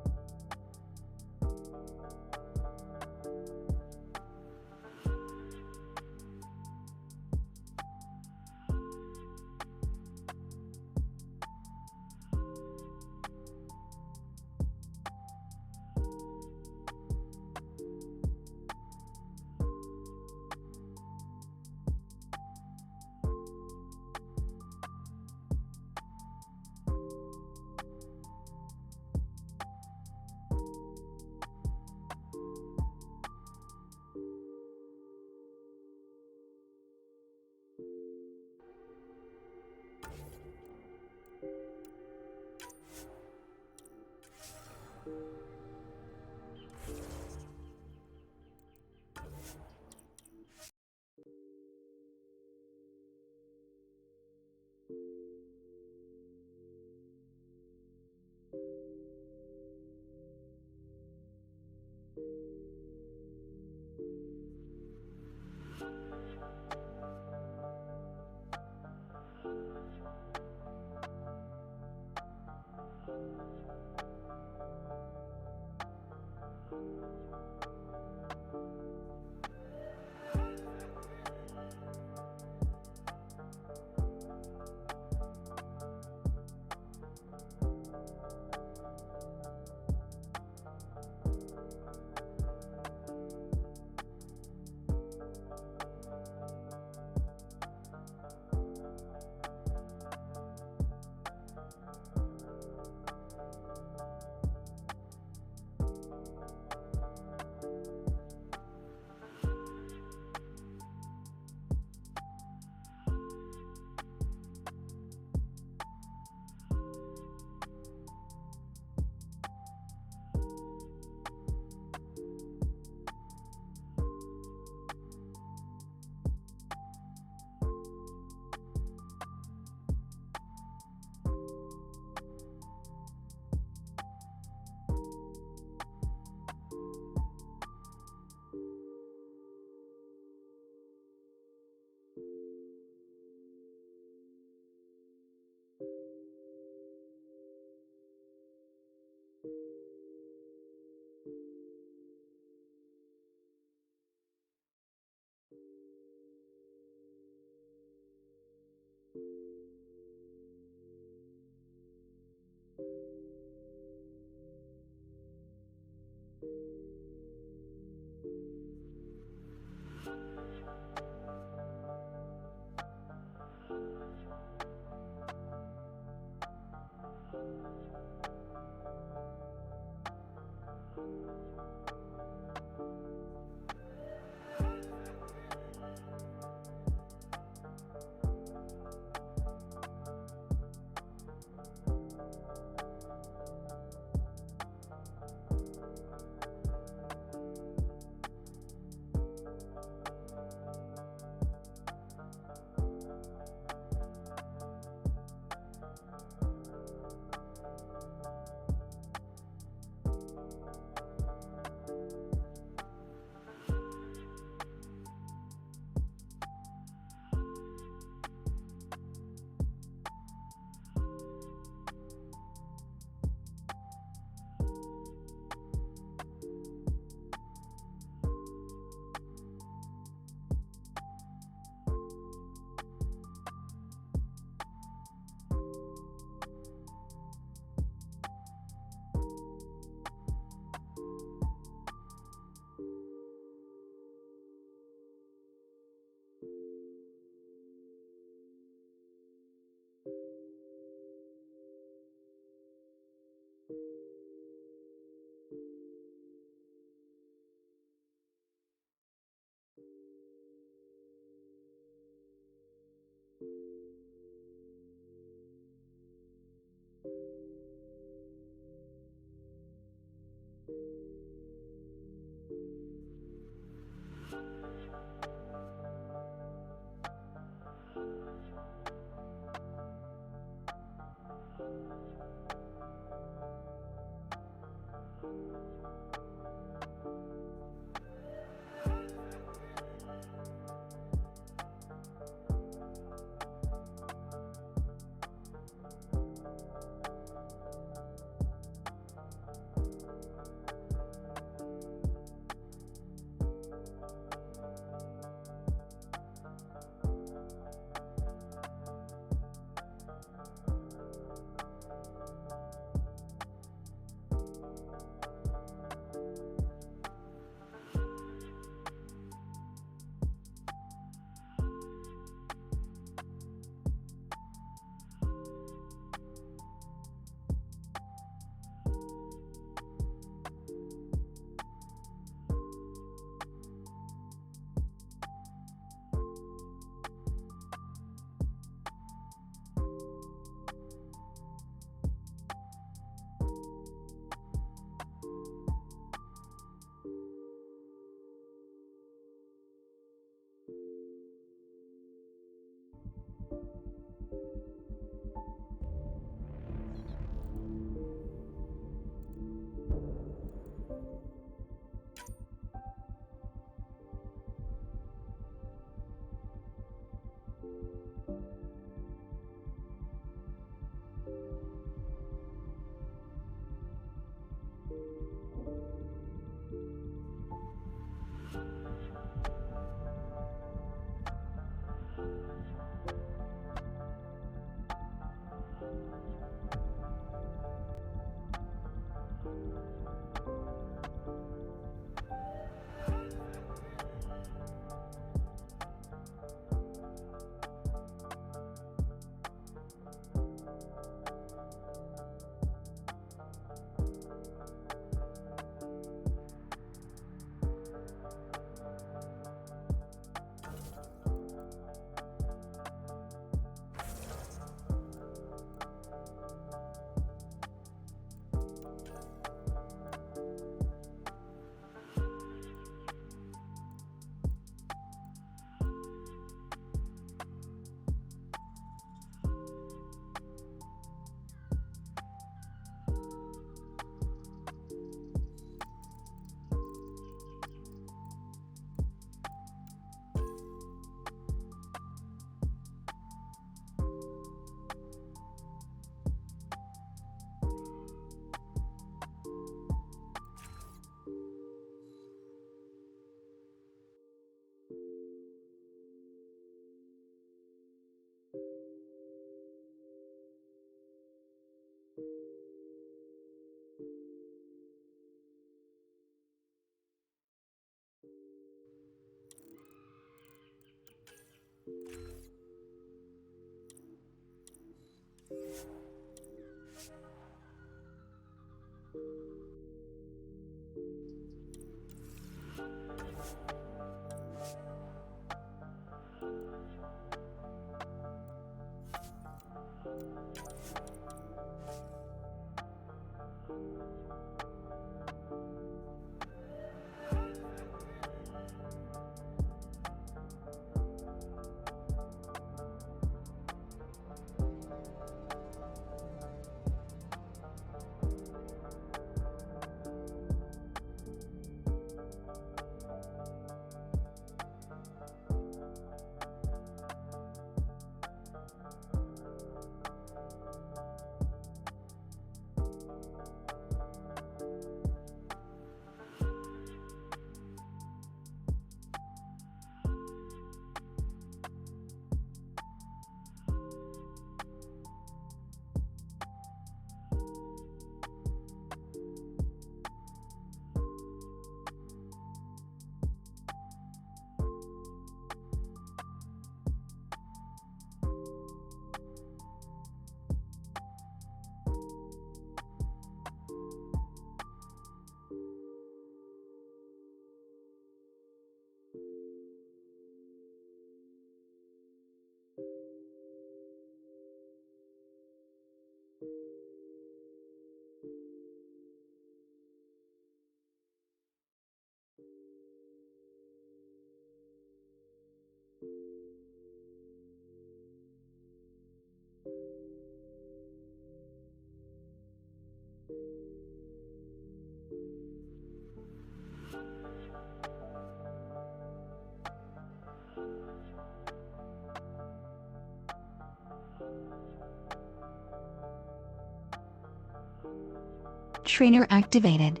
Trainer activated.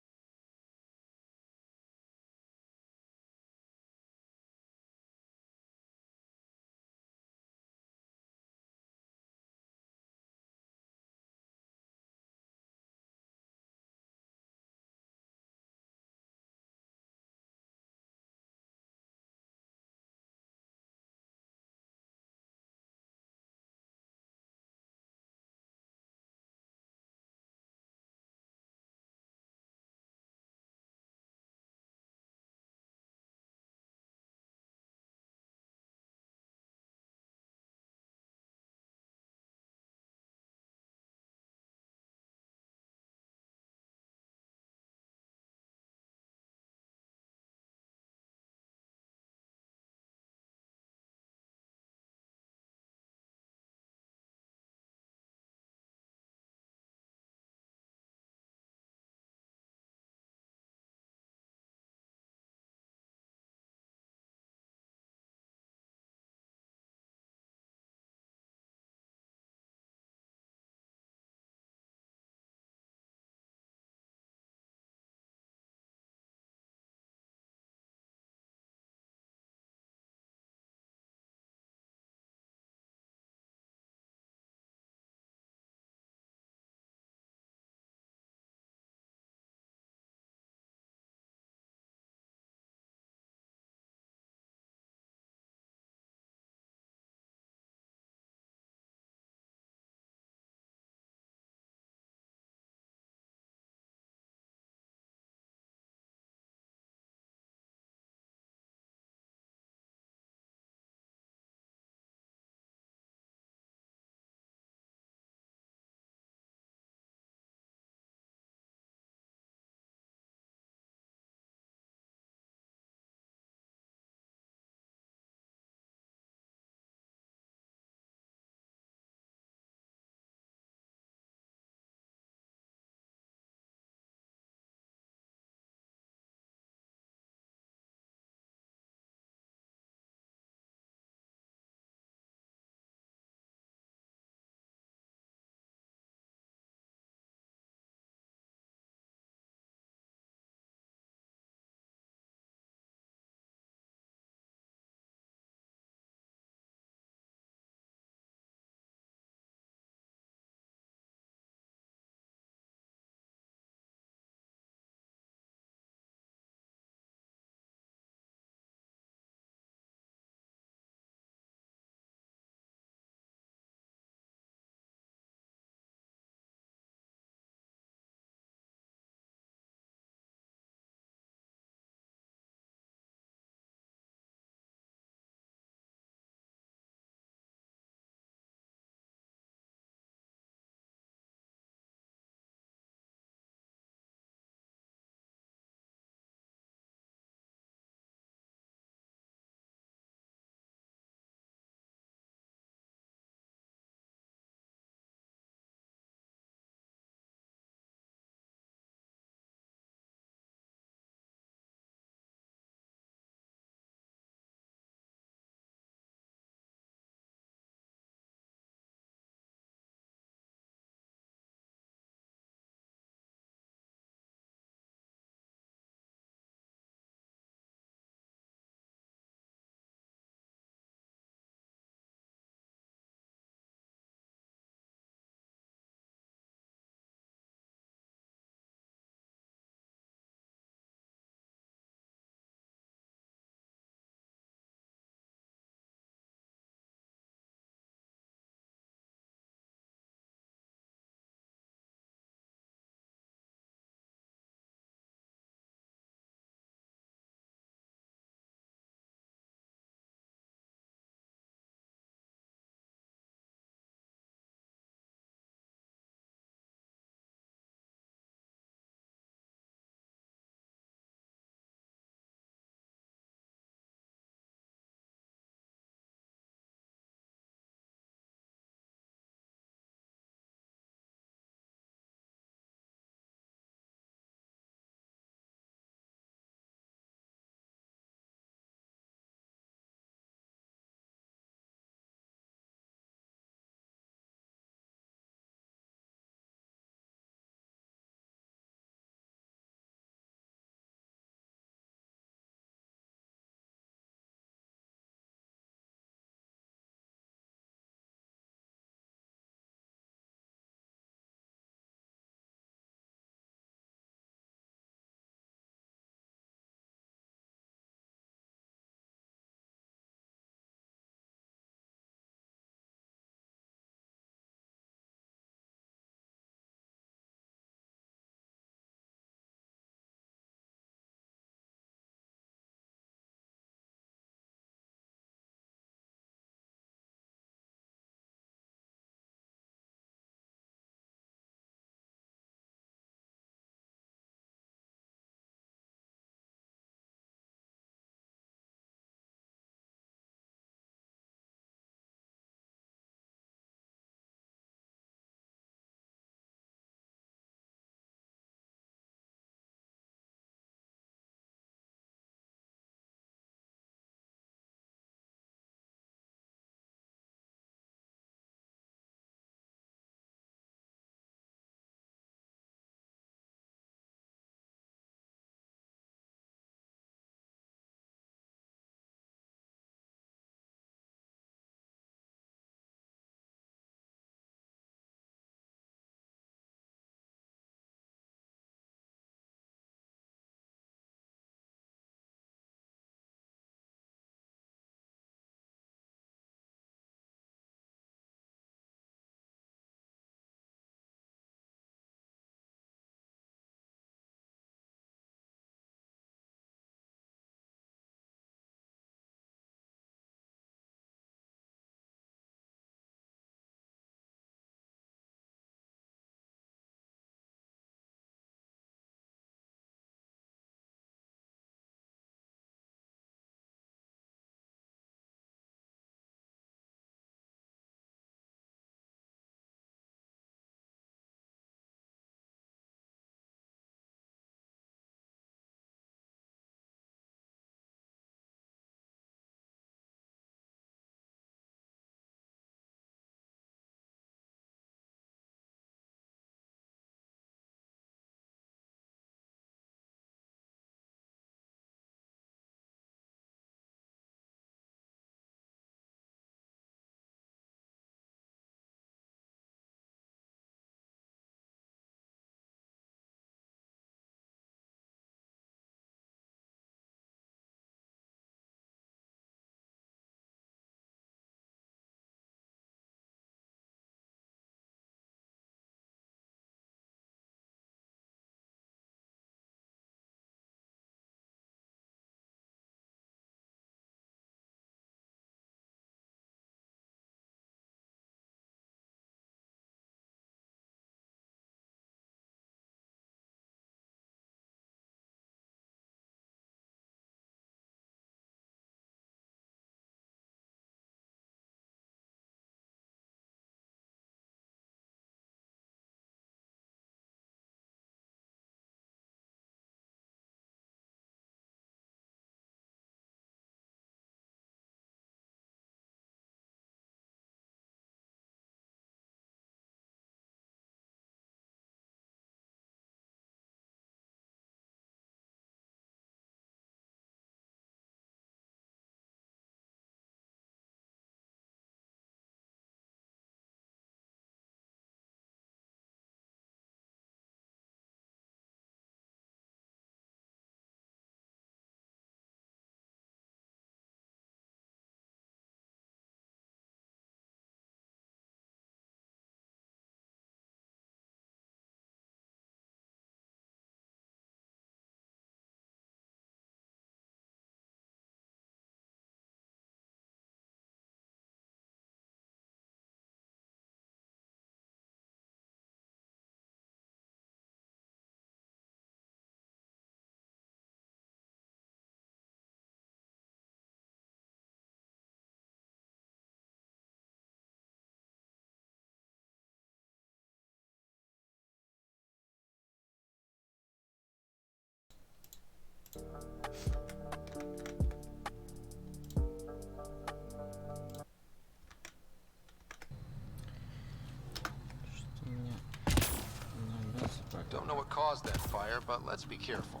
Don't know what caused that fire, but let's be careful.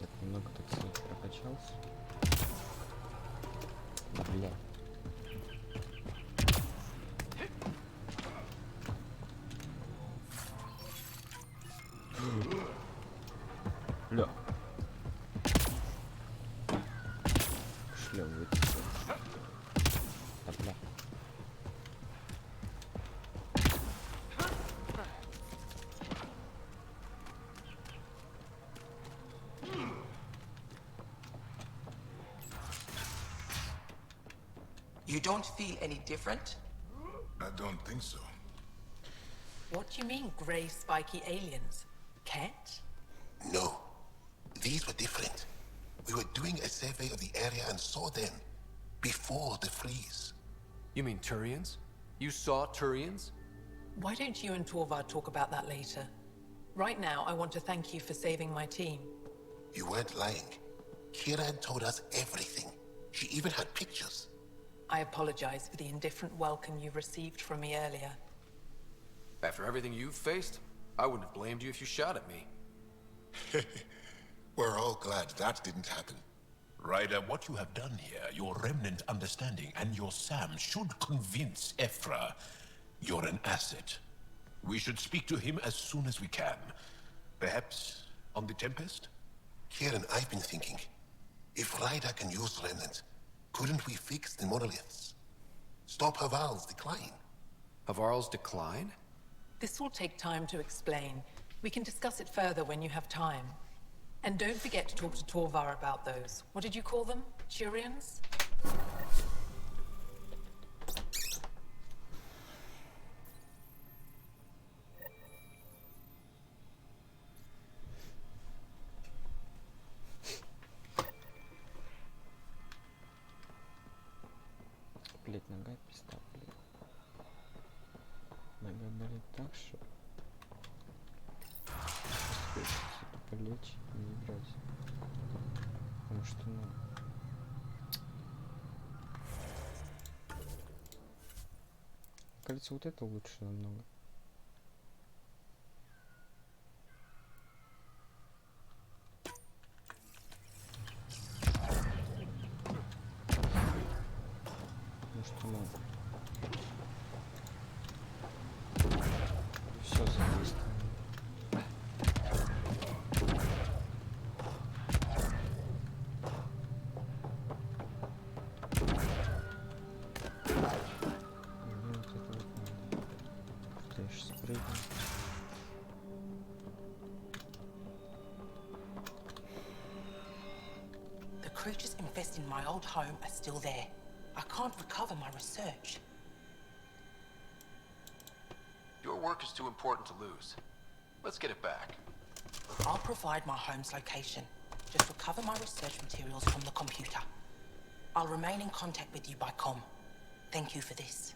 Я немного так сказать прокачался. Бля. Бля. Шлем вытащил. Да бля. You don't feel any different? I don't think so. What do you mean, grey spiky aliens? Ket? No. These were different. We were doing a survey of the area and saw them. Before the freeze. You mean Turians? You saw Turians? Why don't you and Torvar talk about that later? Right now, I want to thank you for saving my team. You weren't lying. Kira had told us everything. She even had pictures. I apologize for the indifferent welcome you received from me earlier. After everything you've faced, I wouldn't have blamed you if you shot at me. We're all glad that didn't happen. Ryder, what you have done here, your remnant understanding and your Sam should convince Ephra you're an asset. We should speak to him as soon as we can. Perhaps on the Tempest? Kieran, I've been thinking. If Ryder can use remnant, couldn't we fix the monoliths? Stop Haval's decline? Havarl's decline? This will take time to explain. We can discuss it further when you have time. And don't forget to talk to Torvar about those. What did you call them? Turians? Блять, нога пизда, блин. Нога болит так, что хочется тупо лечь и не играть. Потому что, ну... Кажется, вот это лучше намного. Потому что, ну... Все задействовано. The creatures infesting my old home are still there. I can't recover my research. Your work is too important to lose. Let's get it back. I'll provide my home's location. Just recover my research materials from the computer. I'll remain in contact with you by comm. Thank you for this.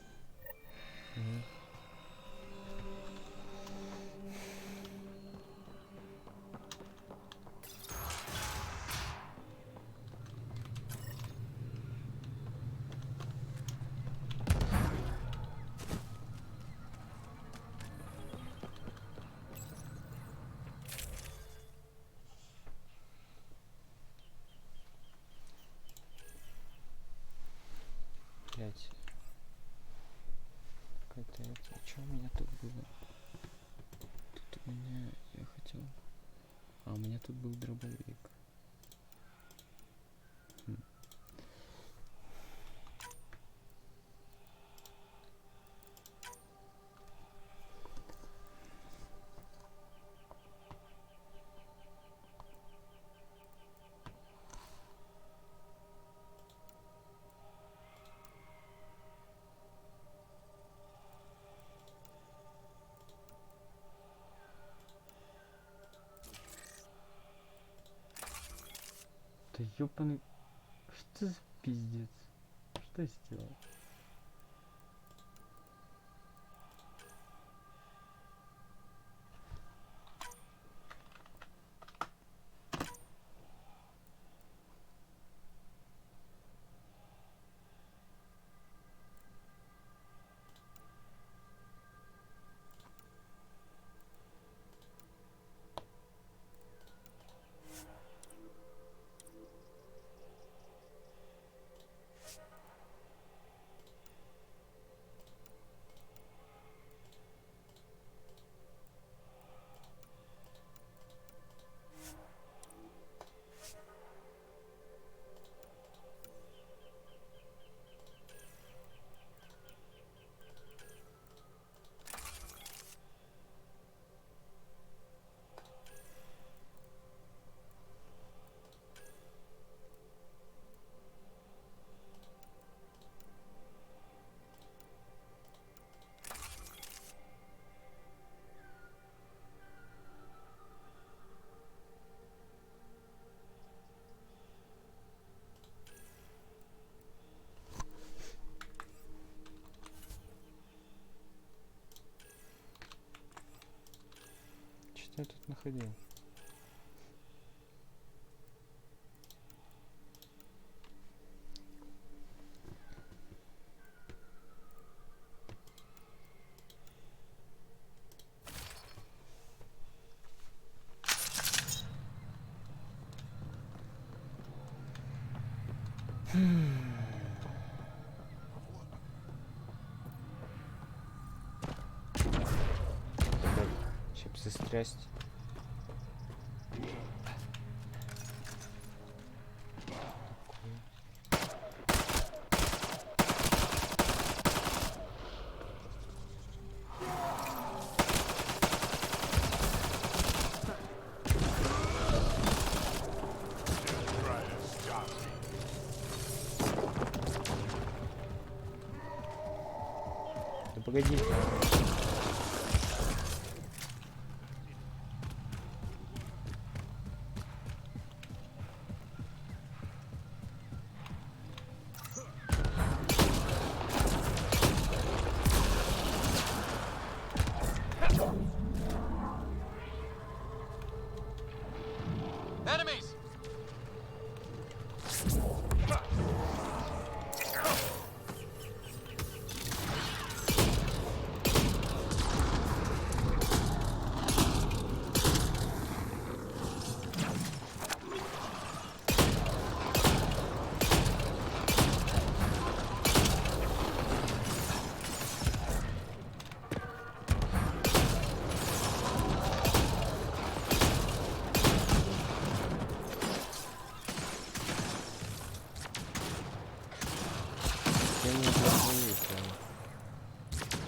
Блять. Какая-то это... Что у меня тут было? Тут у меня... Я хотел... А, у меня тут был дробовик. Да ёбаный... Что за пиздец? Что я сделал? я тут находил? Сейчас застрясть. Да погоди. Enemies!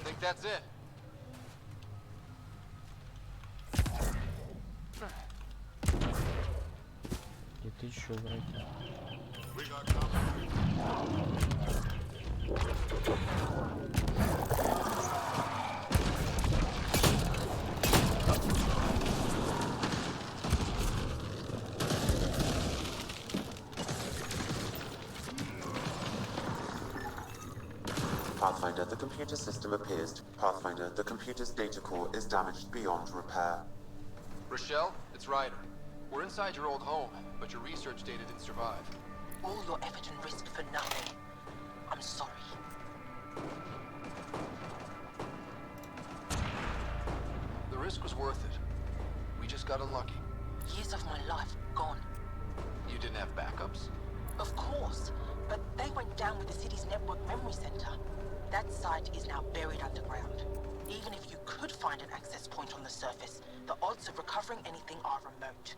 Think that's it. Где-то еще враги. Pathfinder, the computer system appears. Pathfinder, the computer's data core is damaged beyond repair. Rochelle, it's Ryder. We're inside your old home, but your research data didn't survive. All your effort and risk for nothing. I'm sorry. The risk was worth it. We just got unlucky. Years of my life gone. You didn't have backups? Of course, but they went down with the city's network memory center. That site is now buried underground. Even if you could find an access point on the surface, the odds of recovering anything are remote.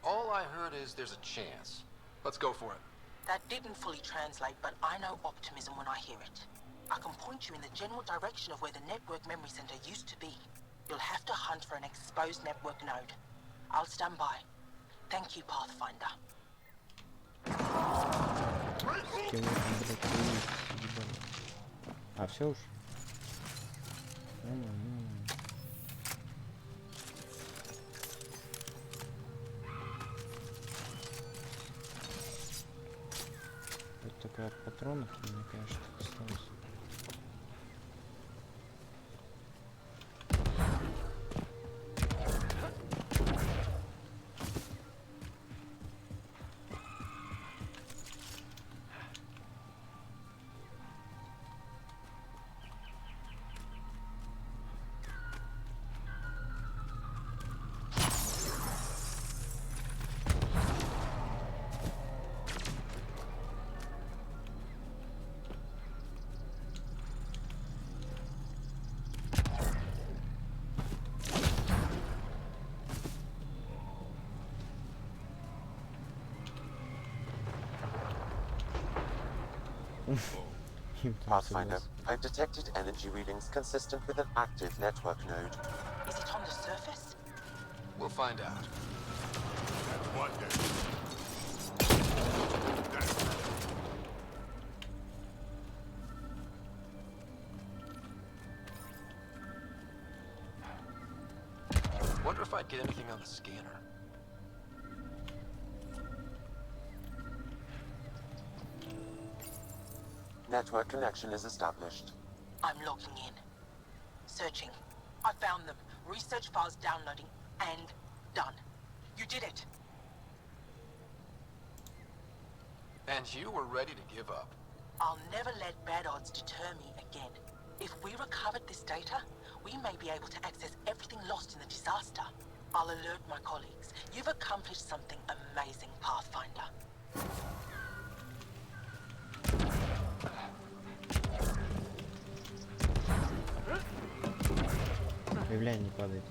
All I heard is there's a chance. Let's go for it. That didn't fully translate, but I know optimism when I hear it. I can point you in the general direction of where the network memory center used to be. You'll have to hunt for an exposed network node. I'll stand by. Thank you, Pathfinder. А, все уж. Вот только вот патронов, мне кажется, осталось. Pathfinder, I've detected energy readings consistent with an active network node. Is it on the surface? We'll find out. Wonder if I'd get anything on the scanner. Network connection is established. I'm logging in. Searching. I found them. Research files downloading, and done. You did it. And you were ready to give up. I'll never let bad odds deter me again. If we recovered this data, we may be able to access everything lost in the disaster. I'll alert my colleagues. You've accomplished something amazing, Pathfinder. Объявляй, не падает.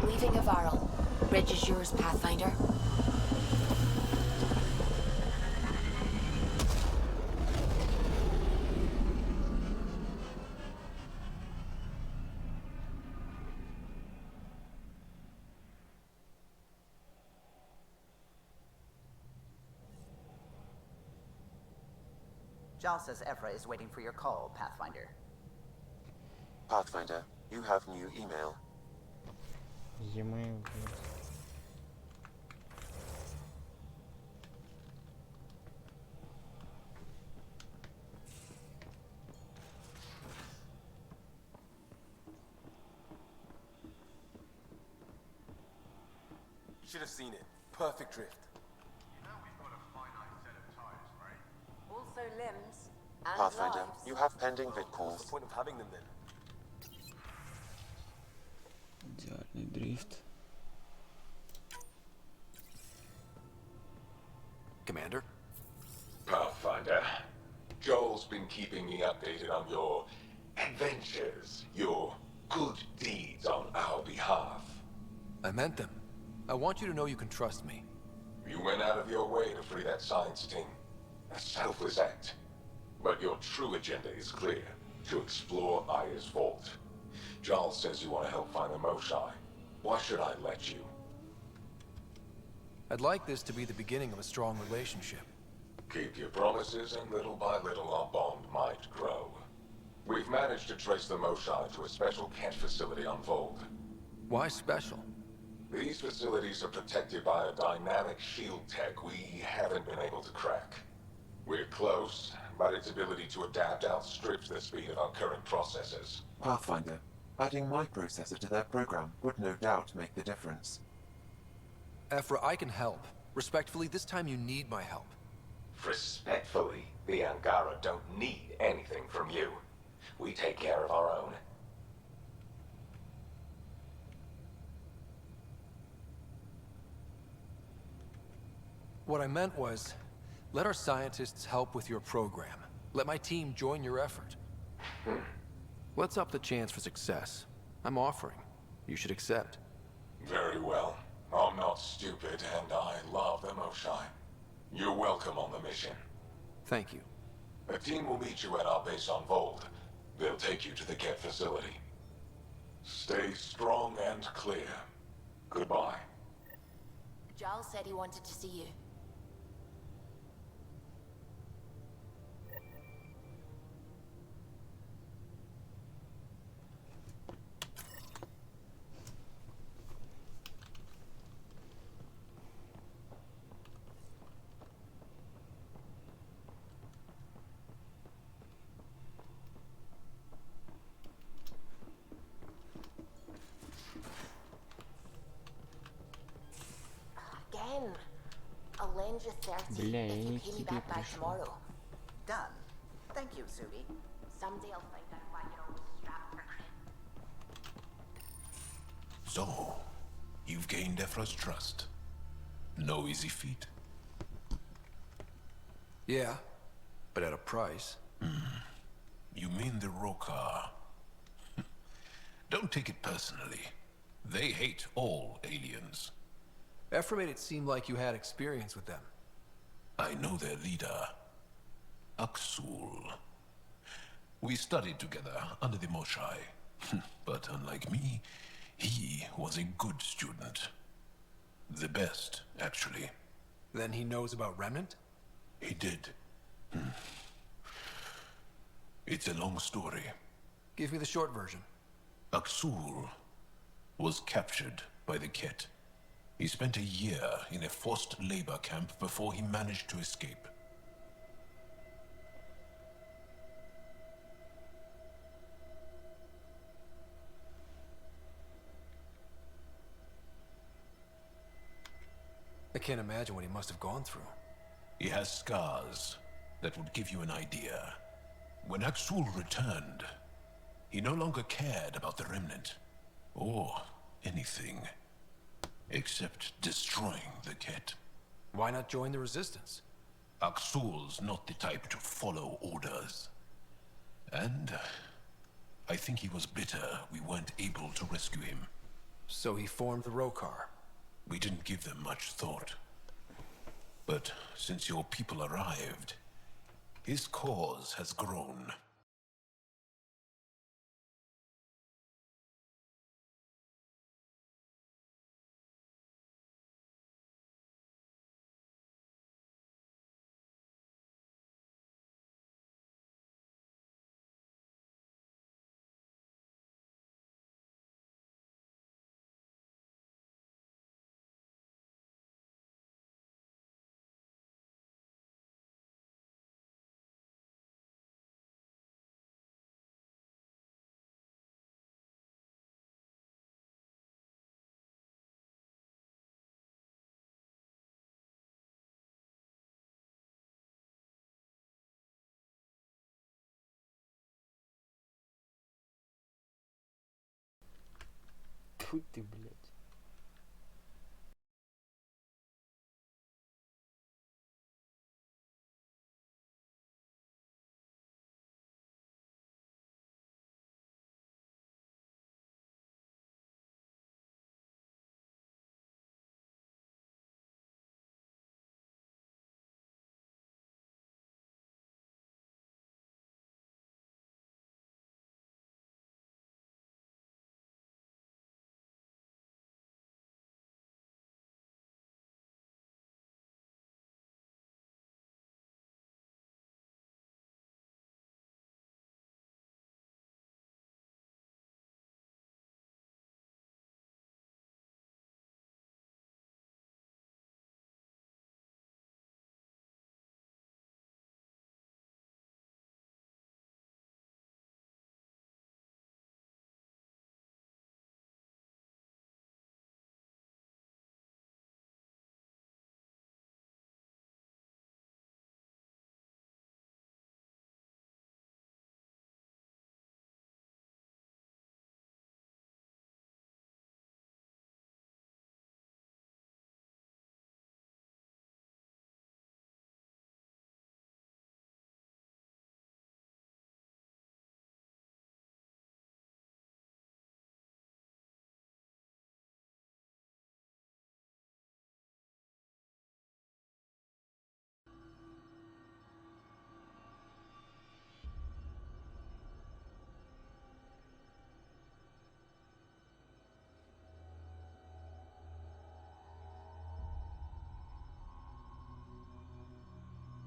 Leaving Avarl. Bridge is yours, Pathfinder. Giles says Evra is waiting for your call, Pathfinder. Pathfinder, you have new email. E-mail. Should have seen it. Perfect drift. You know we've got a finite set of tires, right? Also limbs and Pathfinder, lives. you have pending vid What's calls. the point of having them then? Идеальный дрифт. Commander? Pathfinder, Joel's been keeping me updated on your adventures, your good deeds on our behalf. I meant them. I want you to know you can trust me. You went out of your way to free that science team. A selfless act. But your true agenda is clear. To explore Aya's vault. Giles says you want to help find the Moshai. Why should I let you? I'd like this to be the beginning of a strong relationship. Keep your promises, and little by little our bond might grow. We've managed to trace the Moshai to a special catch facility on Vold. Why special? These facilities are protected by a dynamic shield tech we haven't been able to crack. We're close, but its ability to adapt outstrips the speed of our current processors. Pathfinder, adding my processor to their program would no doubt make the difference. Ephra, I can help. Respectfully, this time you need my help. Respectfully, the Angara don't need anything from you. We take care of our own. What I meant was, let our scientists help with your program. Let my team join your effort. Let's up the chance for success. I'm offering. You should accept. Very well. I'm not stupid, and I love the Moshai. You're welcome on the mission. Thank you. A team will meet you at our base on Vold. They'll take you to the Ket facility. Stay strong and clear. Goodbye. Giles said he wanted to see you. arrange a search Бля, я if не you к pay me тебе back by пришел. tomorrow. Done. Thank you, Zubi. Someday I'll find out why you're always strapped for crib. So, you've gained Ephra's trust. No easy feat. Yeah, but at a price. You mean the Rokar? Don't take it personally. They hate all aliens. Ephra made it seem like you had experience with them. I know their leader, Aksul. We studied together under the Moshai. But unlike me, he was a good student. The best, actually. Then he knows about Remnant? He did. It's a long story. Give me the short version. Aksul was captured by the Ket. He spent a year in a forced labor camp before he managed to escape. I can't imagine what he must have gone through. He has scars that would give you an idea. When Aksul returned, he no longer cared about the Remnant, or anything, except destroying the Ket. Why not join the Resistance? Aksul's not the type to follow orders. And I think he was bitter we weren't able to rescue him. So he formed the Rokar. We didn't give them much thought. But since your people arrived, his cause has grown. Фу ты, блядь.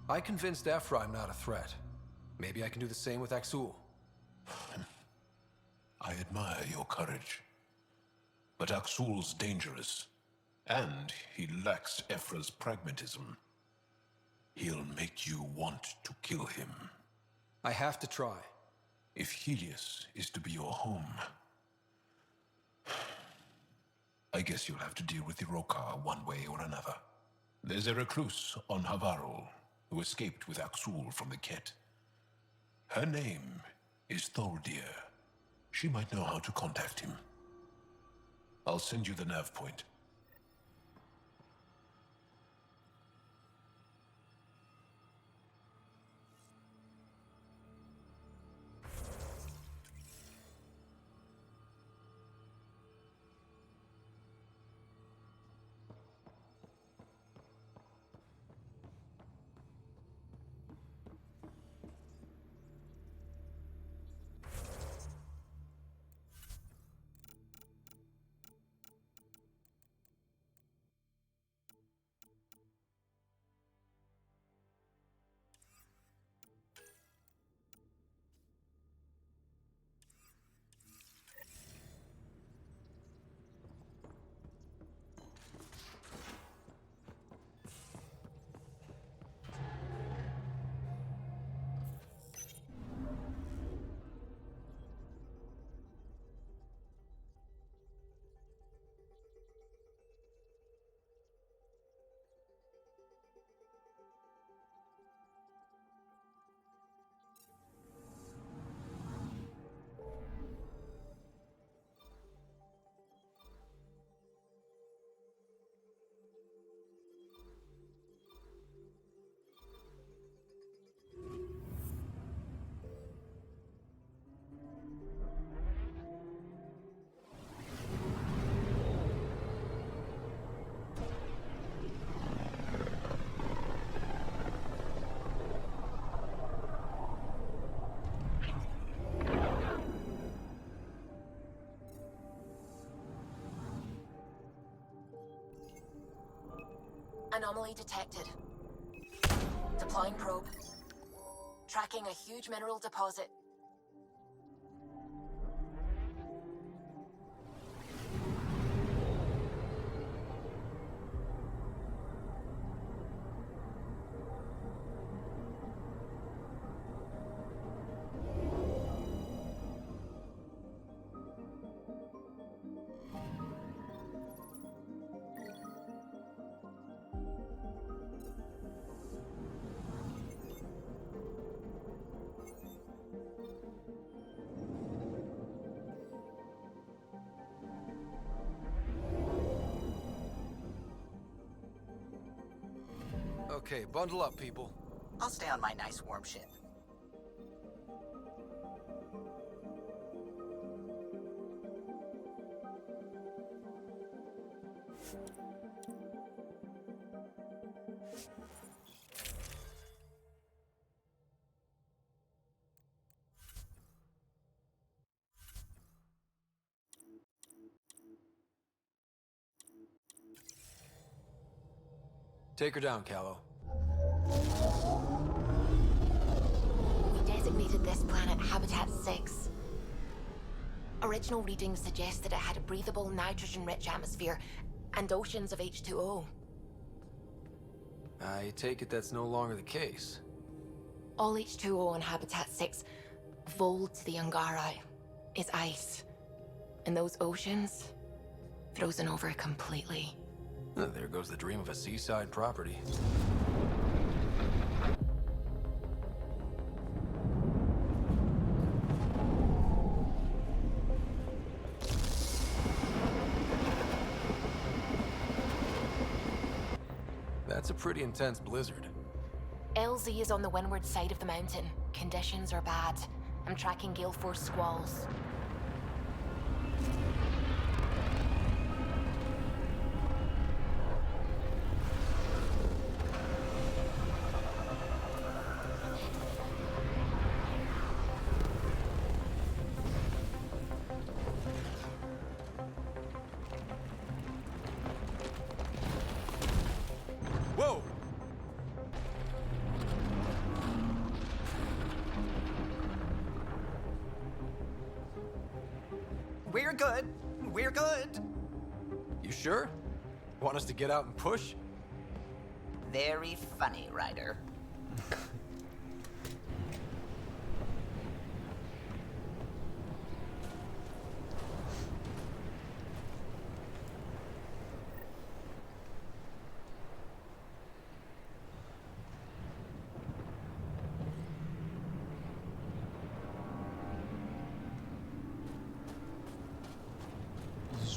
I convinced Ephra I'm not a threat. Maybe I can do the same with Aksul. I admire your courage. But Aksul's dangerous, and he lacks Ephra's pragmatism. He'll make you want to kill him. I have to try. If Helios is to be your home, I guess you'll have to deal with the Rokar one way or another. There's a recluse on Havarol who escaped with Axul from the Ket. Her name is Tholdir. She might know how to contact him. I'll send you the nav point. Anomaly detected. Deploying probe. Tracking a huge mineral deposit. Okay, bundle up, people. I'll stay on my nice warm ship. Take her down, Callow. We designated this planet Habitat 6. Original readings suggest that it had a breathable, nitrogen-rich atmosphere and oceans of H2O. I take it that's no longer the case. All H2O on Habitat 6, vold to the Angara, is ice. And those oceans, frozen over completely. There goes the dream of a seaside property. That's a pretty intense blizzard. LZ is on the windward side of the mountain. Conditions are bad. I'm tracking gale force squalls. Whoa! We're good. We're good. You sure? Want us to get out and push? Very funny, Ryder.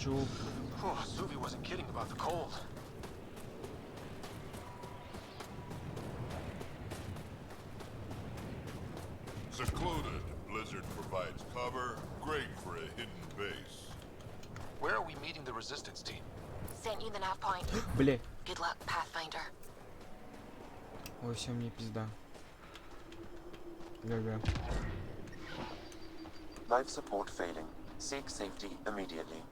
Joke. Oh, Suvi wasn't kidding about the cold. Secluded, Blizzard provides cover, great for a hidden base. Where are we meeting the resistance team? Sent you the nav point. Бля. Good luck, Pathfinder. Ой, все, мне пизда. Га-га. Life support failing. Seek safety immediately.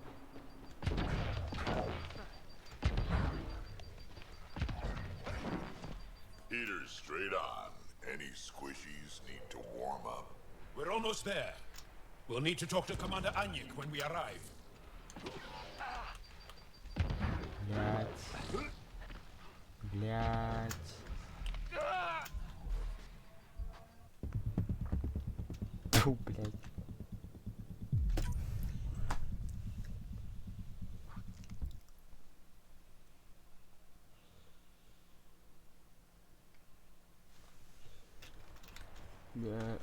Heaters straight on. Any squishies need to warm up. We're almost there. We'll need to talk to Commander Anyik when we arrive. Блять. Блять. Фу, блять. Да.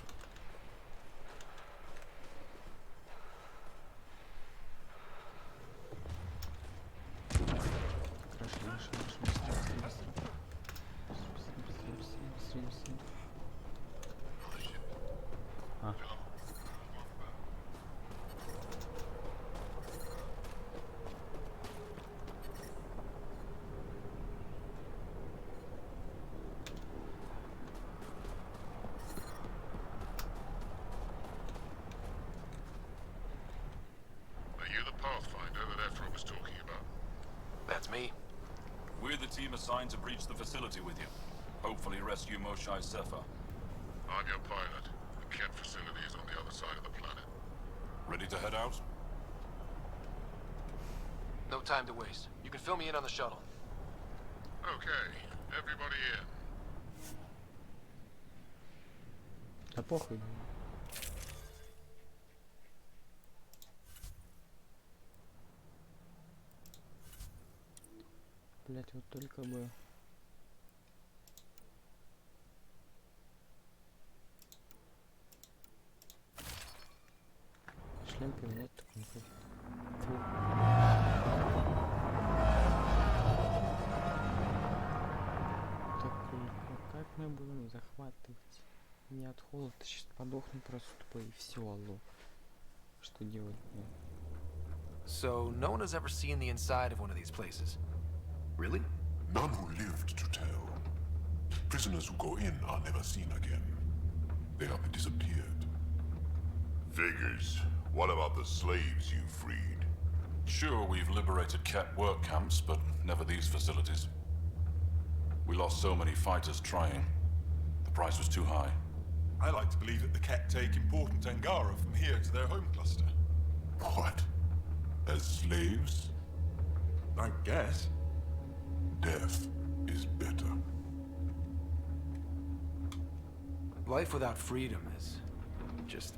Are you the Pathfinder that Ephra was talking about? That's me. We're the team assigned to breach the facility with you. Hopefully rescue Moshae Sefer. I'm your pilot. The Kett facility is on the other side of the planet. Ready to head out? No time to waste. You can fill me in on the shuttle. Okay, everybody in. Да похуй. Блять, вот только бы. Шлем поменять, так не пофиг. Фу. Только как мы будем захватывать? Не от холода, сейчас подохну просто тупо и все, алло. Что делать, блин? So, no one has ever seen the inside of one of these places. Really? None who lived to tell. Prisoners who go in are never seen again. They have disappeared. Figures. What about the slaves you freed? Sure, we've liberated Kett work camps, but never these facilities. We lost so many fighters trying. The price was too high. I like to believe that the Kett take important Angara from here to their home cluster. What? As slaves? I guess. Death is better. Life without freedom is just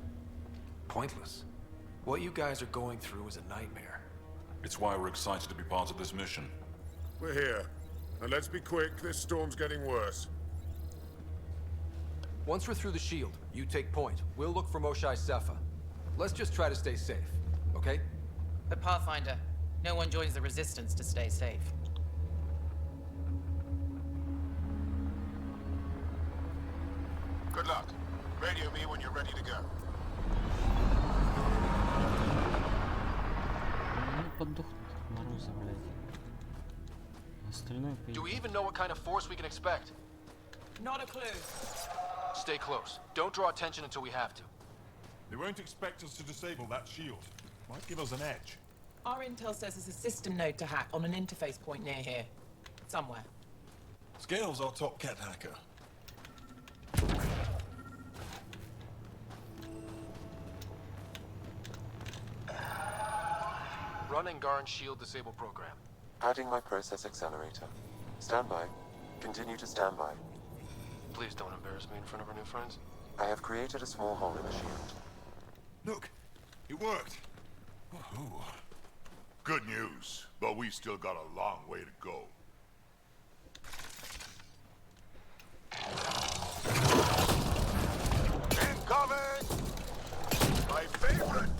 pointless. What you guys are going through is a nightmare. It's why we're excited to be part of this mission. We're here. And let's be quick, this storm's getting worse. Once we're through the shield, you take point. We'll look for Moshae Sefer. Let's just try to stay safe, okay? But Pathfinder, no one joins the Resistance to stay safe. Good luck. Radio me when you're ready to go. Ну подохнут от мороза, блядь. Остальное Do we even know what kind of force we can expect? Not a clue. Stay close. Don't draw attention until we have to. They won't expect us to disable that shield. Might give us an edge. Our intel says there's a system node to hack on an interface point near here. Somewhere. Scale's our top Kett hacker. Run Angaran shield disable program. Adding my process accelerator. Stand by. Continue to stand by. Please don't embarrass me in front of our new friends. I have created a small hole in the shield. Look, it worked. Woohoo. Good news, but we still got a long way to go. Incoming! My favorite!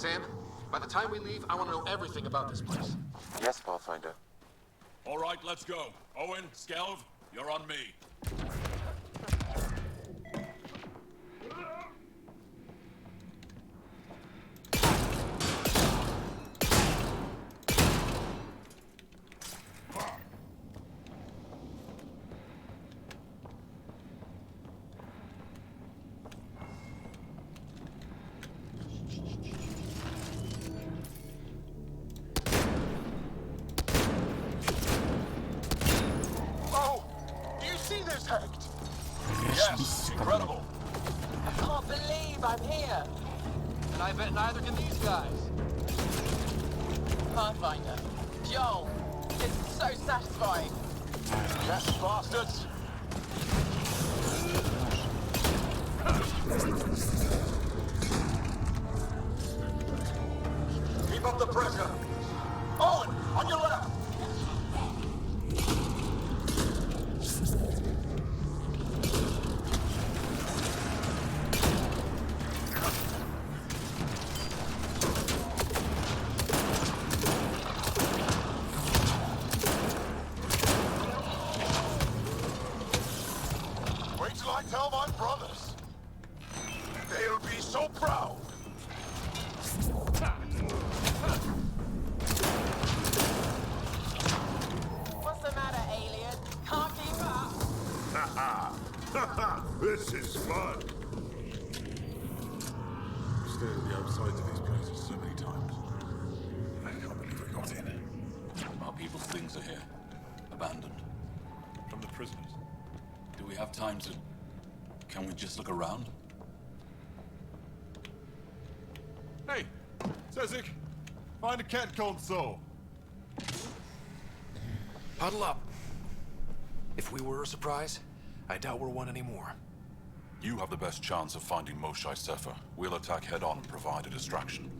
Sam, by the time we leave, I want to know everything about this place. Yes, Pathfinder. All right, let's go. Owen, Skelv, you're on me. Oh, do you see this, Hect? Yes, incredible. I can't believe I'm here. And I bet neither can these guys. Pathfinder, Joel, it's so satisfying. Yes, bastards. Keep up the pressure. Owen, on your left. Wait till I tell my brothers. They'll be so proud. What's the matter, alien? Can't keep up? This is fun. Stayed at the outsides of these places so many times. I can't believe we got in. Our people's things are here. Abandoned. From the prisoners. Do we have time to... Can we just look around? Hey! Sezik! Find a cat console! Huddle up. If we were a surprise, I doubt we're one anymore. You have the best chance of finding Moshae Sefer. We'll attack head-on and provide a distraction.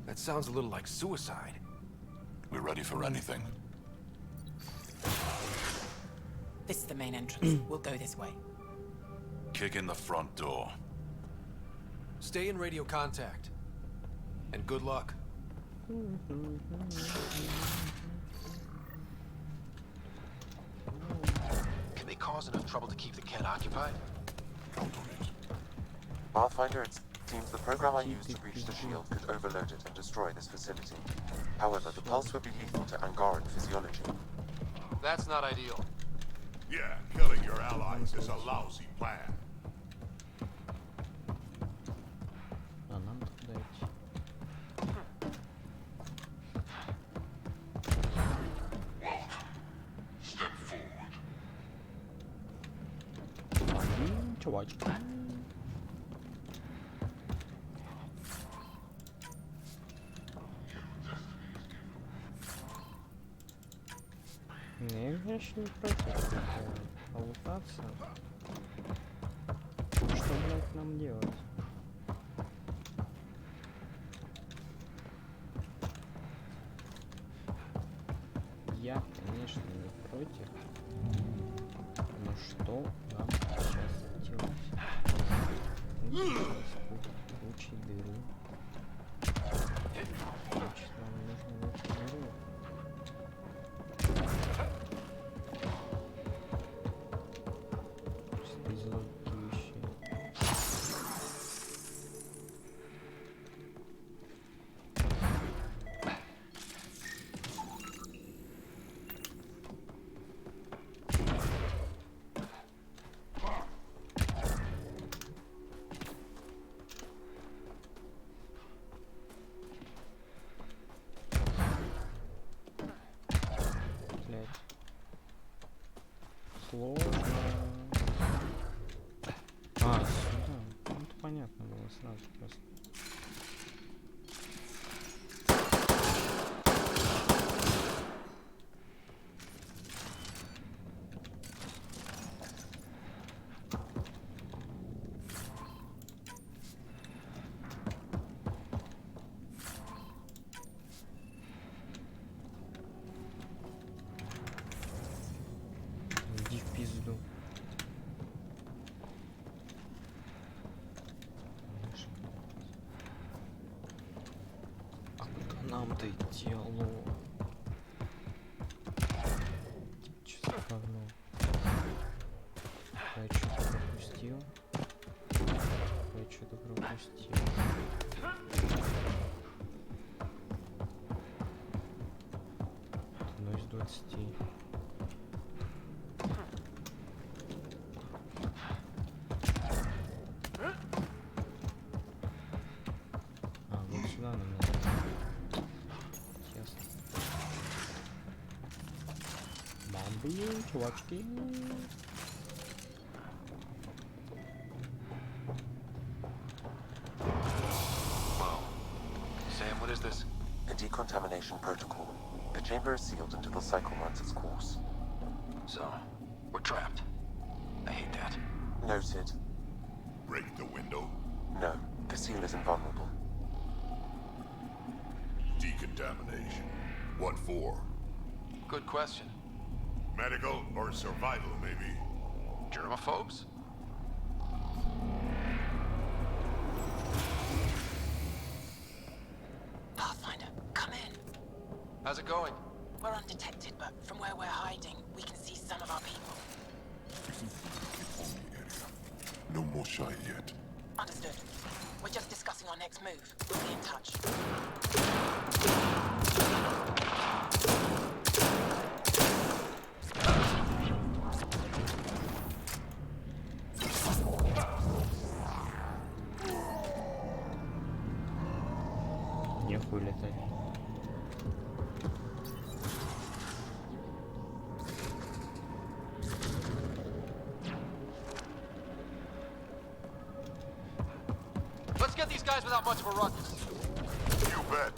That sounds a little like suicide. We're ready for anything. This is the main entrance. We'll go this way. Kick in the front door. Stay in radio contact. And good luck. Can they cause enough trouble to keep the cat occupied? Pathfinder, it seems the program I used to breach the shield could overload it and destroy this facility. However, the pulse would be lethal to Angaran physiology. That's not ideal. Yeah, killing your allies is a lousy plan. А нам туда идти. Чувачки. Я вообще не против полутаться. Что, блядь, нам делать? Я, конечно, не против. Но что нам сейчас делать? Получить дыру. Значит, нам нужно в эту дыру. Просто из логики вещей. Сложно. А, сюда. Ну, это понятно было сразу просто. Иди в пизду. Конечно. ты дело? Что за говно? Я что-то пропустил. Я что-то пропустил. Ну из 20. Вот сюда нам надо. Ясно. Бомби, чувачки. Sam, what is this? A decontamination protocol. The chamber is sealed until the cycle runs its course. So, we're trapped. I hate that. Noted. Break the window? No, the seal is invulnerable. Decontamination. What for? Good question. Medical or survival, maybe? Germaphobes? Pathfinder, come in. How's it going? We're undetected, but from where we're hiding, we can see some of our people. No more shy yet. Understood. We're just discussing our next move. We'll be in touch. Нехуй летать. Let's get these guys without much of a ruckus. You bet.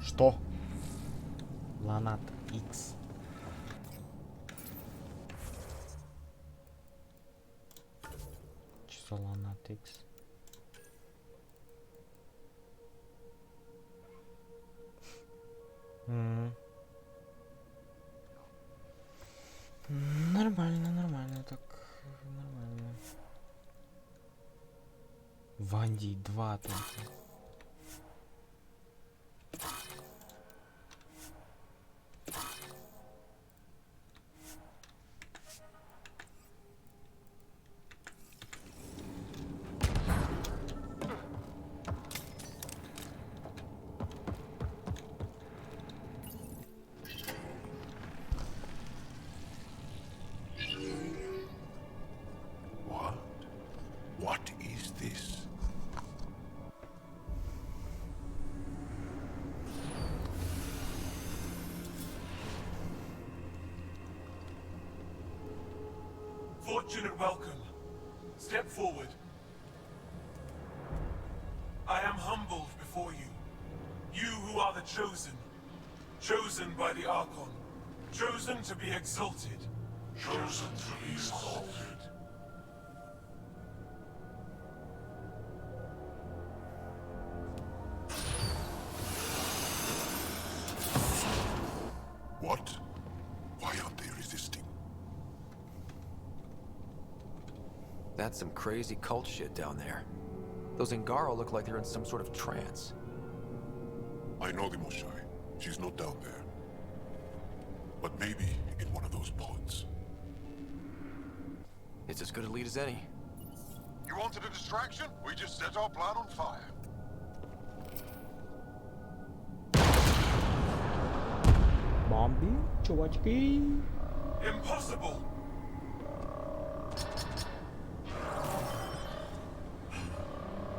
Что? Ланат X. Что за Ланат X? Нормально, нормально, так нормально. Ванди 2 только. What is this? Fortunate welcome. Step forward. I am humbled before you. You who are the chosen. Chosen by the Archon. Chosen to be exalted. Chosen to be exalted. What? Why aren't they resisting? That's some crazy cult shit down there. Those Ngaro look like they're in some sort of trance. I know the Moshai. She's not down there. But maybe in one of those pods. It's as good a lead as any. You wanted a distraction? We just set our plan on fire. Бомби, чувачки. Impossible!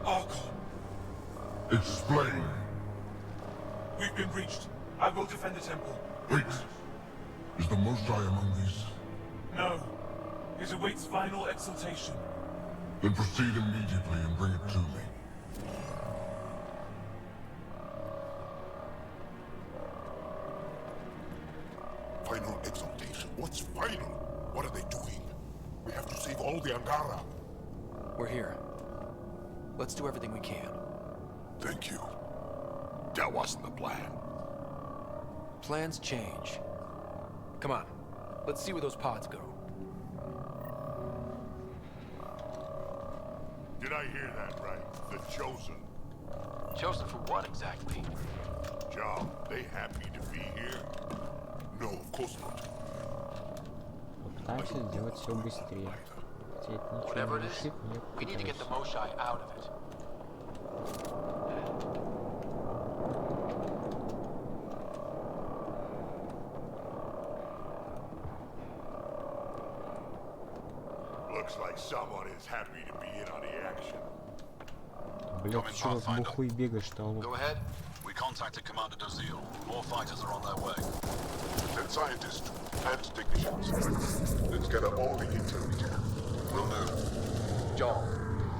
Archon. Explain. We've been breached. I will defend the temple. Wait. Is the Mosai among these? No. It awaits final exaltation. Then proceed immediately and bring it to me. Final exaltation? What's final? What are they doing? We have to save all the Angara. We're here. Let's do everything we can. Thank you. That wasn't the plan. Plans change. Come on. Let's see where those pods go. Did I hear that right? The Chosen. Chosen for what exactly? Job, they happy to be here? No, of course not. Попытаемся сделать все быстрее. Хотя это ничего Whatever не it is, решит, мне we need to get the попытаюсь. Mosai out of it. Looks like someone is happy to be in on the action. Блять, ты чё как бухой бегаешь-то, алло? Go ahead. We contacted Commander Dozil. More fighters are on their way. Send scientists and technicians. Let's gather all the intel we can. We'll know. Joel,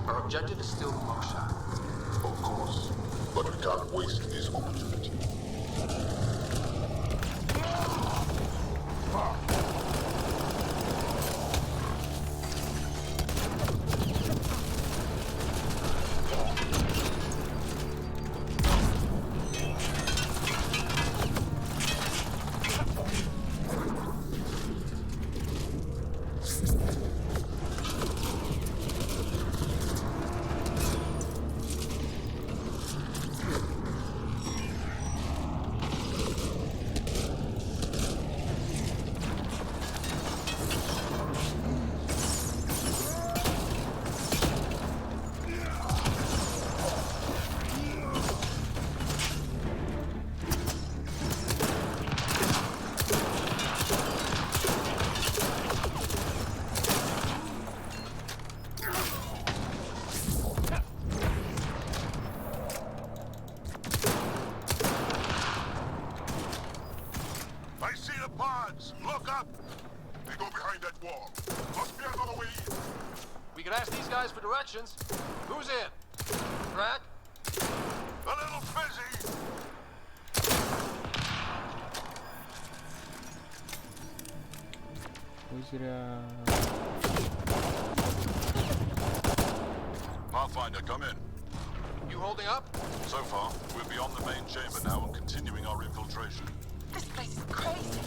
our objective is still the Mosai. Of course. But we can't waste this opportunity. I see the pods! Look up! They go behind that wall. Must be another way in. We can ask these guys for directions. Who's in? Crack? A little busy! Ой, зря. Pathfinder, come in. You holding up? So far, we're beyond the main chamber now and continuing our infiltration. This place is crazy.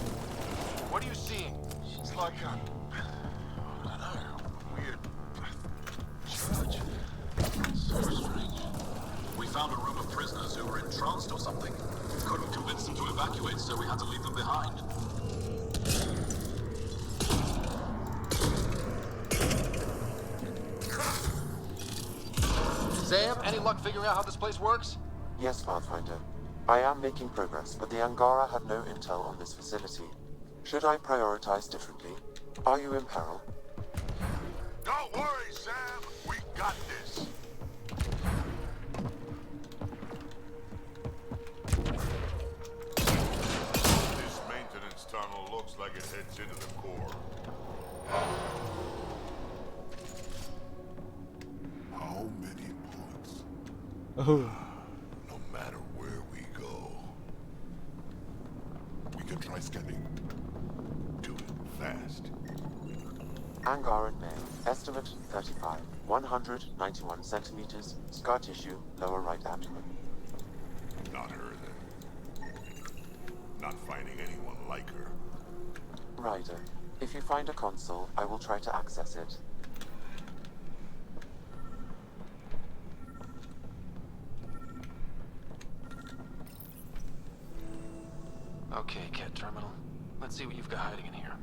What are you seeing? It's like a... I don't know. Weird... church. So strange. We found a room of prisoners who were entranced or something. Couldn't convince them to evacuate, so we had to leave them behind. Sam, any luck figuring out how this place works? Yes, Pathfinder. I am making progress, but the Angara have no intel on this facility. Should I prioritize differently? Are you in peril? Don't worry, Sam! We got this! This maintenance tunnel looks like it heads into the core. How many pods? Oh. No matter where we go. We can try scanning. Do it fast. Angaran male. Estimate 35. 191 centimeters. Scar tissue. Lower right abdomen. Not her, then. Not finding anyone like her. Ryder. If you find a console, I will try to access it. Okay, Cat Terminal. Let's see what you've got hiding in here.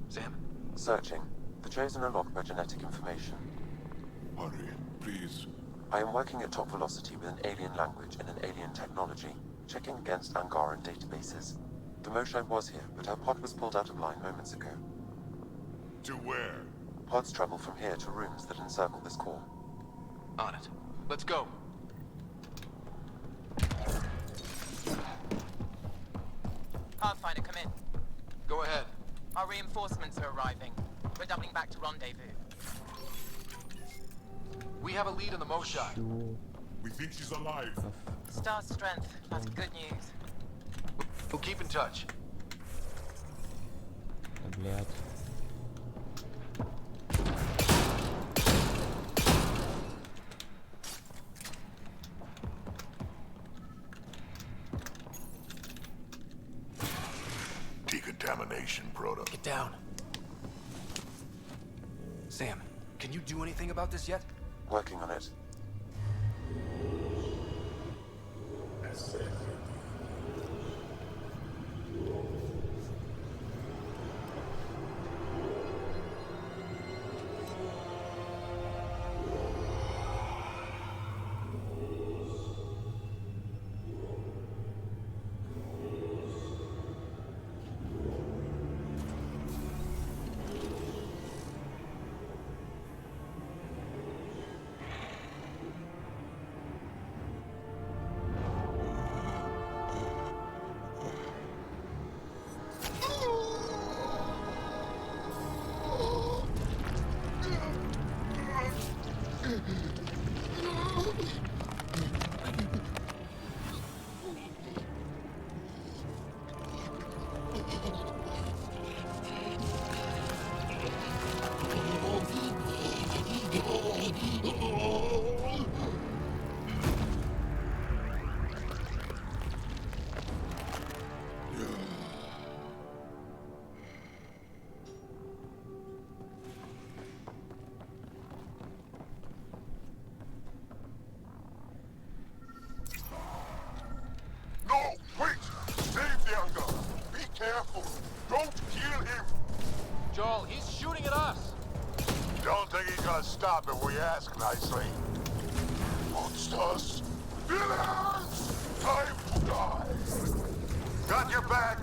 Sam? Searching. The Chosen are locked by genetic information. Hurry, please. I am working at top velocity with an alien language and an alien technology, checking against Angaran databases. The Mosai was here, but her pod was pulled out of line moments ago. To where? Pods travel from here to rooms that encircle this core. On it. Let's go. Go ahead. Our reinforcements are arriving. We're doubling back to rendezvous. We have a lead on the Moshai. We think she's alive. Star strength. That's good news. We'll keep in touch. Блядь. Decontamination proto. Get down. Sam, can you do anything about this yet? Working on it. No, wait! Save the Angar! Be careful! Don't kill him! Joel, he's shooting at us! Don't think he's gonna stop if we ask nicely. Monsters! Villains! Time to die! Got your back!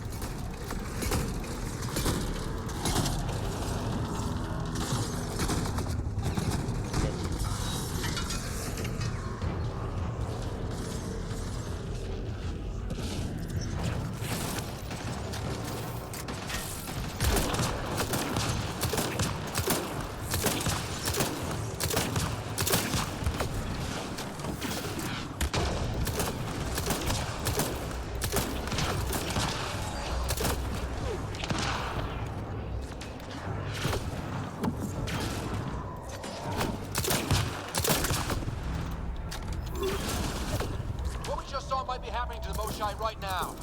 Right now.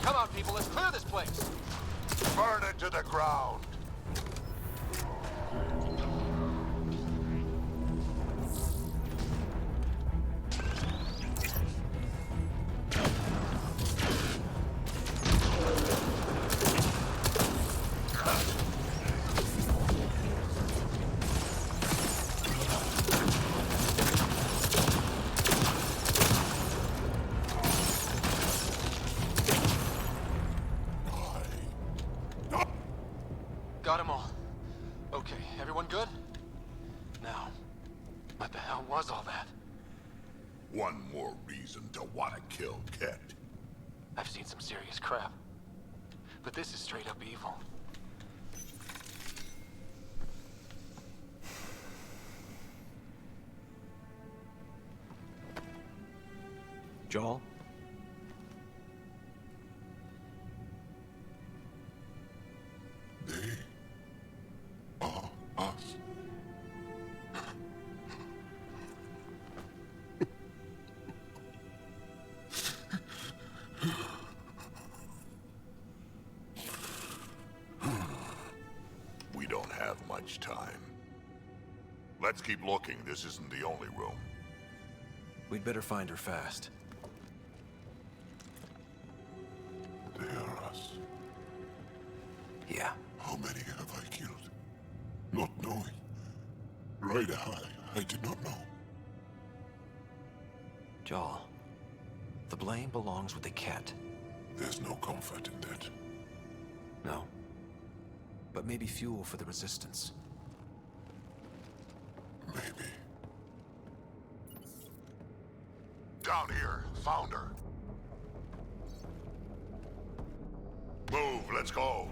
Come on, people, let's clear this place. Burn it to the ground. Got them all. Okay, everyone good? Now, what the hell was all that? One more reason to want to kill Ket. I've seen some serious crap. But this is straight up evil. Joel? They are us. We don't have much time. Let's keep looking. This isn't the only room. We'd better find her fast. They are us. Yeah. How many have I killed? Not knowing. Right, I did not know. Joel, the blame belongs with the cat. There's no comfort in that. No. But maybe fuel for the resistance. Maybe. Down here. Found her. Move, let's go.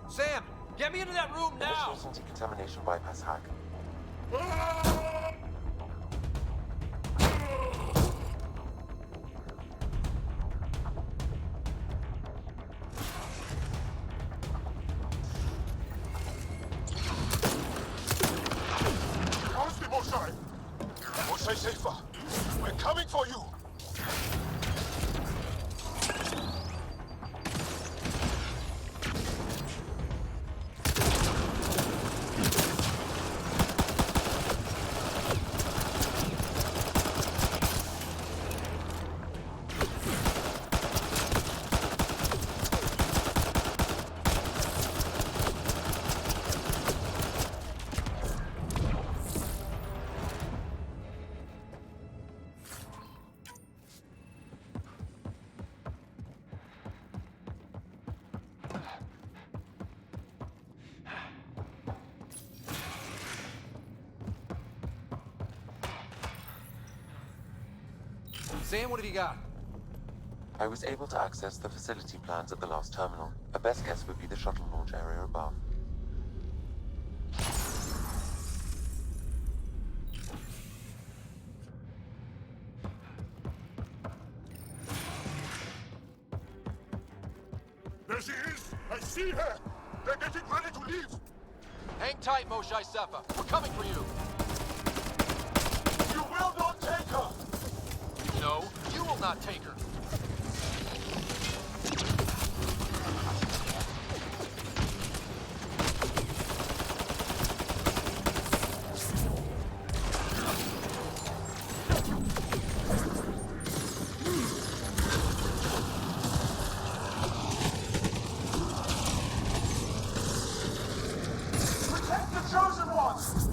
Sam, get me into that room now! Initiating decontamination bypass hack. How's the Mosai? Mosai safer. We're coming for you. Sam, what have you got? I was able to access the facility plans at the last terminal. A best guess would be the shuttle launch area above. There she is! I see her! They're getting ready to leave! Hang tight, Mosai Sefa. We're coming for you. You will not take her! No, you will not take her. Protect the chosen ones!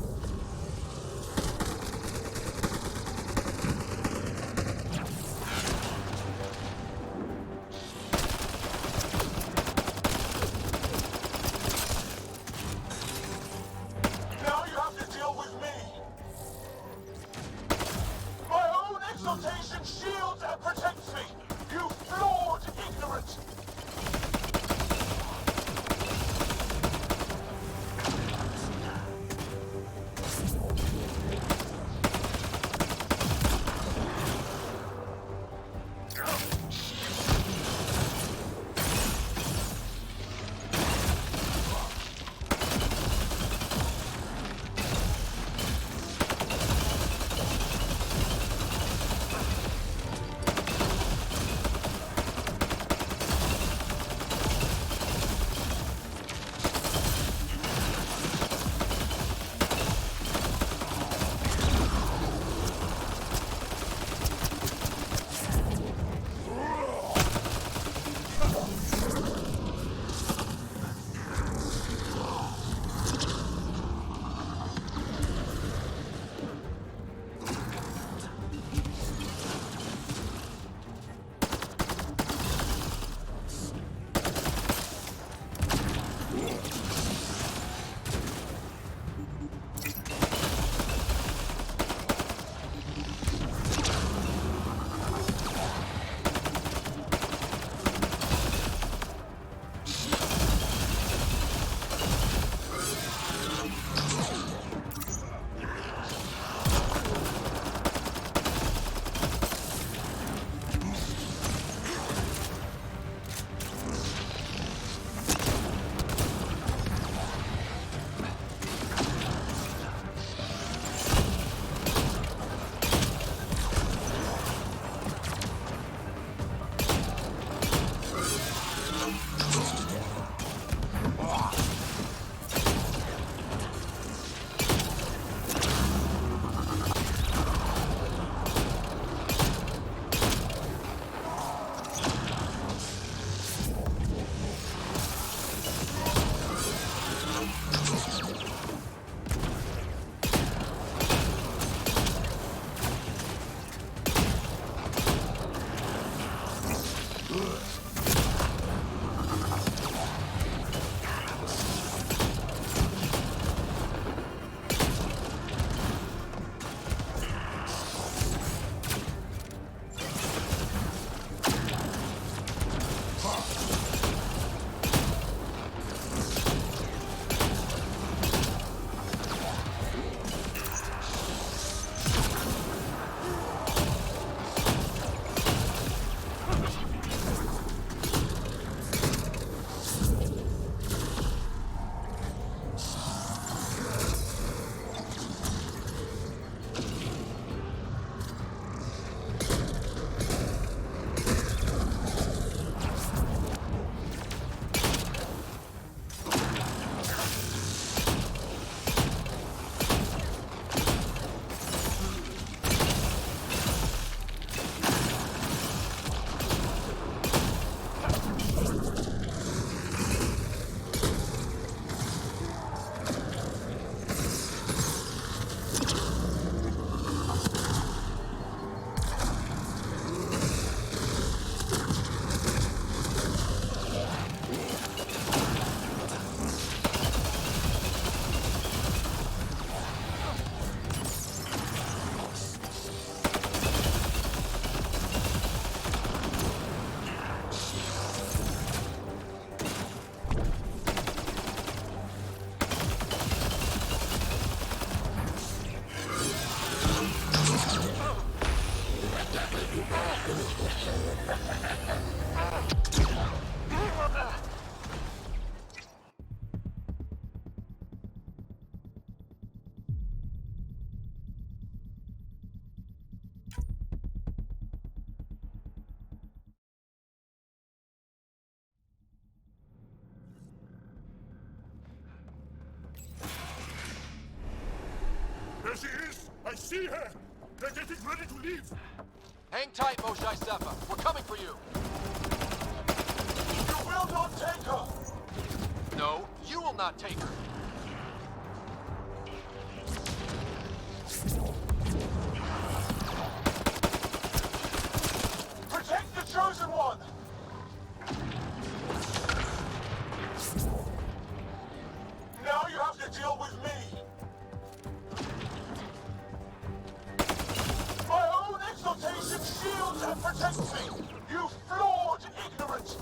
I see her! They're getting ready to leave! Hang tight, Moshae Sepa. We're coming for you. You will not take her! No, you will not take her. Protect the Chosen One! Now you have to deal with me! My own exaltation shields and protects me! You flawed ignorant!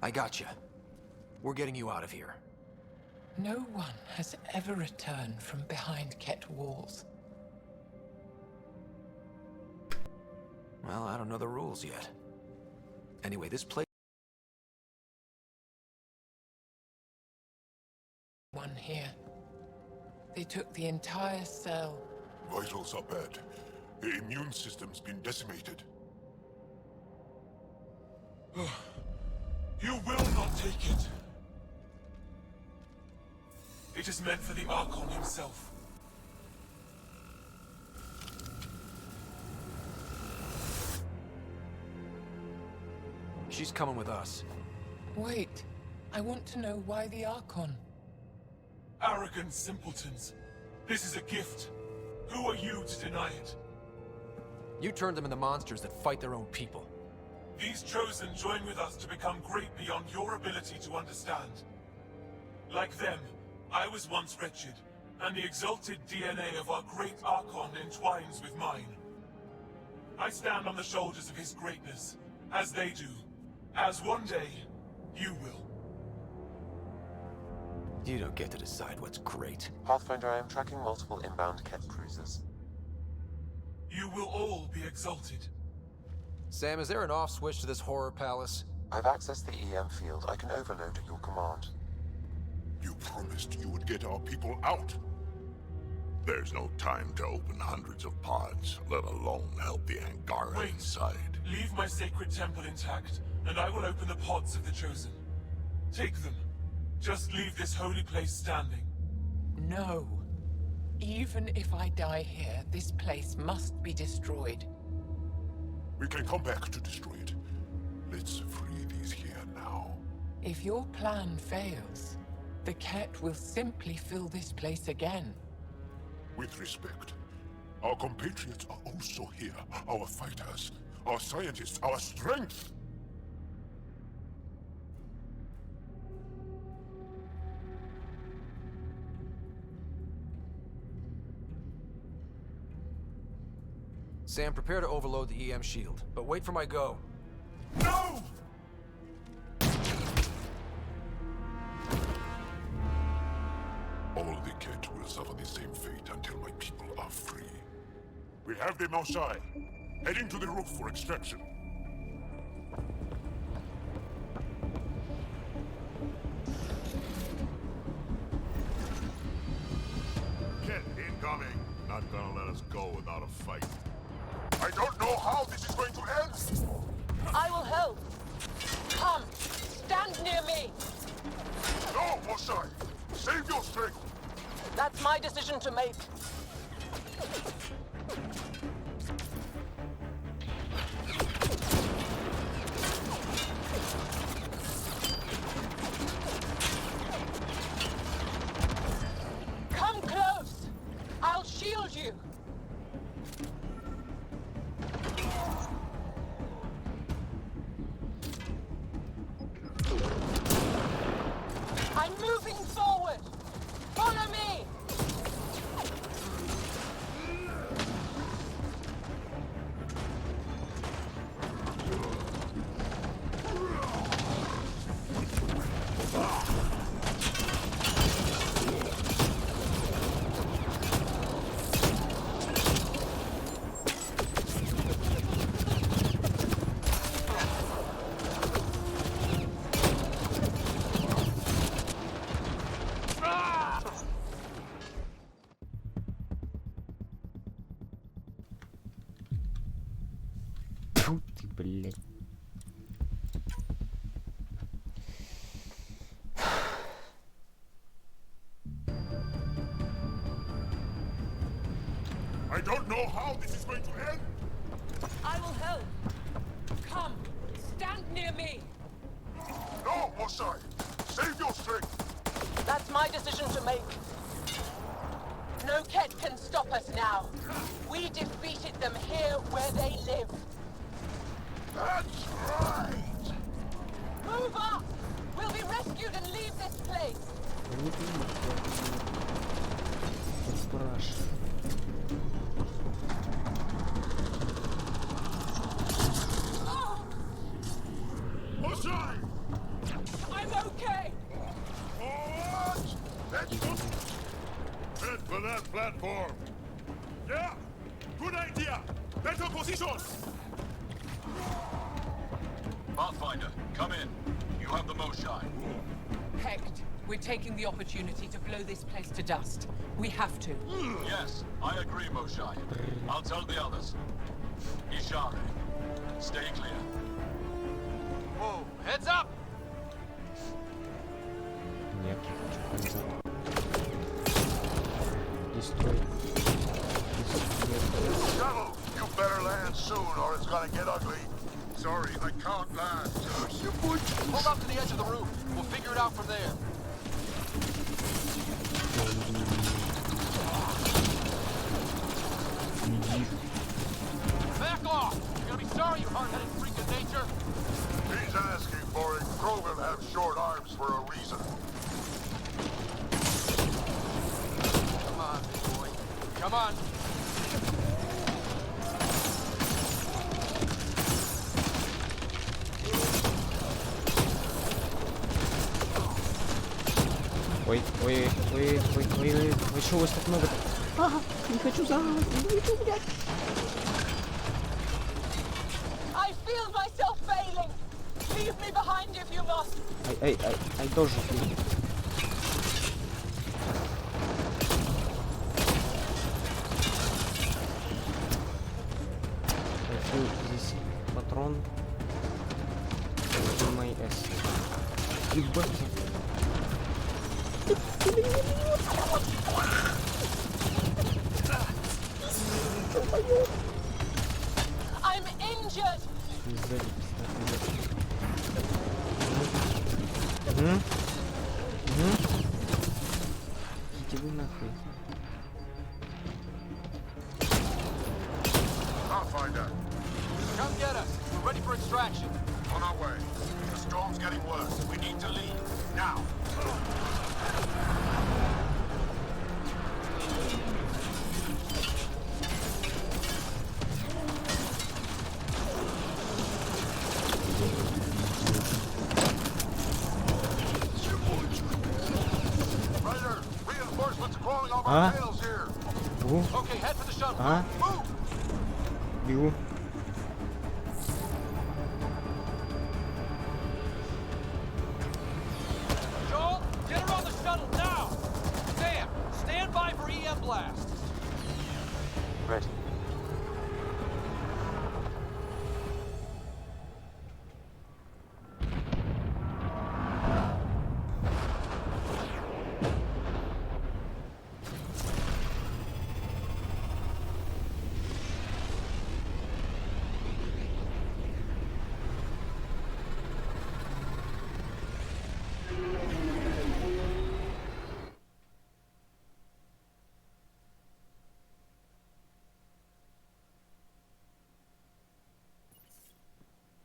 I gotcha. We're getting you out of here. No one has ever returned from behind Ket walls. Well, I don't know the rules yet. Anyway, this place... One here. They took the entire cell. Vitals are bad. The immune system's been decimated. You will not take it. It is meant for the Archon himself. She's coming with us. Wait. I want to know why the Archon. Arrogant simpletons. This is a gift. Who are you to deny it? You turned them into monsters that fight their own people. These Chosen join with us to become great beyond your ability to understand. Like them, I was once wretched, and the exalted DNA of our great Archon entwines with mine. I stand on the shoulders of his greatness, as they do, as one day, you will. You don't get to decide what's great. Pathfinder, I am tracking multiple inbound Ket cruisers. You will all be exalted. Sam, is there an off switch to this horror palace? I've accessed the EM field. I can overload at your command. You promised you would get our people out. There's no time to open hundreds of pods, let alone help the Angara inside. Leave my sacred temple intact, and I will open the pods of the Chosen. Take them. Just leave this holy place standing. No. Even if I die here, this place must be destroyed. We can come back to destroy it. Let's free these here now. If your plan fails, the Ket will simply fill this place again. With respect, our compatriots are also here. Our fighters, our scientists, our strength. Sam, prepare to overload the EM shield, but wait for my go. No! All the Ket will suffer the same fate until my people are free. We have them outside, heading to the roof for extraction. Ket incoming. Not gonna let us go without a fight. I don't know how this is going to end! I will help. Come, stand near me. No, Mosai! Save your strength! That's my decision to make. Come close. I'll shield you. I'm moving forward. Follow me. Фу ты, блядь. I don't know how this is going to end! I will help. Come, stand near me. No, Mosai! Save your strength! That's my decision to make. No Ket can stop us now. We defeated them here where they live. That's right! Move up! We'll be rescued and leave this place. Не спрашивай. Mosai! Head for that platform. Yeah, good idea. Better position. Pathfinder, come in. You have the Moshai. Hecht, we're taking the opportunity to blow this place to dust. We have to. Yes, I agree, Moshai. I'll tell the others. Ishare, stay clear. Whoa, heads up! Нет, назад. Destroy. Shuttle, you better land soon or it's gonna get ugly. Sorry, I can't land. Hold up to the edge of the roof. We'll figure it out from there. Back off! You're gonna be sorry, you hard-headed freak of nature. He's asking for it. Krogan have short arms for a reason. Come on, big boy. Come on. Ой, что у вас так много? Ага, не хочу загадывать, не хочу, блядь. I feel myself failing. Leave me behind if you must. Ай, тоже. Здесь патрон. Мой С. Ебать. I'm injured. Идите вы нахуй. Pathfinder, Come get us. We're ready for extraction. on our way. The storm's getting worse. We need to leave. Now. Ryder, reinforcements crawling over our tails here. Okay, head for the shuttle. Move! Бегу. Joel, get her on the shuttle now! Sam, stand by for EM blast. Ready.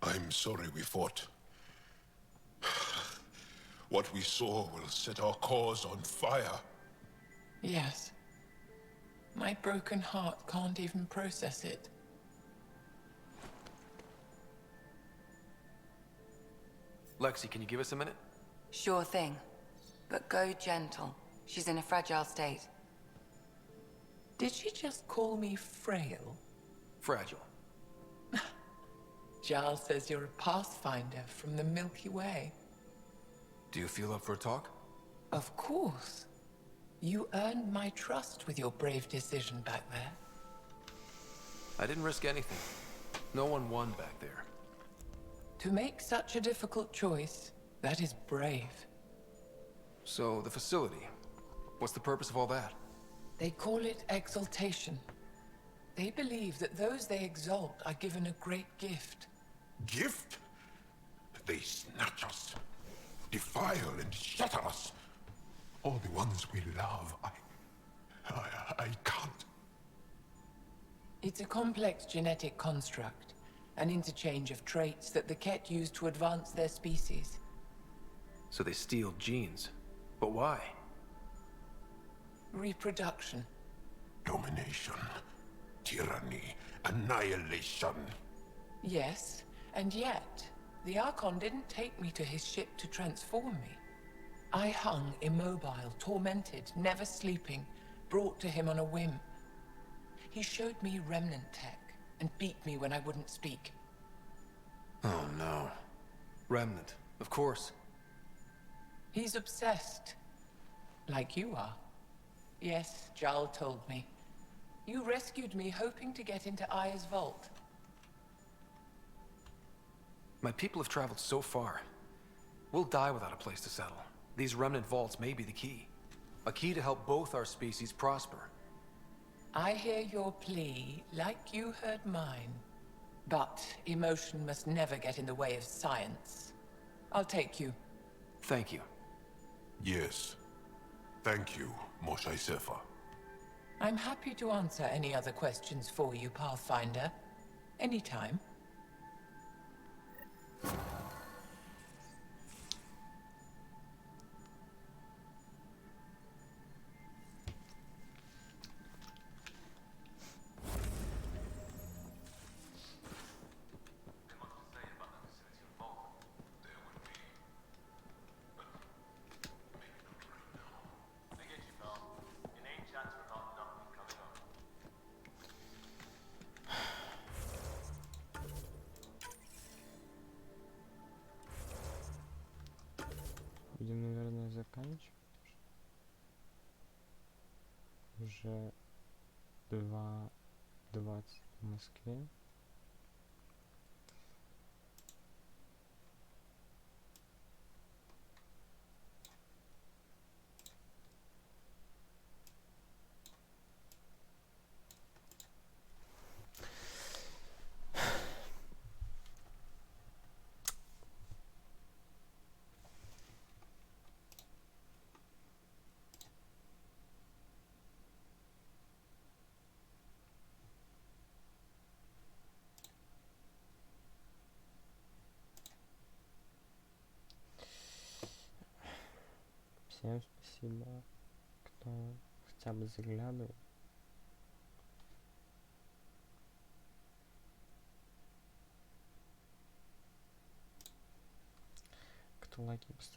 I'm sorry we fought. What we saw will set our cause on fire. Yes. My broken heart can't even process it. Lexi, can you give us a minute? Sure thing. But go gentle. She's in a fragile state. Did she just call me frail? Fragile. Giles says you're a pathfinder from the Milky Way. Do you feel up for a talk? Of course. You earned my trust with your brave decision back there. I didn't risk anything. No one won back there. To make such a difficult choice, that is brave. So, the facility. What's the purpose of all that? They call it exaltation. They believe that those they exalt are given a great gift. Gift? They snatch us, defile and shatter us. All the ones we love. I can't. It's a complex genetic construct, an interchange of traits that the Ket use to advance their species. So they steal genes. But why? Reproduction. Domination, tyranny, annihilation. Yes, and yet, the Archon didn't take me to his ship to transform me. I hung immobile, tormented, never sleeping, brought to him on a whim. He showed me remnant tech and beat me when I wouldn't speak. Oh no. Remnant, of course. He's obsessed. Like you are. Yes, Jarl told me. You rescued me hoping to get into Aya's vault. My people have traveled so far. We'll die without a place to settle. These remnant vaults may be the key. A key to help both our species prosper. I hear your plea, like you heard mine. But emotion must never get in the way of science. I'll take you. Thank you. Yes. Thank you, Moshe Sefer. I'm happy to answer any other questions for you, Pathfinder. Anytime. Будем, наверное, заканчивать. Уже 2:20 в Москве. Всем спасибо, кто хотя бы заглядывал. Кто лайки поставил.